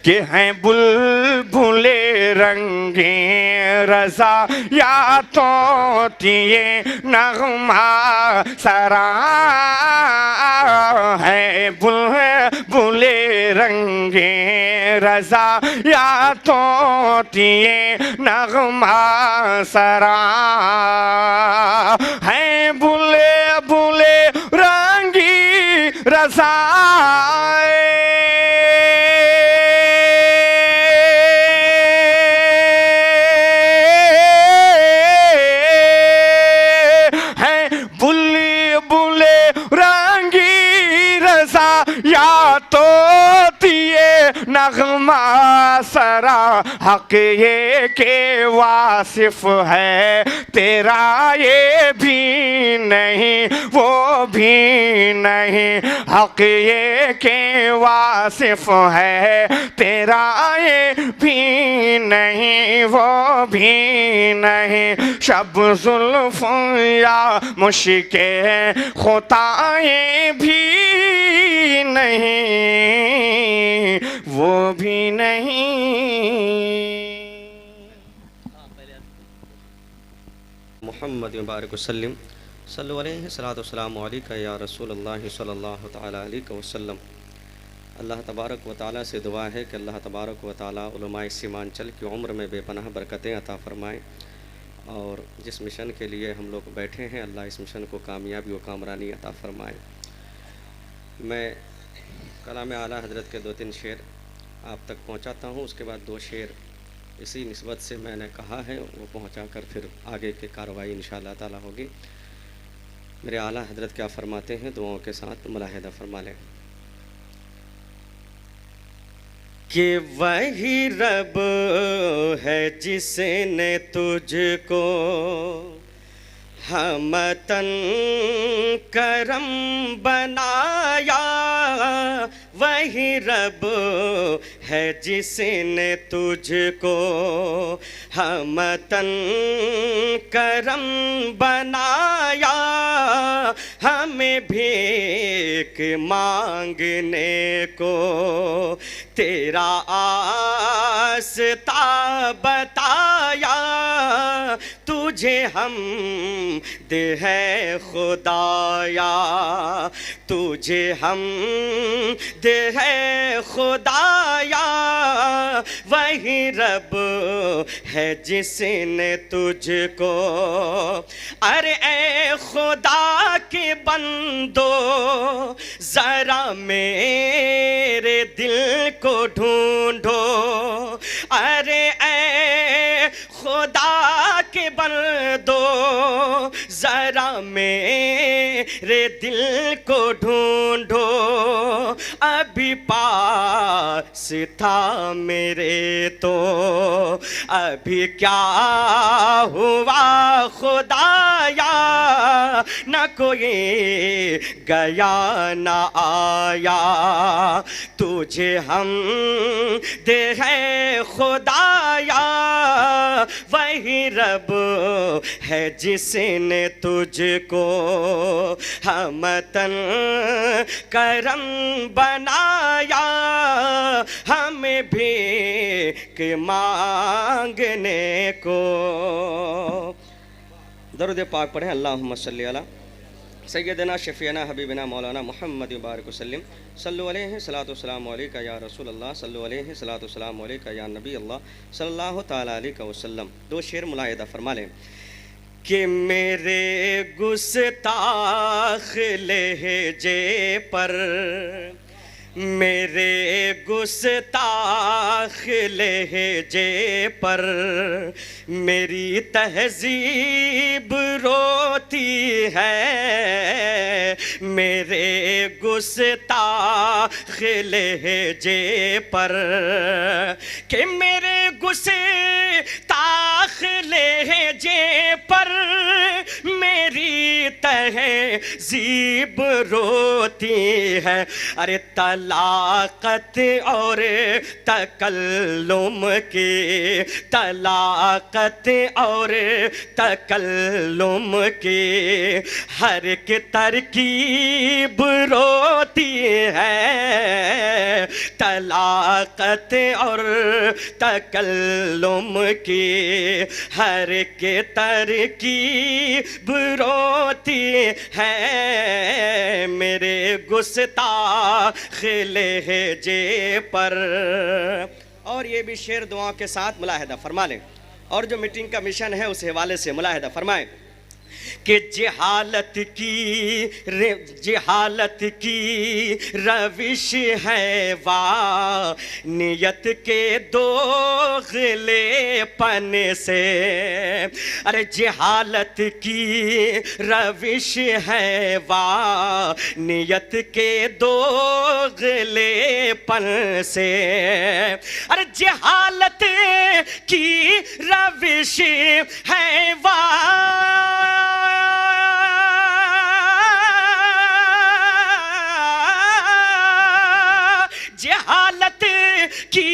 कि हैं बुलबुले रंगे रजा या तोतिए नगमा सरा, है बुलबुले रंगे रजा या तोतिए नगमा सरा, है बुले बुले रंगी रजा नगमा सरा, हक ये के वासिफ है तेरा ये भी नहीं वो भी नहीं, हक ये के वासिफ है तेरा ये भी नहीं वो भी नहीं, शब जुल्फ या मुश्के खुताएं भी नहीं वो भी नहीं। मुहम्मद मुबारक वसल्लम सल्लल्लाहु अलैहि सलाम अलैका या रसूलल्लाह सल्लल्लाहु तआला अलैहि वसल्लम। अल्लाह तबारक व तआला से दुआ है कि अल्लाह तबारक व तआला उलमाए सीमांचल की उम्र में बेपनाह बरकतें अता फ़रमाएँ, और जिस मिशन के लिए हम लोग बैठे हैं अल्लाह इस मिशन को कामयाबी व कामरानी अता फ़रमाए। मैं कलाम आला हज़रत के 2-3 शेर आप तक पहुंचाता हूं, उसके बाद 2 शेर इसी निस्बत से मैंने कहा है वो पहुंचाकर फिर आगे की कार्रवाई इंशाअल्लाह ताला होगी। मेरे आला हज़रत क्या फ़रमाते हैं, दुआओं के साथ मुलाहिदा फरमा लें कि वही रब है जिसने तुझको हमतन करम बनाया, वही रब है जिसने तुझको हमतन करम बनाया, हमें भीख मांगने को तेरा आस्ता बताया, तुझे हम दे है खुदाया, तुझे हम दे है खुदाया, वही रब है जिसने तुझको। अरे ए खुदा के बंदो जरा मेरे दिल को ढूंढो, अरे ए खुदा के बंदो जरा मेरे दिल को ढूंढो, अभी पास था मेरे तो अभी क्या हुआ खुदाया, न कोई गया न आया, तुझे हम दे है खुदाया, वही रब है जिसने तुझको हमतन करम बनाया, हमें भी के मांगने को। दरूद पाक पढ़ें। अल्लाहुम्मा सल्ली अला सैयदना शफीना हबीबना मौलाना मुहम्मद मुबारक वसल्लम सल्लु अलैहि सलातु वस्सलामु अलैका या रसूल अल्लाह सल्लु अलैहि सलातु वस्सलामु अलैका या नबी अल्लाह सल्लल्लाहु ताला अलैहि वसल्लम। दो शेर मुलाहिदा फरमा लें कि मेरे गुस्ताख लहजे पर, मेरे गुस्ताख लहजे पर मेरी तहजीब रोती है, मेरे गुस्ताख लहजे पर कि मेरे गुस्ताख लहजे पर मेरी तहजीब रोती है। अरे तलाक़त और तकल्लुम की, तलाक़त और तकल्लुम की हर एक तरकीब रोती है, तलाक़त और तकल्लुम की हर एक तरकीब रोती है, मेरे गुस्ताख लहजे पर। और ये भी शेर दुआ के साथ मुलाहिदा फरमा लें, और जो मीटिंग का मिशन है उस हवाले से मुलाहिदा फरमाएं कि जिहालत की रविश है वाह नियत के दोगलेपन से। अरे जिहालत की रविश है वाह नियत के दोगलेपन से। अरे जिहालत की रविश है वाह जहालत की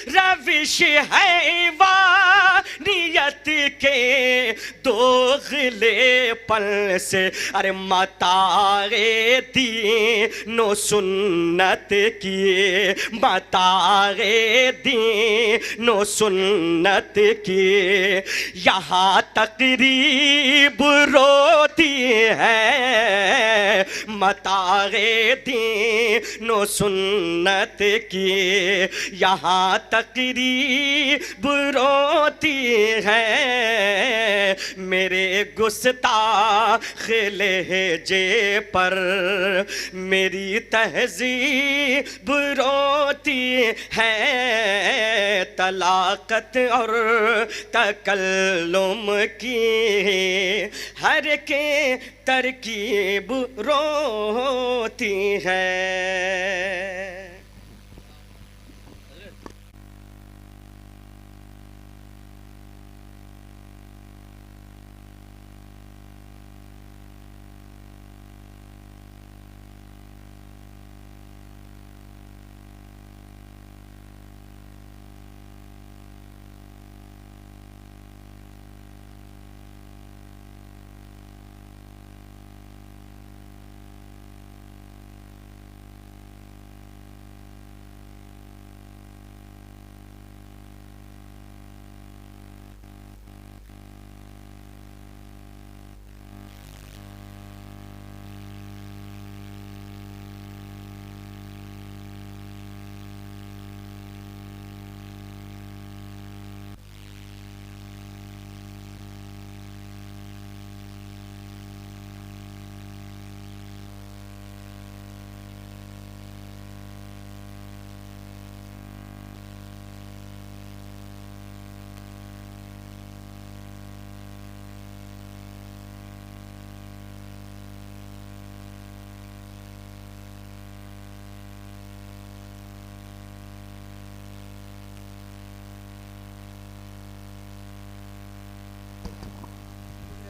रविश है वानियत के दोगलेपन से। अरे मताए दीनो सुन्नत की, मताए दीनो सुन्नत की यहाँ तकरीब रोती है, मताए दीनो सुन्नत की यहाँ तकरीब रोती है, मेरे गुस्ताख लहजे पर मेरी तहजीब रोती है, तलाक़त और तकल्लुम की हर के तरकीब रोती है।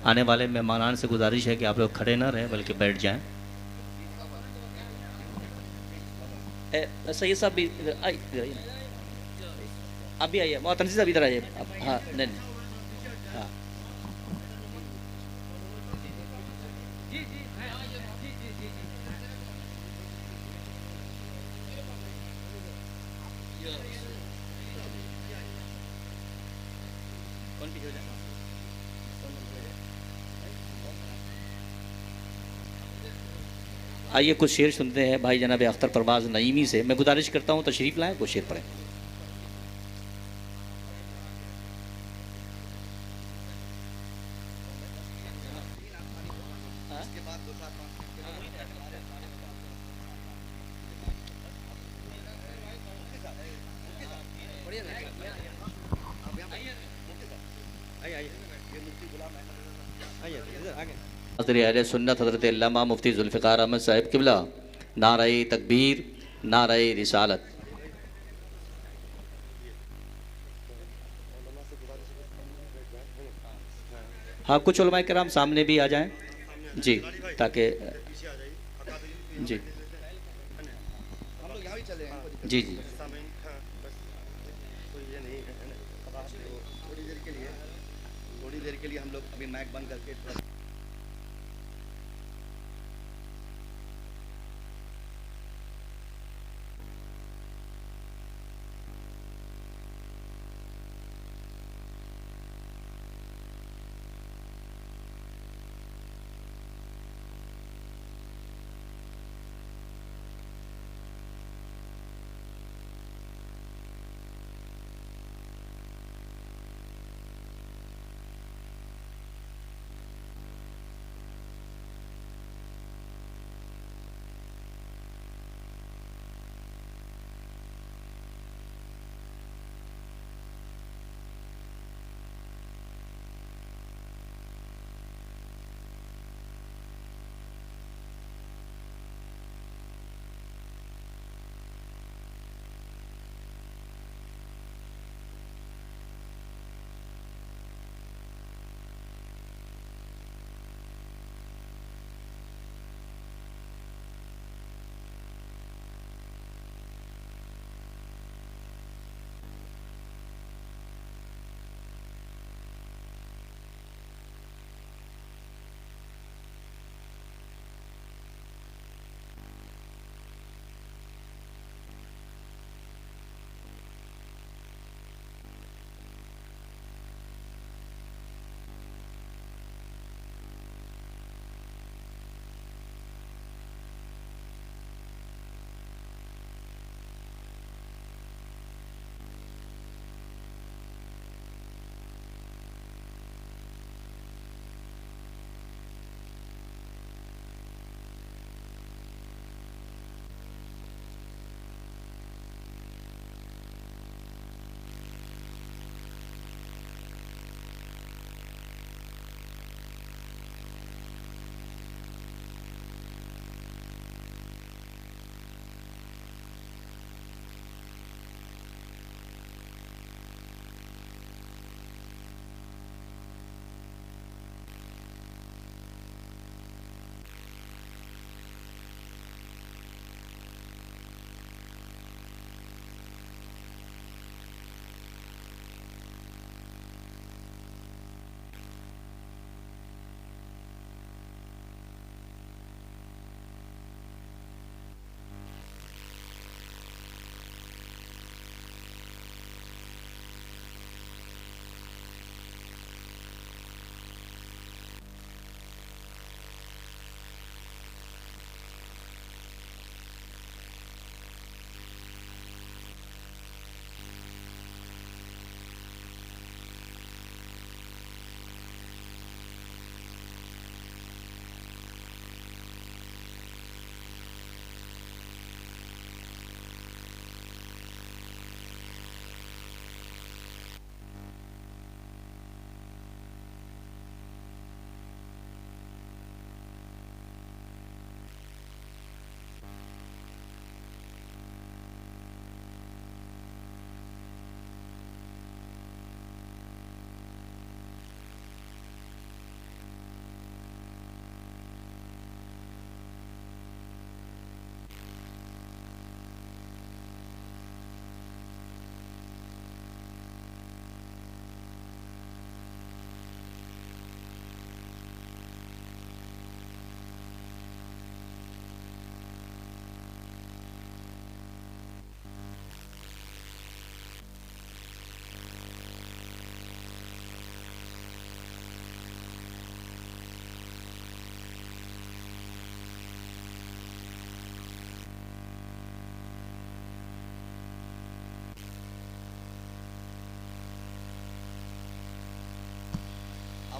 आने वाले मेहमानान से गुजारिश है कि आप लोग खड़े ना रहें बल्कि बैठ जाएं। सैयद साहब भी इधर आइए, आप भी आइए, मोहतरम साहब इधर आइए। हाँ नहीं हाँ आइए कुछ शेर सुनते हैं भाई जनाब अख्तर परवाज़ नईमी से। मैं गुजारिश करता हूँ तशरीफ़ लाएं, कुछ शेर पढ़ें। हज़रत सुन्नत हज़रत अल्लामा मुफ्ती ज़ुल्फ़िकार अहमद साहिब क़िबला, नारे तकबीर, नारे रिसालत। हाँ कुछ उलमा किराम सामने भी आ जाएं जी, ताकि जी जी जी थोड़ी देर के लिए हम लोग अभी माइक बंद करके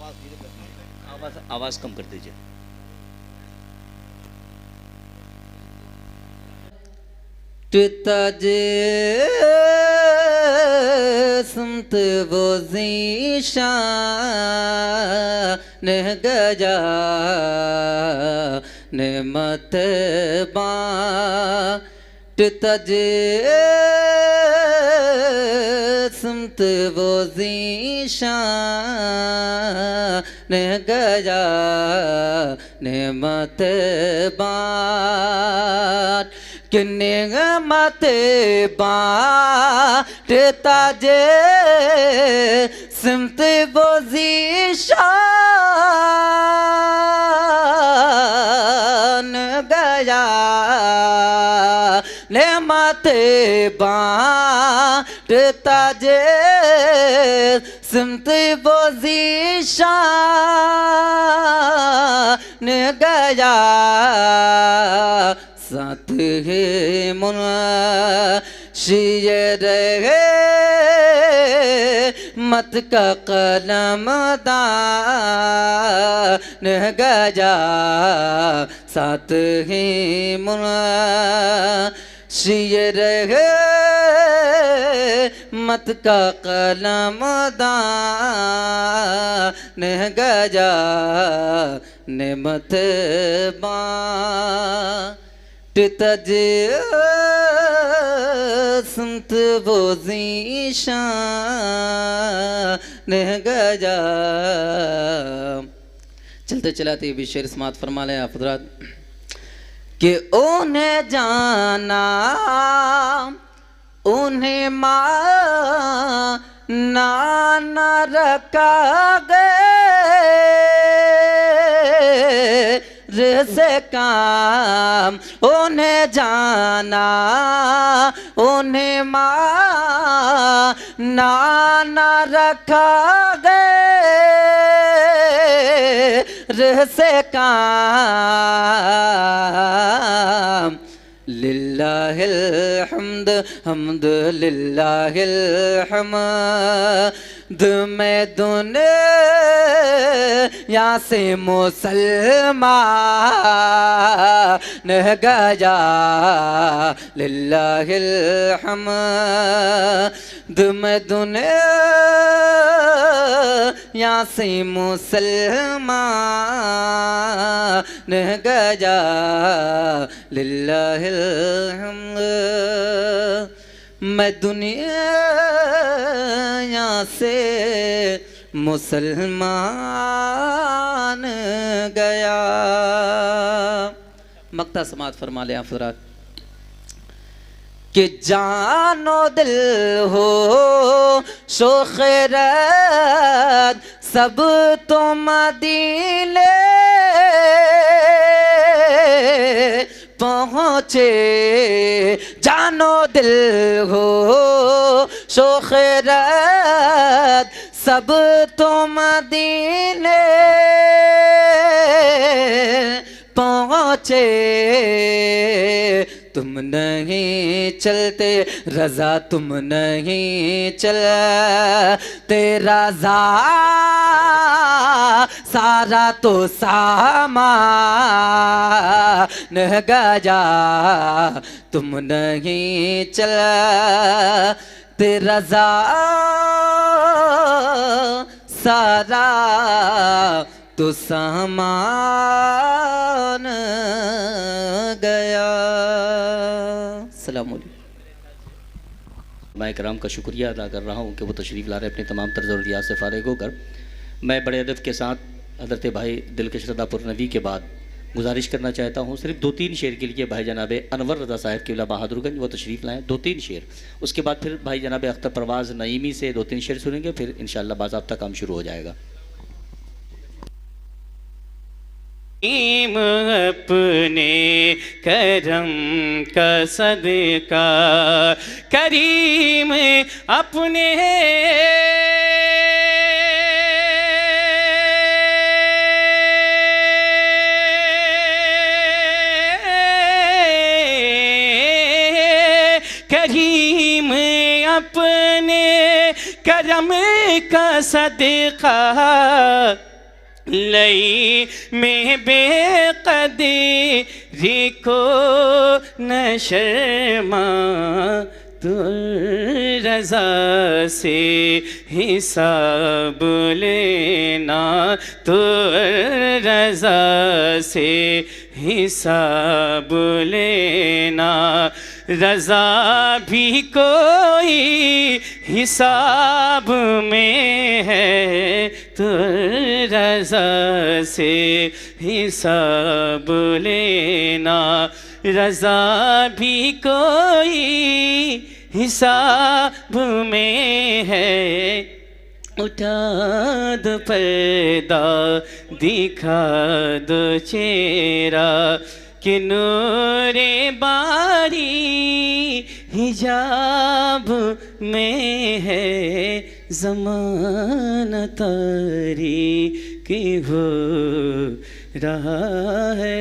आवाज़ कम कर दीजिए। ताजे सुमत वो ज़ीशान गया नेमत बाट ताजे सुमत वो ज़ीशान गया नेमत बाट किन्ने मत बाट ताजे सिमत बोजीशान गया ने मत बाट ताजे सिमत बोजीशान गया साथ है मुनशीर है मत का कलम दान गया साथ ही मुनशीर है मत का कलम दान गया नेमत बा ताजे सुमत वो ज़ीशान गया। चलते चलाते भी शेर समात फरमा लें आप हज़रात कि उन्हें जाना उन्हें माना न रखा गए से काम उन्हें जाना उन्हें माना न रखा गए से काम लिल्लाहिल हम्द हम्द लिल्लाहिल हम्द मैं दुनिया से मुसलमान गया लिल्लाहिल हम्द मैं दुनिया से मुसलमान गया लिल्लाहिल हम्द मैं दुनिया से मुसलमान गया। मक्ता समात फरमा ले हज़रात कि जानो दिल हो शोखरत सब तो मदीने पहुँचे जानो दिल हो शोखरत सब तो मदीने पहुँचे तुम नहीं चलते रज़ा तुम नहीं चलते रज़ा सारा तो सामान गया तुम नहीं चलते रज़ा सारा तो सामान गया। अस्सलाम वालेकुम। मैं कराम का शुक्रिया अदा कर रहा हूँ कि वो तशरीफ़ ला रहे अपने तमाम तर्ज़ और रियाज से फ़ारिग होकर। मैं बड़े अदब के साथ हज़रत भाई दिलकश रज़ा पुरनवी के बाद गुजारिश करना चाहता हूँ सिर्फ 2-3 शेर के लिए भाई जनाब अनवर रज़ा साहब क़िबला बहादुरगंज वो तशरीफ़ लाएँ 2-3 शेर। उसके बाद फिर भाई जनाब अख्तर परवाज़ नईमी से 2-3 शेर सुनेंगे, फिर इंशाअल्लाह बाज़ाब्ता काम शुरू हो जाएगा। अपने करम का सदका करीम अपने करीम अपने करम का सदका लई में बेकदरी को न शर्मा, तू रज़ा से हिसाब लेना, तू रज़ा से हिसाब लेना। रज़ा भी कोई हिसाब में है, तो रज़ा से हिसाब लेना। रज़ा भी कोई हिसाब में है, उठा दो पर्दा दिखा दो चेहरा, कि नूरे बारी हिजाब में है। ज़माना तारी की हो रहा है।